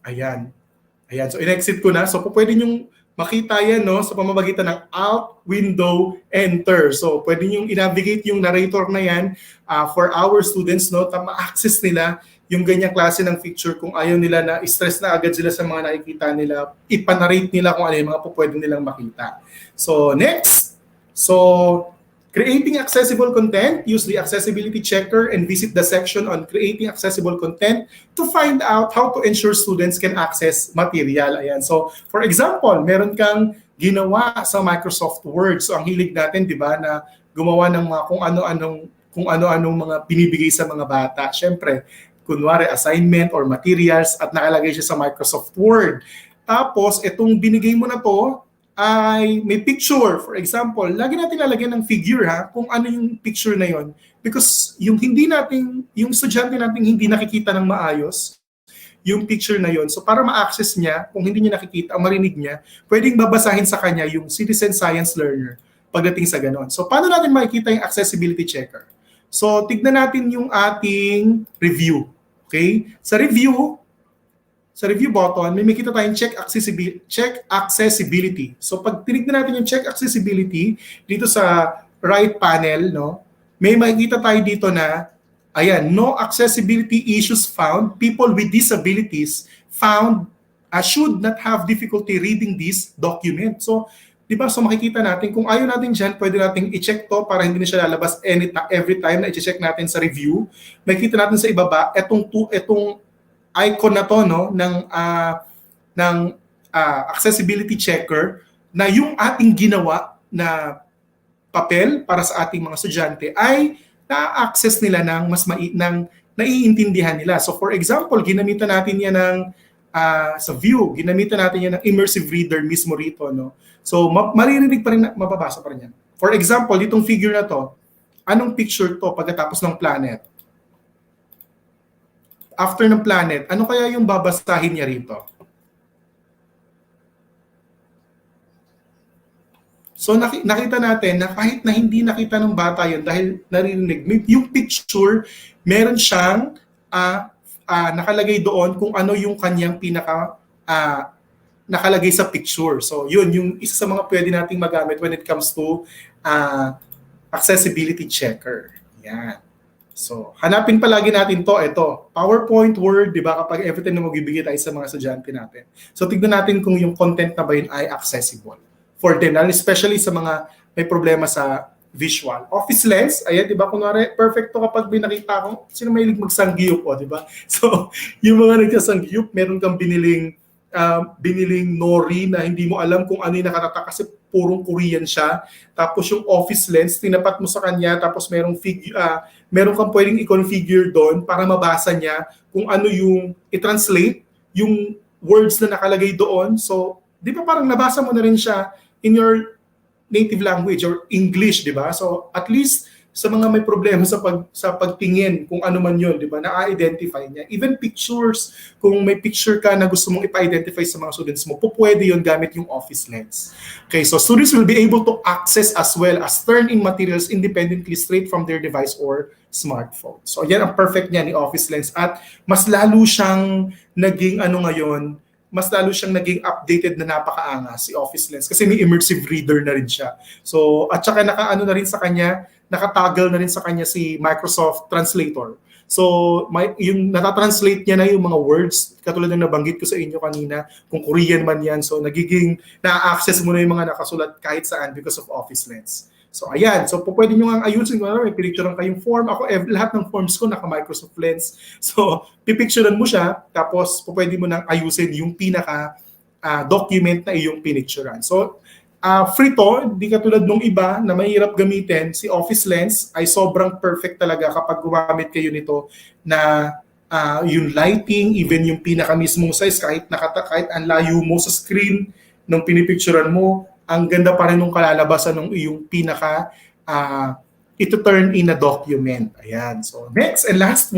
Ayan. Ayan. So in-exit ko na. So pwede nyong makita yan, no, sa pamamagitan ng Alt, Window, Enter. So pwede nyong i-navigate yung narrator na yan for our students, no, ma-access nila yung ganyang klase ng feature kung ayaw nila na stress na agad sila sa mga nakikita nila, ipanarrate nila kung ano yung mga pwede nilang makita. So next, so creating accessible content, use the accessibility checker and visit the section on creating accessible content to find out how to ensure students can access material. Ayan. So, for example, meron kang ginawa sa Microsoft Word. So, ang hilig natin, di ba, na gumawa ng mga kung ano-anong mga binibigay sa mga bata. Siyempre, kunwari assignment or materials at nakalagay siya sa Microsoft Word. Tapos, itong binigay mo na to, ay may picture. For example, lagi natin lalagyan ng figure kung ano yung picture na yon. Because yung estudyante natin hindi nakikita ng maayos yung picture na yon. So para ma-access niya, kung hindi niya nakikita, marinig niya, pwedeng babasahin sa kanya yung Citizen Science Learner pagdating sa ganon. So paano natin makikita yung accessibility checker? So tignan natin yung ating review. Okay? Sa review button, may makita tayong check accessibility. So pag tinignan natin yung check accessibility dito sa right panel, no, may makikita tayo dito na ayan, no accessibility issues found. People with disabilities found should not have difficulty reading this document. So, di ba? So makikita natin kung ayaw natin diyan, pwede nating i-check to para hindi na siya lalabas every time na i-check natin sa review. Makikita natin sa ibaba etong icon na to, no, ng accessibility checker na yung ating ginawa na papel para sa ating mga estudyante ay na-access nila ng naiintindihan nila. So for example, ginamitan natin yan sa view, ginamitan natin yan ng Immersive Reader mismo rito, no. So maririnig pa rin, mababasa pa rin yan. For example, ditong figure na to, anong picture to pagkatapos ng planet? After ng planet, ano kaya yung babasahin niya rito? So nakita natin na kahit na hindi nakita ng bata yun dahil narinig, yung picture, meron siyang nakalagay doon kung ano yung kanyang nakalagay sa picture. So yun, yung isa sa mga pwede nating magamit when it comes to accessibility checker. Yan. So, hanapin palagi natin ito, PowerPoint, Word, di ba, kapag everything na magbibigay tayo sa mga estudyante natin. So, tignan natin kung yung content na ba yun ay accessible for them, especially sa mga may problema sa visual. Office lens, ayan, di ba, kunwari, perfect to kapag may nakita ko, sino mahilig magsanggiyup, di ba? So, yung mga nagsasanggiyup, meron kang biniling nori na hindi mo alam kung ano yung nakatatak kasi purong Korean siya. Tapos yung office lens, tinapat mo sa kanya, tapos meron kang pwedeng i-configure doon para mabasa niya kung ano yung i-translate yung words na nakalagay doon. So, di ba parang nabasa mo na rin siya in your native language or English, di ba? So, at least sa mga may problema sa pagtingin, kung ano man yun, di ba, na-identify niya. Even pictures, kung may picture ka na gusto mong ipa-identify sa mga students mo, pwede yun gamit yung Office Lens. Okay, so students will be able to access as well as turn in materials independently straight from their device or smartphone. So yan ang perfect niya ni Office Lens, at mas lalo siyang naging mas lalo siyang naging updated na napakaangas si Office Lens kasi may Immersive Reader na rin siya. So, at saka nakatagal na rin sa kanya si Microsoft Translator. So, yung natatranslate niya na yung mga words, katulad ng nabanggit ko sa inyo kanina, kung Korean man yan, so nagiging na-access mo na yung mga nakasulat kahit saan because of Office Lens. So, ayan. So, pwede nyo nga ayusin kung may pinicturean kayong form. Ako, lahat ng forms ko naka-Microsoft Lens. So, pipicturean mo siya, tapos pwede mo nang ayusin yung pinaka-document na iyong pinicturean. So, free to, hindi katulad nung iba na mahirap gamitin. Si Office Lens ay sobrang perfect talaga kapag gumamit kayo nito na yung lighting, even yung pinaka-mismong size, kahit ang layo mo sa screen nung pinipicturean mo, ang ganda pa rin ng kalalabasan ng iyong ito turn in a document. Ayan. So next and last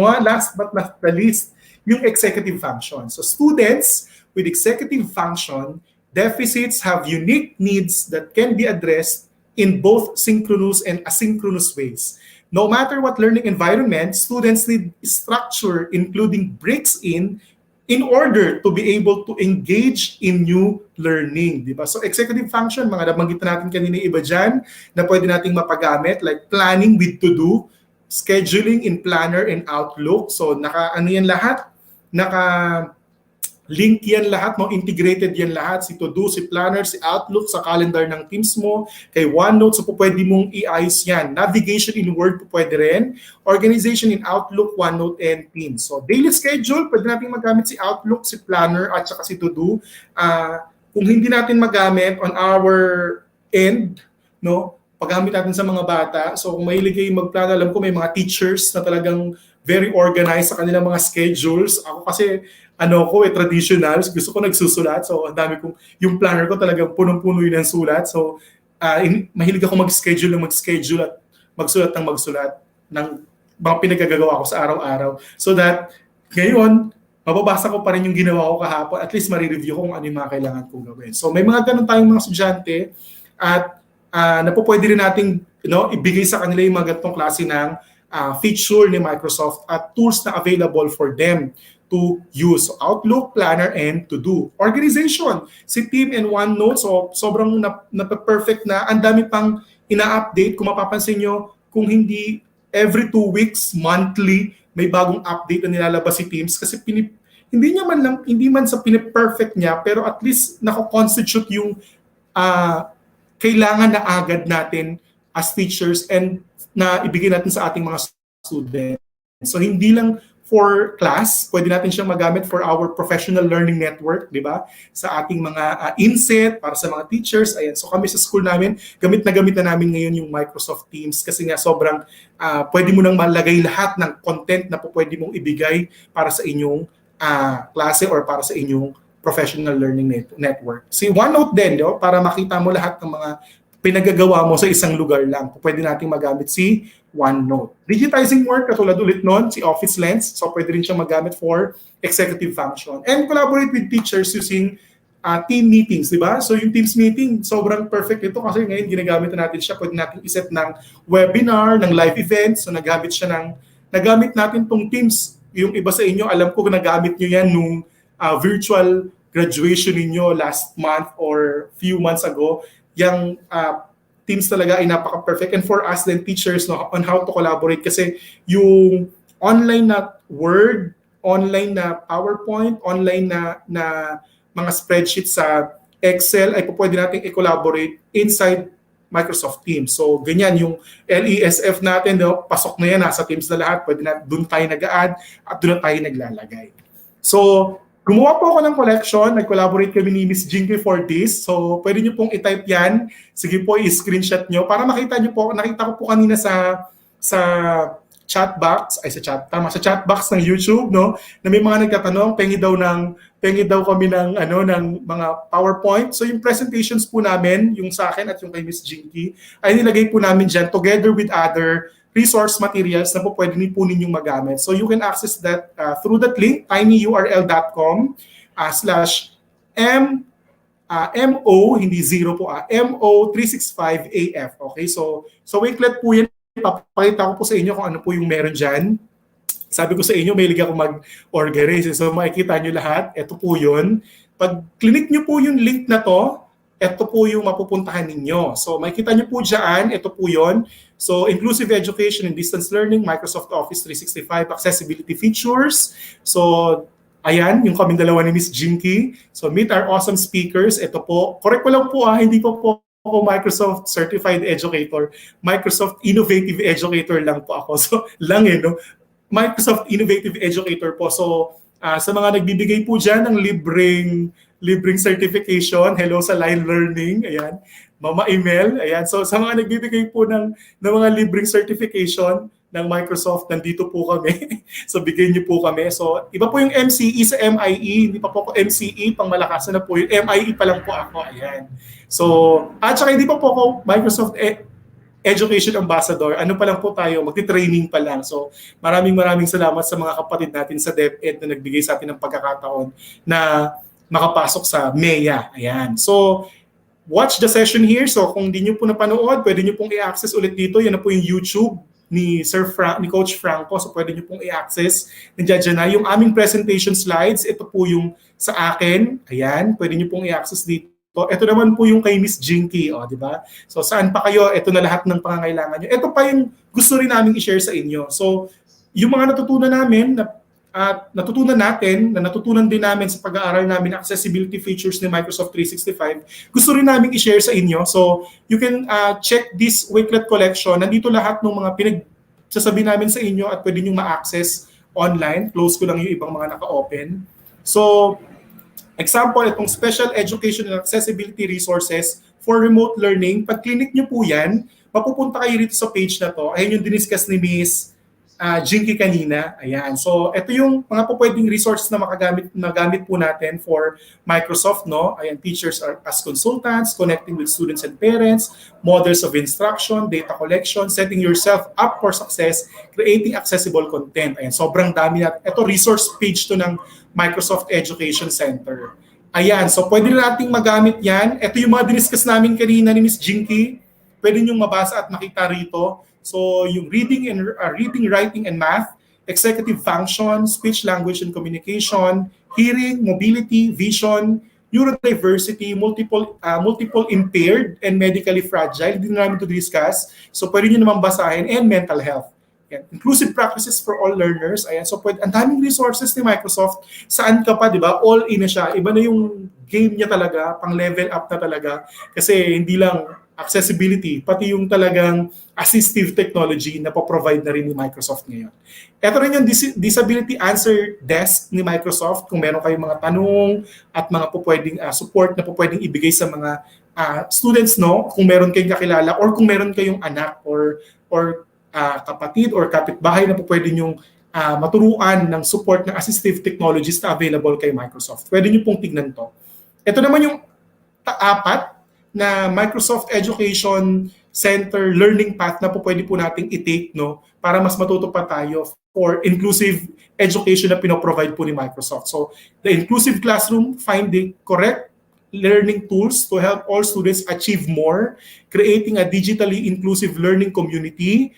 but not the least, yung executive function. So students with executive function deficits have unique needs that can be addressed in both synchronous and asynchronous ways. No matter what learning environment, students need structure, including breaks in order to be able to engage in new learning, di ba? So executive function, mga nabanggit natin kanina iba dyan, na pwede nating mapagamit, like planning with to-do, scheduling in Planner and Outlook. So yan lahat, link yan lahat, integrated yan lahat, si To-Do, si Planner, si Outlook, sa calendar ng Teams mo, kay OneNote, so pwede mong i-ayos yan. Navigation in Word, pwede rin. Organization in Outlook, OneNote, and Teams. So daily schedule, pwede natin magamit si Outlook, si Planner, at saka si To-Do. Kung hindi natin magamit on our end, paggamit natin sa mga bata, so kung mahilig kayo mag-plan, alam ko may mga teachers na talagang very organized sa kanilang mga schedules. Ako kasi, traditional. Gusto ko nagsusulat. So, ang dami kong, yung planner ko talagang punong-puno yun ng sulat. So, mahilig ako mag-schedule at magsulat ng mga pinagagagawa ko sa araw-araw. So that, ngayon, mababasa ko pa rin yung ginawa ko kahapon. At least marireview ko kung ano yung mga kailangan kong gawin. So, may mga ganun tayong mga estudyante at pwede rin nating ibigay sa kanila yung mga ganitong klase ng feature ni Microsoft at tools na available for them to use. So, Outlook, Planner, and To-Do. Organization, si Team and OneNote, so sobrang perfect na. Ang dami pang ina-update. Kung mapapansin nyo, kung hindi every 2 weeks, monthly, may bagong update na nilalabas si Teams kasi hindi man sa piniperfect niya, pero at least nako-constitute yung kailangan na agad natin as teachers and na ibigay natin sa ating mga students. So hindi lang for class, pwede natin siyang magamit for our professional learning network, di ba? Sa ating mga inset, para sa mga teachers. Ayan. So kami sa school namin, gamit na namin ngayon yung Microsoft Teams kasi nga sobrang pwede mo nang malagay lahat ng content na pwede mong ibigay para sa inyong klase or para sa inyong professional learning network. Si OneNote din, para makita mo lahat ng mga pinagagawa mo sa isang lugar lang. Pwede nating magamit si OneNote. Digitizing work, katulad ulit nun, si Office Lens. So pwede rin siyang magamit for executive function. And collaborate with teachers using team meetings, di ba? So yung Teams meeting, sobrang perfect ito kasi ngayon ginagamit natin siya. Pwede natin iset ng webinar, ng live events. So nagamit natin tong Teams. Yung iba sa inyo, alam ko nagamit nyo yan nung virtual graduation ninyo last month or few months ago. Yung Teams talaga ay napaka-perfect. And for us then teachers on how to collaborate kasi yung online na Word, online na PowerPoint, online na mga spreadsheets sa Excel ay pwede natin i-collaborate inside Microsoft Teams. So ganyan yung LESF natin, pasok na yan, nasa Teams na lahat. Pwede na doon tayo nag-add at doon tayo naglalagay. So gumawa po ako ng collection, nag-collaborate kami ni Miss Jinky for this. So, pwede nyo pong i-type yan. Sige po, i-screenshot nyo. Para makita nyo po, nakita ko po kanina sa chat box ng YouTube, na may mga nagtatanong, pengi daw kami ng mga PowerPoint. So, yung presentations po namin, yung sa akin at yung kay Miss Jinky, ay nilagay po namin dyan together with other resource materials na po pwede po ninyong magamit. So you can access that through that link, tinyurl.com/m MO, hindi zero po, MO365AF. Okay, so Wakelet po yan. Papakita ko po sa inyo kung ano po yung meron dyan. Sabi ko sa inyo, may liga akong mag-organize. So makikita nyo lahat. Ito po yun. Pag click nyo po yung link na to, ito po yung mapupuntahan ninyo. So makikita nyo po dyan, ito po yun. So inclusive education and distance learning, Microsoft Office 365, accessibility features. So ayan, yung kaming dalawa ni Miss Jinky. So meet our awesome speakers. Ito po, correct ko lang po hindi po ako Microsoft Certified Educator. Microsoft Innovative Educator lang po ako. So lang no? Microsoft Innovative Educator po. So sa mga nagbibigay po dyan ng libreng certification, hello sa Line Learning, ayan, Mama Email, ayan. So sa mga nagbibigay po ng mga libreng certification ng Microsoft, nandito po kami. So bigyan niyo po kami. So iba po yung MCE sa MIE, hindi pa po ako MCE, pang malakasan na po yung MIE pa lang po ako, ayan. So at saka hindi pa po ako Microsoft Education Ambassador, ano pa lang po tayo, magti-training pa lang. So maraming salamat sa mga kapatid natin sa DepEd na nagbigay sa atin ng pagkakataon na makapasok sa MEA. Ayan. So watch the session here. So kung hindi nyo po napanood, pwede nyo pong i-access ulit dito. Yan na po yung YouTube ni ni Coach Franco. So pwede nyo pong i-access. Nandiyan na yung aming presentation slides. Ito po yung sa akin. Ayan. Pwede nyo pong i-access dito. Ito naman po yung kay Miss Jinky, di ba? So saan pa kayo? Ito na lahat ng pangangailangan nyo. Ito pa yung gusto rin namin i-share sa inyo. So yung mga natutunan namin natutunan din namin sa pag-aaral namin ng accessibility features ni Microsoft 365, gusto rin namin i-share sa inyo. So you can check this Wakelet collection. Nandito lahat ng mga pinagsasabi namin sa inyo at pwede nyo ma-access online. Close ko lang yung ibang mga naka-open. So example, itong Special Education and Accessibility Resources for Remote Learning. Pag clinic nyo po yan, mapupunta kayo rito sa page na to. Ayan yung diniscuss ni Miss Jinky kanina. Ayan. So ito yung mga pwedeng resources na magamit po natin for Microsoft. No? Ayan, teachers as consultants, connecting with students and parents, models of instruction, data collection, setting yourself up for success, creating accessible content. Ayan, sobrang dami natin. Ito resource page to ng Microsoft Education Center. Ayan, so pwede nating magamit yan. Ito yung mga diniscuss namin kanina ni Miss Jinky. Pwede nyo mabasa at makita rito. So yung reading, writing, and math, executive function, speech, language, and communication, hearing, mobility, vision, neurodiversity, multiple impaired, and medically fragile. Hindi na namin to discuss. So pwede nyo naman basahin, and mental health. Yan. Inclusive practices for all learners. Ayan. So ang daming resources ni Microsoft. Saan ka pa, di ba? All in na siya. Iba na yung game niya talaga, pang level up na talaga. Kasi hindi lang accessibility, pati yung talagang assistive technology na po-provide na rin ni Microsoft ngayon. Ito rin yung Disability Answer Desk ni Microsoft. Kung meron kayong mga tanong at mga pwedeng support na pwedeng ibigay sa mga students, no? Kung meron kayong kakilala or kung meron kayong anak or kapatid or kapitbahay na pwede nyong maturuan ng support ng assistive technologies na available kay Microsoft. Pwede nyo pong tignan to. Ito naman yung apat na Microsoft Education Center learning path na pwede po nating i-take, no, para mas matuto pa tayo for inclusive education na pinoprovide po ni Microsoft. So, the inclusive classroom, find the correct learning tools to help all students achieve more, creating a digitally inclusive learning community,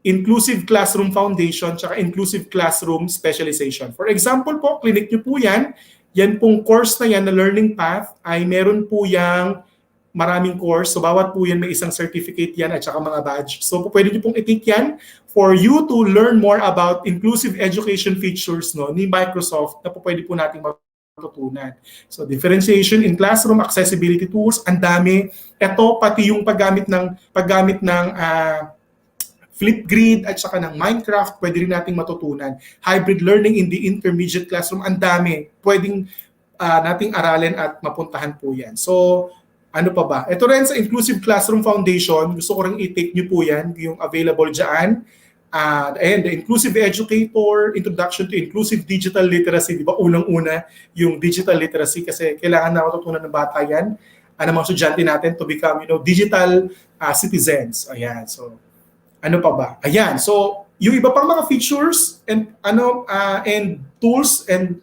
inclusive classroom foundation, tsaka inclusive classroom specialization. For example po, clinic nyo po yan pong course na yan na learning path ay meron po yang maraming course. So bawat po yan may isang certificate yan at saka mga badge. So pwede nyo pong i-take yan for you to learn more about inclusive education features, no, ni Microsoft na pwede po nating matutunan. So differentiation in classroom, accessibility tools, ang dami. Ito pati yung paggamit ng Flipgrid at saka ng Minecraft, pwede rin nating matutunan. Hybrid learning in the intermediate classroom, ang dami. Pwedeng nating aralin at mapuntahan po yan. So, ano pa ba? Ito rin sa Inclusive Classroom Foundation, gusto ko rin i-take nyo po yan, yung available dyan. And the Inclusive Educator, Introduction to Inclusive Digital Literacy, di ba? Unang-una yung digital literacy kasi kailangan na matutunan ng bata yan, ng mga estudyante natin to become, digital citizens. Ayan, so Ano pa ba? Ayan. So, yung iba pang mga features and tools and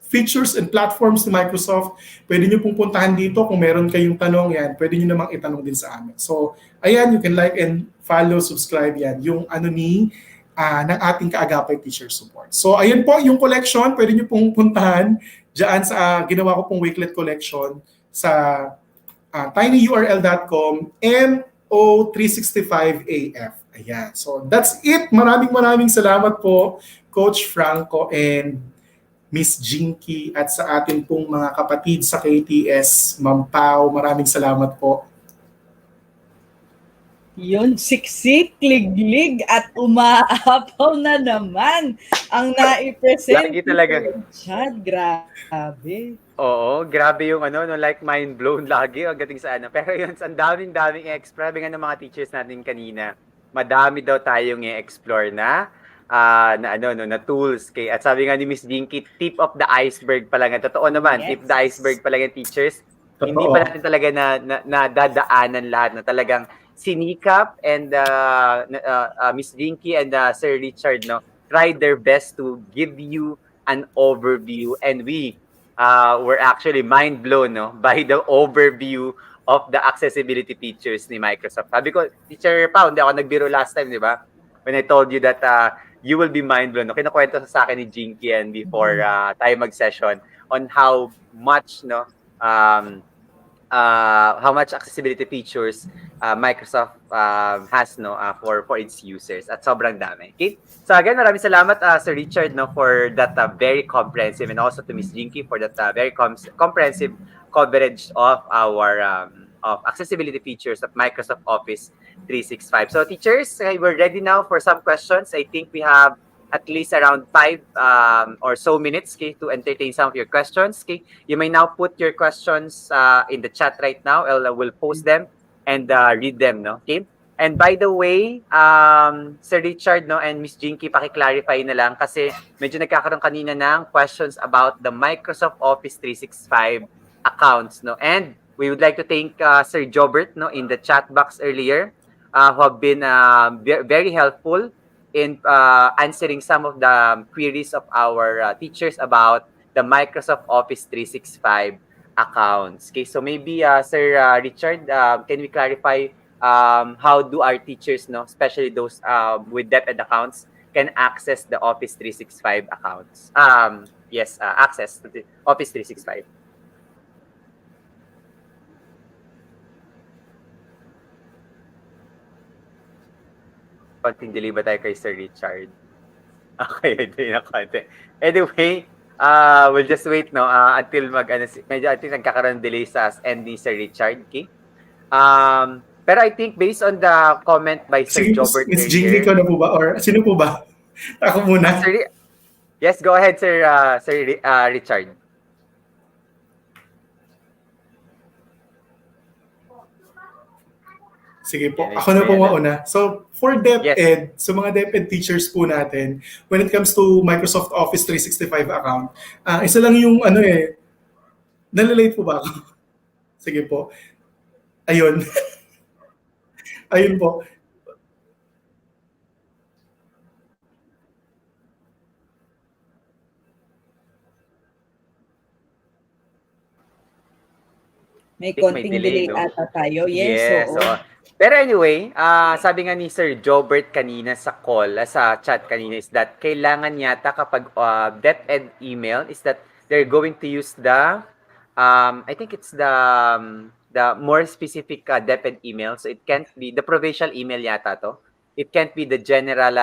features and platforms ni Microsoft, pwede nyo pong puntahan dito kung meron kayong tanong yan, pwede nyo namang itanong din sa amin. So, ayan, you can like and follow, subscribe yan, yung ng ating kaagapay teacher support. So, ayan po yung collection, pwede nyo pong puntahan dyan sa ginawa ko pong Wakelet collection sa tinyurl.com MO365AF. Ayan. So that's it. Maraming salamat po, Coach Franco and Miss Jinky at sa atin pong mga kapatid sa KTS, Ma'am Pao. Maraming salamat po. Yun, siksik, liglig, at umaapaw na naman ang naipresent. Lagi talaga. Chad, grabe. Oo, grabe yung like mind blown lagi ang gating sa ano. Pero yun, ang daming extra. Sabi nga ng mga teachers natin kanina, madami daw tayong i-explore na na tools. At sabi nga ni Miss Jinky, tip of the iceberg pa lang. Totoo naman, Yes. tip of the iceberg pa lang yung teachers. Totoo. Hindi pa natin talaga na dadaanan lahat na talagang sinikap and Miss Jinky and Sir Richard tried their best to give you an overview, and we were actually mind blown by the overview of the accessibility features ni Microsoft. Sabi ko, Teacher Pao, hindi ako nagbiro last time, di ba? When I told you that you will be mind blown. Kinukwento sa akin ni Jinky and before tayo mag-session on how much how much accessibility features Microsoft has for its users, at sobrang dami. Okay? So again, maraming salamat Sir Richard for that very comprehensive, and also to Miss Jinky for that very comprehensive coverage of our of accessibility features of Microsoft Office 365. So teachers, we're ready now for some questions. I think we have at least around 5 or so minutes to entertain some of your questions. You may now put your questions in the chat right now. We'll post them and read them. Okay? And by the way, Sir Richard and Miss Jinky, paki-clarify na lang kasi medyo nagkakaroon kanina ng questions about the Microsoft Office 365 accounts. And we would like to thank Sir Jobert in the chat box earlier who have been very helpful in answering some of the queries of our teachers about the Microsoft Office 365 accounts. Okay, so maybe Sir Richard, can we clarify how do our teachers, especially those with DepEd accounts, can access the Office 365 accounts? Yes, access to the Office 365. Konting delay ba tayo kay Sir Richard? Okay, hindi na konti. Anyway, we'll just wait until medyo I think nagkakaroon ng delay sa end ni Sir Richard. Okay? Pero I think based on the comment by Sir Jobert Miss Jinky ko na po ba? Or sino po ba? Ako muna. Yes, go ahead, Sir Richard. Sige po, ako na po mauna. So, for DepEd, so mga DepEd teachers po natin, when it comes to Microsoft Office 365 account, isa lang yung nalilate po ba ako? Sige po. Ayun. Ayun po. May konting delay ata tayo. Yes, so, pero anyway, sabi nga ni Sir Jobert kanina sa call, sa chat kanina, is that kailangan yata kapag DepEd email is that they're going to use the, I think it's the more specific DepEd email. So it can't be the provincial email yata to. It can't be the general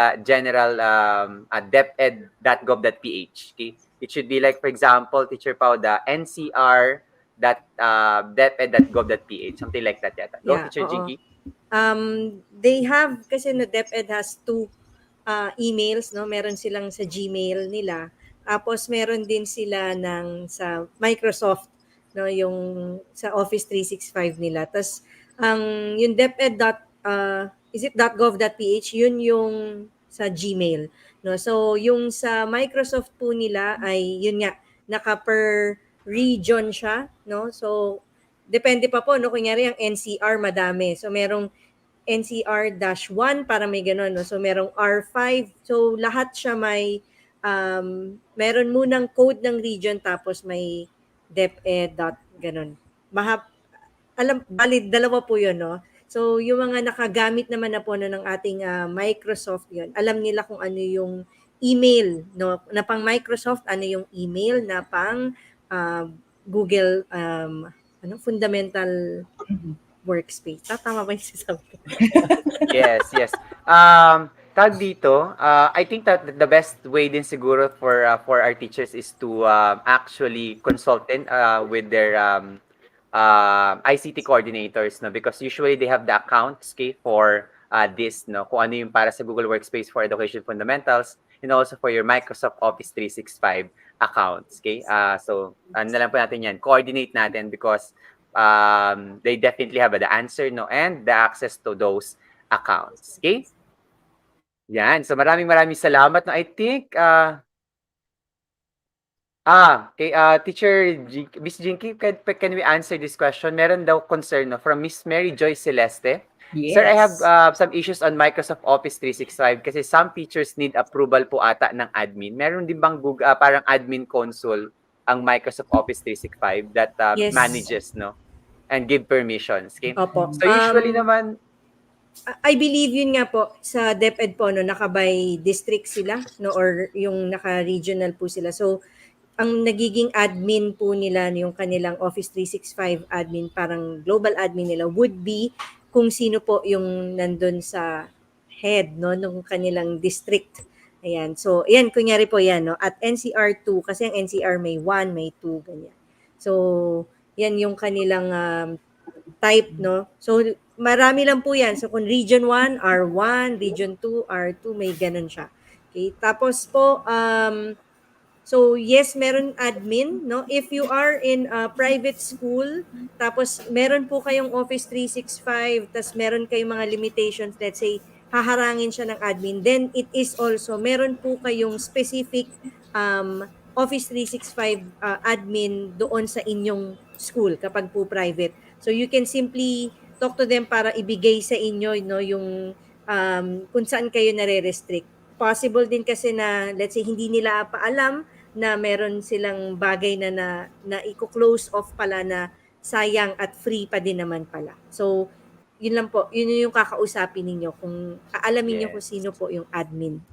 deped.gov.ph. Okay? It should be like, for example, Teacher Pao, the ncr.deped.gov.ph, something like that yata. Go, Teacher Jinky. They have, kasi DepEd has 2 emails, meron silang sa Gmail nila, tapos meron din sila sa Microsoft, yung sa Office 365 nila. Tapos yung DepEd is it .gov.ph, yun yung sa Gmail, so yung sa Microsoft po nila ay yun nga, naka per region siya, so depende pa po, kunyari ang NCR madami. So merong NCR-1, para may gano'n, no? So, merong R5. So, lahat siya may, meron munang code ng region, tapos may DepEd, gano'n. Valid, dalawa po yun, no? So, yung mga nakagamit naman na po ng ating Microsoft yun, alam nila kung ano yung email, no? Na pang Microsoft, ano yung email, na pang Google, fundamental workspace. Tama ba yung sinasabi ko? Yes, yes. Tag dito, I think that the best way din siguro for our teachers is to actually consult with their ICT coordinators, no, because usually they have the accounts, okay, for this, no, kung ano yung para sa Google Workspace for Education Fundamentals and also for your Microsoft Office 365 accounts, okay. So ano na lang po natin yan, coordinate natin because they definitely have the answer, no, and the access to those accounts, okay. Yan, so maraming salamat, no. I think okay, Teacher Miss Jinky, can we answer this question? Meron daw concern, no, from Miss Mary Joy Celeste. Yes. Sir, I have some issues on Microsoft Office 365 kasi some features need approval po ata ng admin. Meron din bang Google, parang admin console ang Microsoft Office 365 that Yes. manages, no, and give permissions, okay? Opo. So usually naman, I believe yun nga po sa DepEd po, no, naka-by district sila, no, or yung naka-regional po sila. So, ang nagiging admin po nila, yung kanilang Office 365 admin, parang global admin nila, would be kung sino po yung nandun sa head, no, ng kanilang district. Ayan. So, ayan, kunyari po yan, no, at NCR2, kasi ang NCR may 1, may 2, ganyan. So, yan yung kanilang type, no. So, marami lang po yan. So, kung Region 1, R1, Region 2, R2, may ganun siya. Okay. Tapos po, so, yes, meron admin, no? If you are in a private school, tapos meron po kayong Office 365, tapos meron kayong mga limitations, let's say, haharangin siya ng admin, then it is also, meron po kayong specific Office 365 admin doon sa inyong school kapag po private. So, you can simply talk to them para ibigay sa inyo, no, yung kung saan kayo nare-restrict. Possible din kasi na, let's say, hindi nila paalam na meron silang bagay na i-close off pala na sayang at free pa din naman pala. So, yun lang po. Yun yung kakausapin ninyo kung aalamin nyo kung sino po yung admin.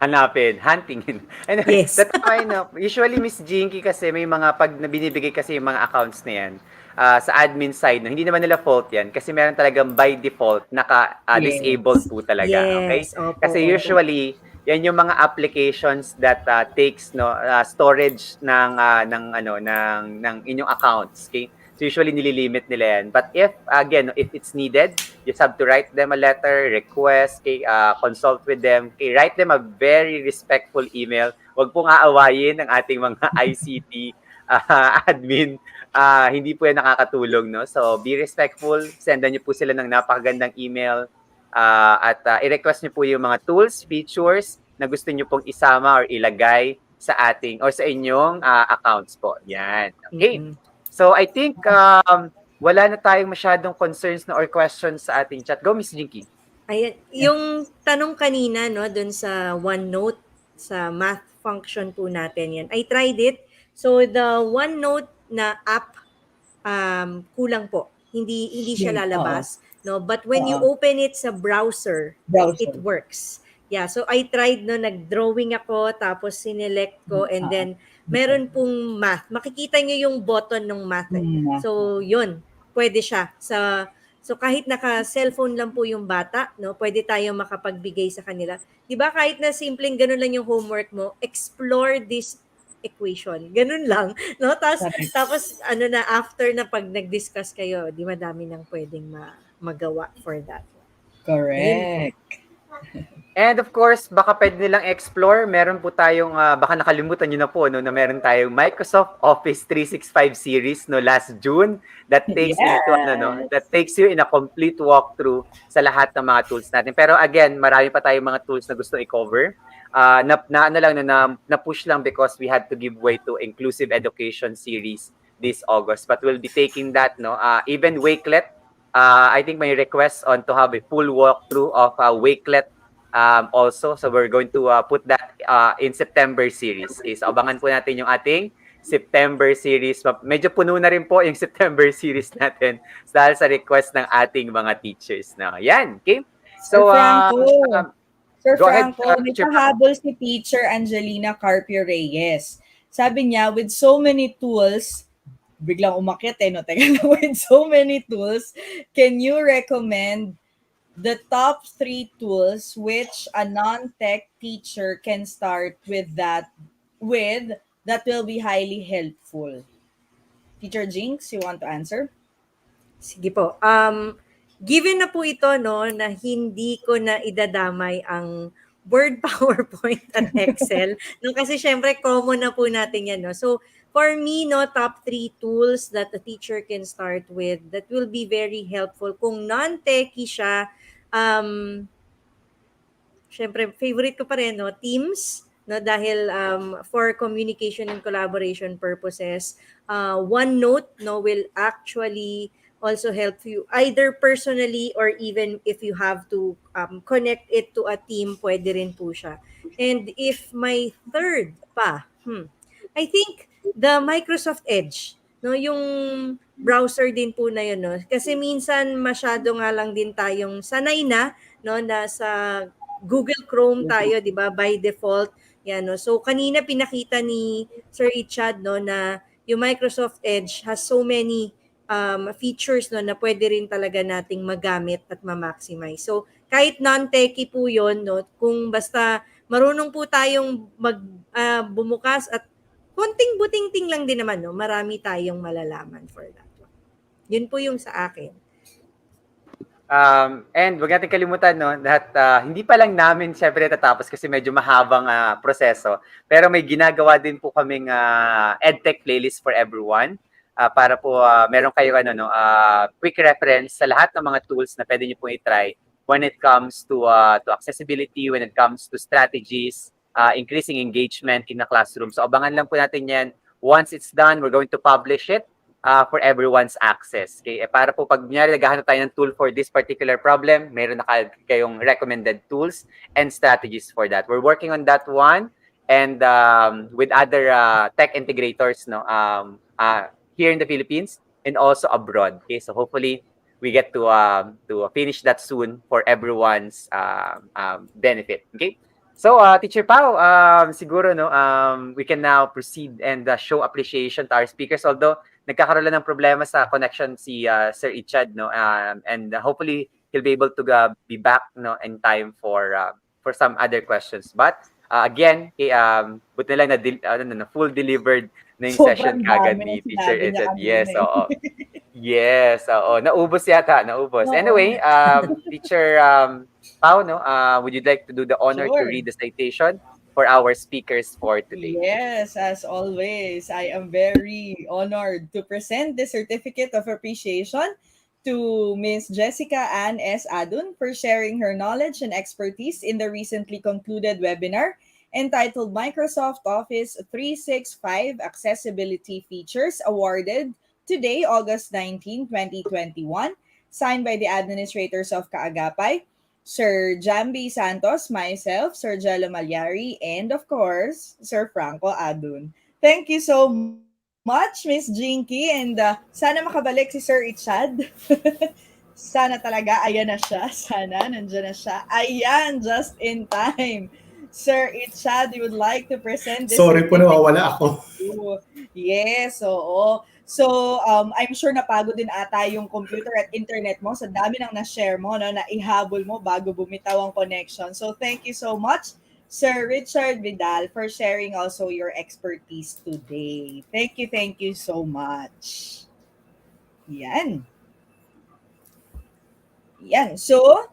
Hanapin, hunting. Anyway, Yes. that's fine. Usually, Miss Jinky kasi may mga pag binibigay kasi yung mga accounts na yan sa admin side, no, hindi naman nila fault yan kasi meron talagang by default naka-disabled po talaga. Yes. Okay? Opo, Kasi usually, yan yung mga applications that takes storage ng inyong accounts, okay? So usually nililimit nila yan. But if it's needed, you have to write them a letter, request, okay, consult with them, okay, write them a very respectful email. Huwag pong aawayin ng ating mga ICT admin. Hindi po yan nakakatulong, no? So be respectful, sendan niyo po sila ng napakagandang email at i-request niyo po yung mga tools, features na gusto niyo pong isama or ilagay sa ating or sa inyong accounts po. Yan. Okay. So I think wala na tayong masyadong concerns or questions sa ating chat. Go, Miss Jinky. Ayan, yung tanong kanina, no, dun sa OneNote, sa math function po natin yan. I tried it. So the OneNote na app, kulang po. Hindi siya lalabas, no? But when you open it sa browser, it works. Yeah, so I tried, no, nag-drawing ako, tapos sinelect ko, and then meron pong math. Makikita nyo yung button ng math. So, yun, pwede siya. So, kahit naka-cellphone lang po yung bata, no, pwede tayo makapagbigay sa kanila. Di ba, kahit na simpleng ganun lang yung homework mo, explore this equation. Ganun lang, no? Tapos ano na, after na pag nag-discuss kayo, di madami nang pwedeng magawa for that. Correct. And of course, baka pwede nilang explore. Meron po tayong, baka nakalimutan nyo na po, no, na meron tayong Microsoft Office 365 series, no, last June that takes that takes you in a complete walkthrough sa lahat ng mga tools natin. Pero again, marami pa tayong mga tools na gusto i-cover. Na-push lang because we had to give way to Inclusive Education series this August. But we'll be taking that, no, even Wakelet, I think may request on to have a full walkthrough of Wakelet also. So we're going to put that in September series. Okay, so abangan po natin yung ating September series. Medyo puno na rin po yung September series natin dahil sa request ng ating mga teachers. No? Yan, okay? So, Sir Franco, Sir go ahead, Franco, may Teacher Pao. pahabol si Teacher Angelina Carpio Reyes. Sabi niya, with so many tools, biglang umakyat no? Teka lang, with so many tools, can you recommend the top 3 tools which a non-tech teacher can start with that will be highly helpful? Teacher Jinx, you want to answer? Sige po. Given na po ito, no, na hindi ko na idadamay ang Word, PowerPoint, at Excel. No, kasi syempre, common na po natin yan. No? So, for me, no, top 3 tools that a teacher can start with that will be very helpful. Kung non-techie siya, syempre, favorite ko pa rin, no, Teams, no, dahil for communication and collaboration purposes, OneNote, no, will actually also help you either personally or even if you have to connect it to a team, pwede rin po siya. And if my third pa, I think the Microsoft Edge, no, yung browser din po na yun, no, kasi minsan masyado nga lang din tayong sanay na, no, na sa Google Chrome tayo, 'di ba, by default. Yan, no. So kanina pinakita ni Sir Ichad, no, na yung Microsoft Edge has so many features, no, na pwede rin talaga nating magamit at ma-maximize. So kahit non-techie po 'yon, no, kung basta marunong po tayong bumukas at konting butingting lang din naman, no, marami tayong malalaman for that. Yun po yung sa akin. And wag natin kalimutan, no, that hindi pa lang namin syempre tatapos kasi medyo mahabang proseso. Pero may ginagawa din po kaming EdTech playlist for everyone. Para po meron kayo quick reference sa lahat ng mga tools na pwede niyo pong i-try when it comes to accessibility, when it comes to strategies, increasing engagement in the classroom. So abangan lang po natin 'yan. Once it's done, we're going to publish it for everyone's access. Okay? Para po pag naghahanap tayo ng tool for this particular problem, meron na kayong recommended tools and strategies for that. We're working on that one and with other tech integrators, no, here in the Philippines and also abroad. Okay, so hopefully we get to finish that soon for everyone's benefit. Okay. So, Teacher Pao, siguro, no, we can now proceed and show appreciation to our speakers. Although nagkakaroon lang ng problema sa connection si Sir Ichad, no, and hopefully he'll be able to be back, no, in time for some other questions. But again, buti na lang na full delivered na yung session kagad ni Teacher Ichad. Yes, oo. Yes, oo. Naubos yata, naubos. Anyway, Teacher Pao, no, would you like to do the honor to read the citation for our speakers for today? Yes, as always, I am very honored to present the Certificate of Appreciation to Ms. Jessica Ann S. Adun for sharing her knowledge and expertise in the recently concluded webinar entitled Microsoft Office 365 Accessibility Features, awarded today, August 19, 2021, signed by the administrators of Kaagapay, Sir Jambi Santos, myself, Sir Jello Malyari, and of course, Sir Franco Adun. Thank you so much, Miss Jinky, and sana makabalik si Sir Ichad. Sana talaga, ayan na siya. Sana, nandiyan na siya. Ayan, just in time. Sir Ichad, you would like to present this? Sorry po, nawawala ako. Yes, oo. So, I'm sure napagod din ata yung computer at internet mo sa dami ng na-share mo, no, na ihabol mo bago bumitaw ang connection. So, thank you so much, Sir Richard Vidal, for sharing also your expertise today. Thank you so much. Yan. So,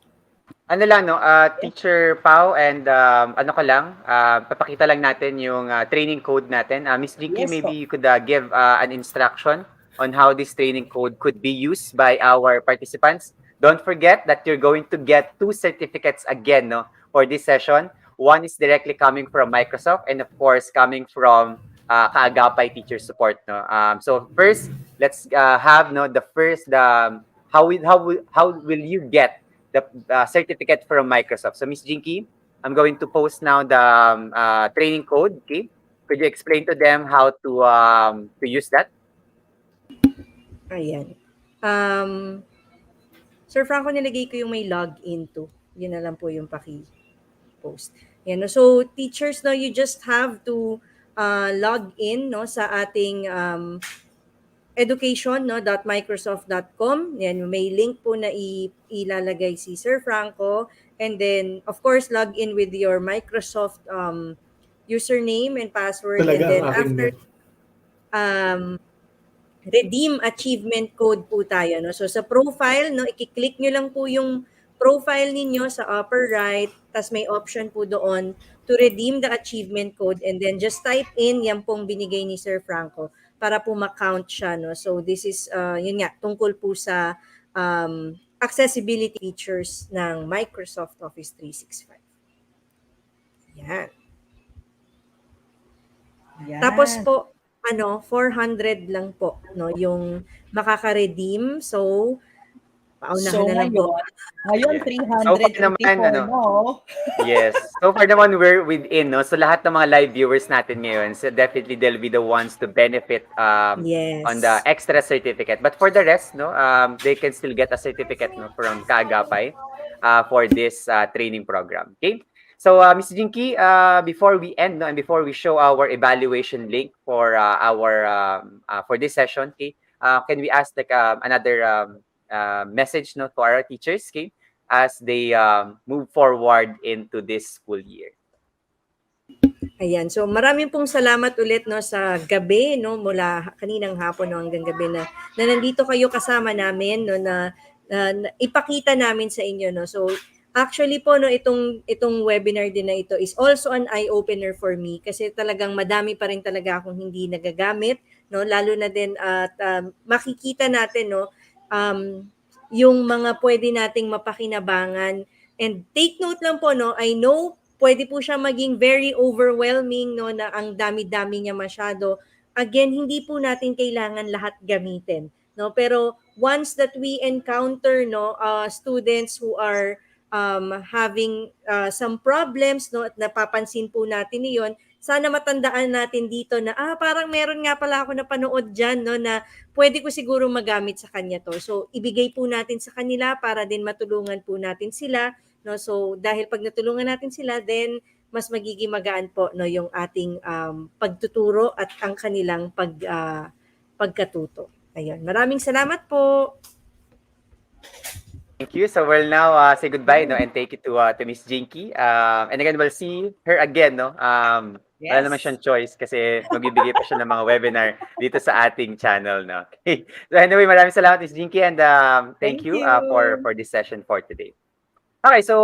ano lang, no, Teacher Pao, and ano ko lang, papakita lang natin yung training code natin. Miss Jinky, Yes, maybe you could give an instruction on how this training code could be used by our participants. Don't forget that you're going to get 2 certificates again, no, for this session. One is directly coming from Microsoft and of course coming from Kaagapay Teacher Support, no. So first, let's have, no, the how will you get the certificate from Microsoft? So Miss Jinky, I'm going to post now the training code. Okay, could you explain to them how to use that? Ayan. Sir Franco, nilagay ko yung may login to. Yun na lang po yung paki-post. Yan, no? So, teachers, no, you just have to log in no, sa ating education no .microsoft.com. Yan, may link po na ilalagay si Sir Franco, and then of course log in with your Microsoft username and password. Talaga And then ang akin after din. Redeem achievement code po tayo no. So sa profile no, i-click nyo lang po yung profile ninyo sa upper right, tas may option po doon to redeem the achievement code, and then just type in yan pong binigay ni Sir Franco para po ma-count siya no. So this is yun nga tungkol po sa accessibility features ng Microsoft Office 365. Yan. Yan. Tapos po 400 lang po no yung makaka-redeem. So paunahan na lang po. Ngayon, Yeah. So far 384 naman, no? Yes. So far naman, we're within, no? So lahat ng mga live viewers natin ngayon, so definitely they'll be the ones to benefit Yes. on the extra certificate. But for the rest, no, they can still get a certificate, no, from Kaagapay for this training program. Okay. So, Ms. Jinky, before we end, no, and before we show our evaluation link for for this session, okay, can we ask like another message, no, to our teachers, okay, as they move forward into this school year? Ayan. So maraming pong salamat ulit no sa gabi no mula kaninang hapon no, hanggang gabi na nandito kayo kasama namin no na ipakita namin sa inyo no. So actually po no itong webinar din na ito is also an eye opener for me kasi talagang madami pa rin talaga akong hindi nagagamit no, lalo na din at makikita natin no yung mga pwede nating mapakinabangan. And take note lang po no, I know pwede po siya maging very overwhelming no na ang dami-dami niya masyado. Again, hindi po natin kailangan lahat gamitin no, pero once that we encounter no students who are having some problems no at napapansin po natin iyon, sana matandaan natin dito na parang meron nga pala ako napanood diyan no na pwede ko siguro magamit sa kanya to. So ibigay po natin sa kanila para din matulungan po natin sila. No, so dahil pag natulungan natin sila, then mas magiging magaan po no yung ating pagtuturo at ang kanilang pagkatuto. Ayun. Maraming salamat po. Thank you. So we'll now say goodbye, no, and take it to Miss Jinky. And again, we'll see her again, no. Yes. Wala naman siyang choice kasi magbibigay pa siya ng mga webinar dito sa ating channel, no. Okay. So anyway, maraming salamat, Miss Jinky, and thank you for this session for today. Okay, so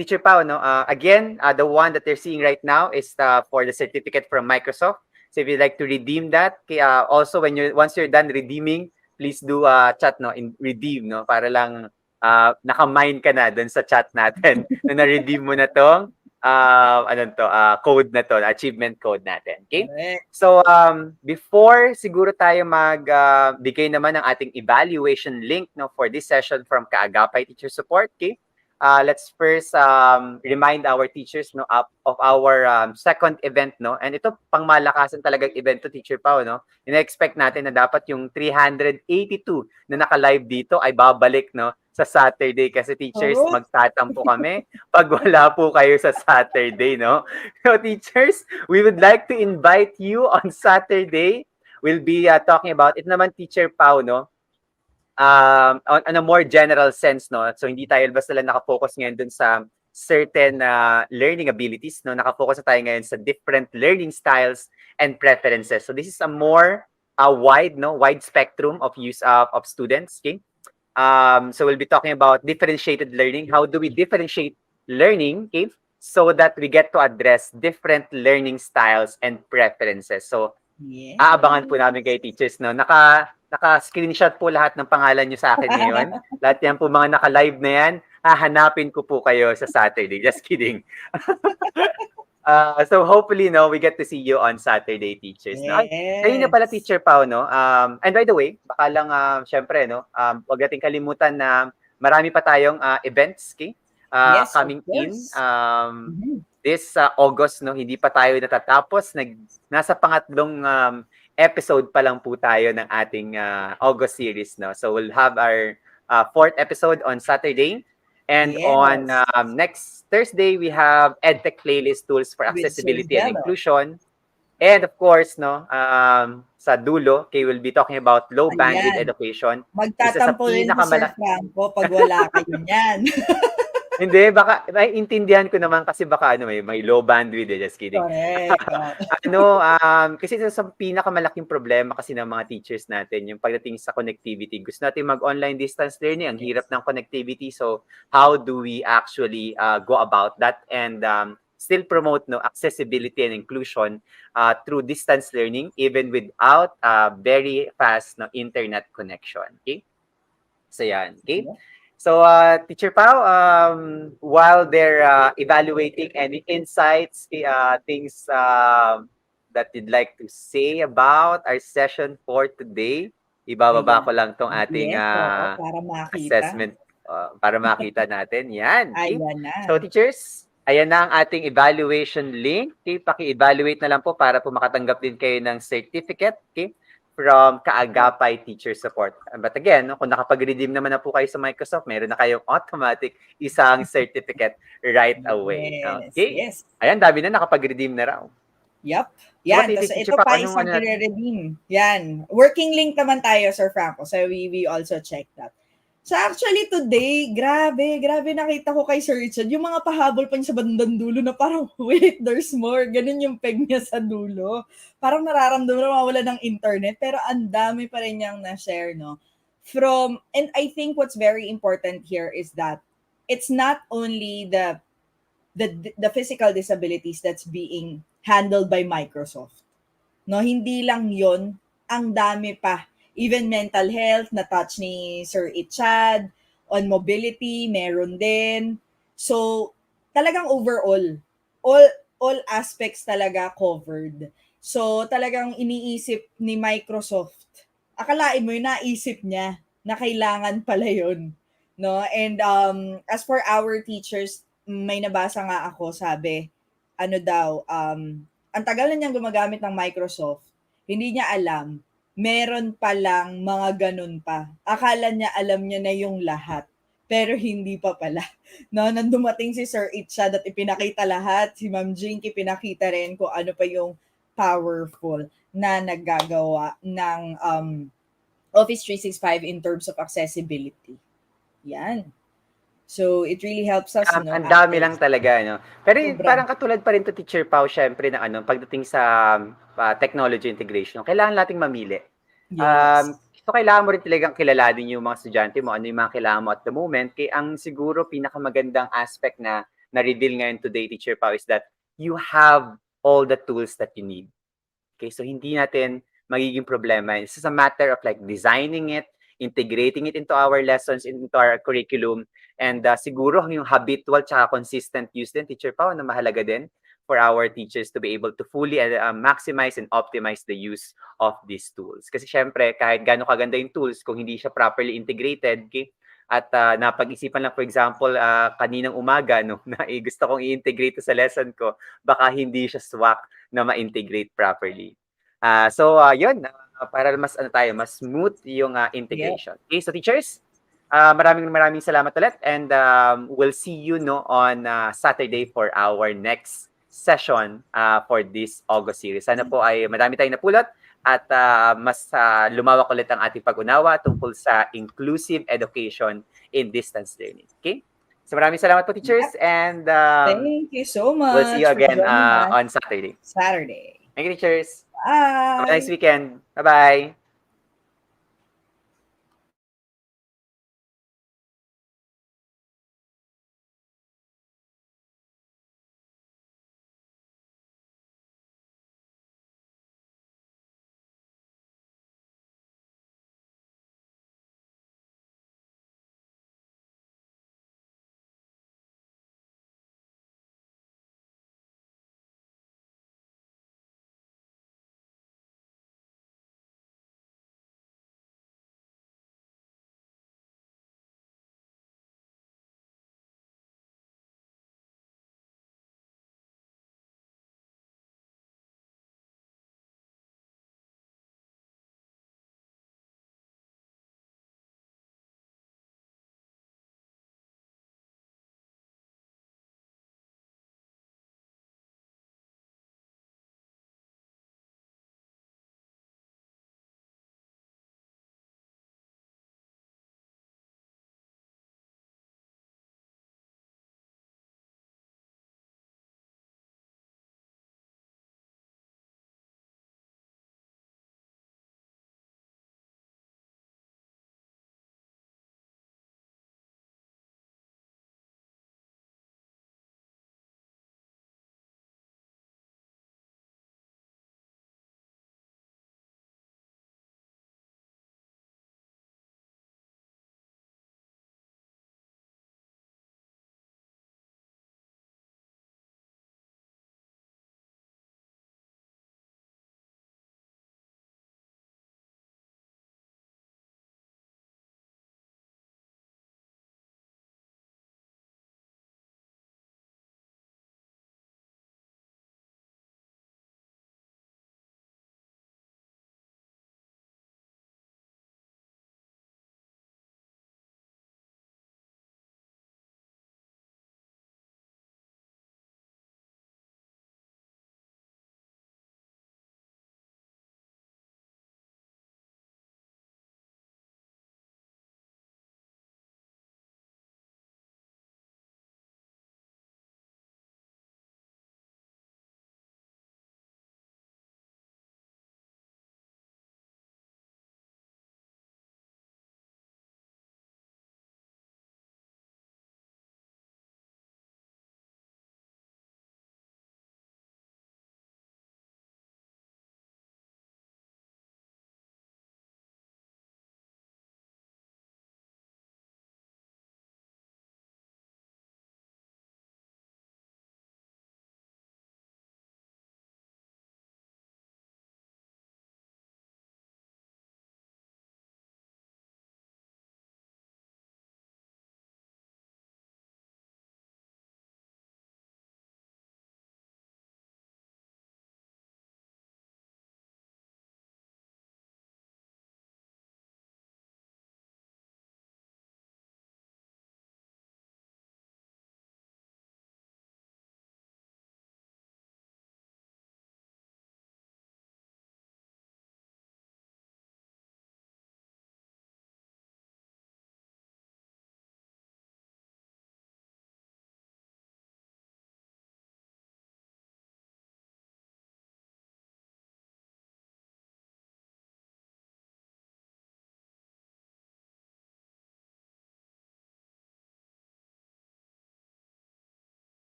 Teacher Pao, no, again, the one that they're seeing right now is for the certificate from Microsoft. So if you'd like to redeem that, also once you're done redeeming, please do chat no in redeem no para lang naka-mine ka na dun sa chat natin na na-redeem mo na tong code na to, achievement code natin. Okay? So before siguro tayo bigay naman ng ating evaluation link no for this session from Kaagapay Teacher Support, okay? Let's first remind our teachers no of our second event no, and ito pangmalakasan talagang event to, Teacher Pao, no. Ina-expect natin na dapat yung 382 na naka-live dito ay babalik no sa Saturday kasi teachers magtatampo kami pag wala po kayo sa Saturday, no. So teachers, we would like to invite you on Saturday. We'll be talking about it naman, Teacher Pao, no. On a more general sense, no? So hindi tayo basta lang nakafocus ngayon dun sa certain learning abilities, no? Nakafocus na tayo ngayon sa different learning styles and preferences. So this is a more wide spectrum of use of students, okay? So we'll be talking about differentiated learning. How do we differentiate learning, okay? So that we get to address different learning styles and preferences. So aabangan po namin kayo, teachers, no? Naka-screenshot po lahat ng pangalan nyo sa akin ngayon. Lahat yan po mga naka-live na yan, hahanapin ko po kayo sa Saturday. Just kidding. So hopefully, no, we get to see you on Saturday, teachers. No? Ay, kayo na pala, Yes. Teacher Pao, no? And by the way, baka lang, syempre, no, huwag nating kalimutan na marami pa tayong events, okay? Yes, of Coming in. course. Mhm. This August, no, hindi pa tayo natatapos. Nasa pangatlong episode pa lang po tayo ng ating August series, no? So we'll have our fourth episode on Saturday. And on Yes. next Thursday, we have EdTech Playlist Tools for With Sir Accessibility and Jello. Inclusion. And of course, no, sa dulo, Kay will be talking about low bandwidth Ayan. education. Isa sa Magtatampo rin si Sir Franco pag wala kayo niyan. Hindi, baka naiintindihan ko naman kasi baka may low bandwidth, just kidding. Correct. Kasi sa pinakamalaking problema kasi ng mga teachers natin, yung pagdating sa connectivity. Gusto natin mag-online distance learning, ang hirap ng connectivity. So, how do we actually go about that and still promote accessibility and inclusion through distance learning even without very fast internet connection. Okay? So, yan. Okay? So, Teacher Pao, while they're evaluating any insights, things that you'd like to say about our session for today, ibababa ko lang tong ating para makita. assessment para makita natin. Yan. Okay? Ayan na. So, teachers, ayan na ang ating evaluation link. Okay? Paki-evaluate na lang po para po makatanggap din kayo ng certificate. Okay? From Kaagapay Teacher Support. But again, kung nakapag-redeem naman na po kayo sa Microsoft, meron na kayong automatic isang certificate right away. Okay? Yes. Ayan, dami na nakapag-redeem na raw. Yup. Yan. Tapos ito pa isang i-redeem. Yan. Working link naman tayo, Sir Franco. So we also checked that. So actually today, grabe nakita ko kay Sir Richard, yung mga pahabol pa niya sa bandang dulo na parang, wait, there's more. Ganun yung peg niya sa dulo. Parang nararamdaman na mawala ng internet, pero ang dami pa rin niyang na-share, no? And I think what's very important here is that it's not only the physical disabilities that's being handled by Microsoft. No, hindi lang yon, ang dami pa. Even mental health, na-touch ni Sir Ichad, on mobility, meron din. So, talagang overall, all aspects talaga covered. So, talagang iniisip ni Microsoft, akalain mo yung naisip niya na kailangan pala yun. No? And as for our teachers, may nabasa nga ako, sabi, ang tagal na niyang gumagamit ng Microsoft, hindi niya alam, meron palang mga ganun pa. Akala niya alam niya na yung lahat, pero hindi pa pala. No, nang dumating si Sir Itchad at ipinakita lahat, si Ma'am Jinky pinakita rin kung ano pa yung powerful na naggagawa ng Office 365 in terms of accessibility. Yan. So, it really helps us, no? Ang dami lang talaga, no? Pero parang katulad pa rin to Teacher Pao, syempre, na pagdating sa technology integration, kailangan nating mamili. Yes. So, kailangan mo rin talagang kilalanin yung mga estudyante mo, ano yung mga kailangan mo at the moment. Kaya ang siguro pinakamagandang aspect na na-reveal ngayon today, Teacher Pao, is that you have all the tools that you need. Okay, so hindi natin magiging problema. It's just a matter of like designing it, integrating it into our lessons, into our curriculum, and siguro yung habitual tsaka consistent use din, Teacher Pao, na mahalaga din for our teachers to be able to fully maximize and optimize the use of these tools. Kasi syempre, kahit gaano kaganda yung tools, kung hindi siya properly integrated, okay, at napag-isipan lang, for example, kaninang umaga, no, na gusto kong i-integrate sa lesson ko, baka hindi siya swak na ma-integrate properly. Yun, para mas mas smooth yung integration. Yeah. Okay, so teachers, maraming salamat ulit, and we'll see you on Saturday for our next session for this August series. Sana po ay madami tayong napulot at mas lumawak ulit ang ating pag-unawa tungkol sa inclusive education in distance learning. Okay? So maraming salamat po, teachers, and thank you so much. We'll see you again on Saturday. Thank you, teachers. Bye. Have a nice weekend. Bye-bye.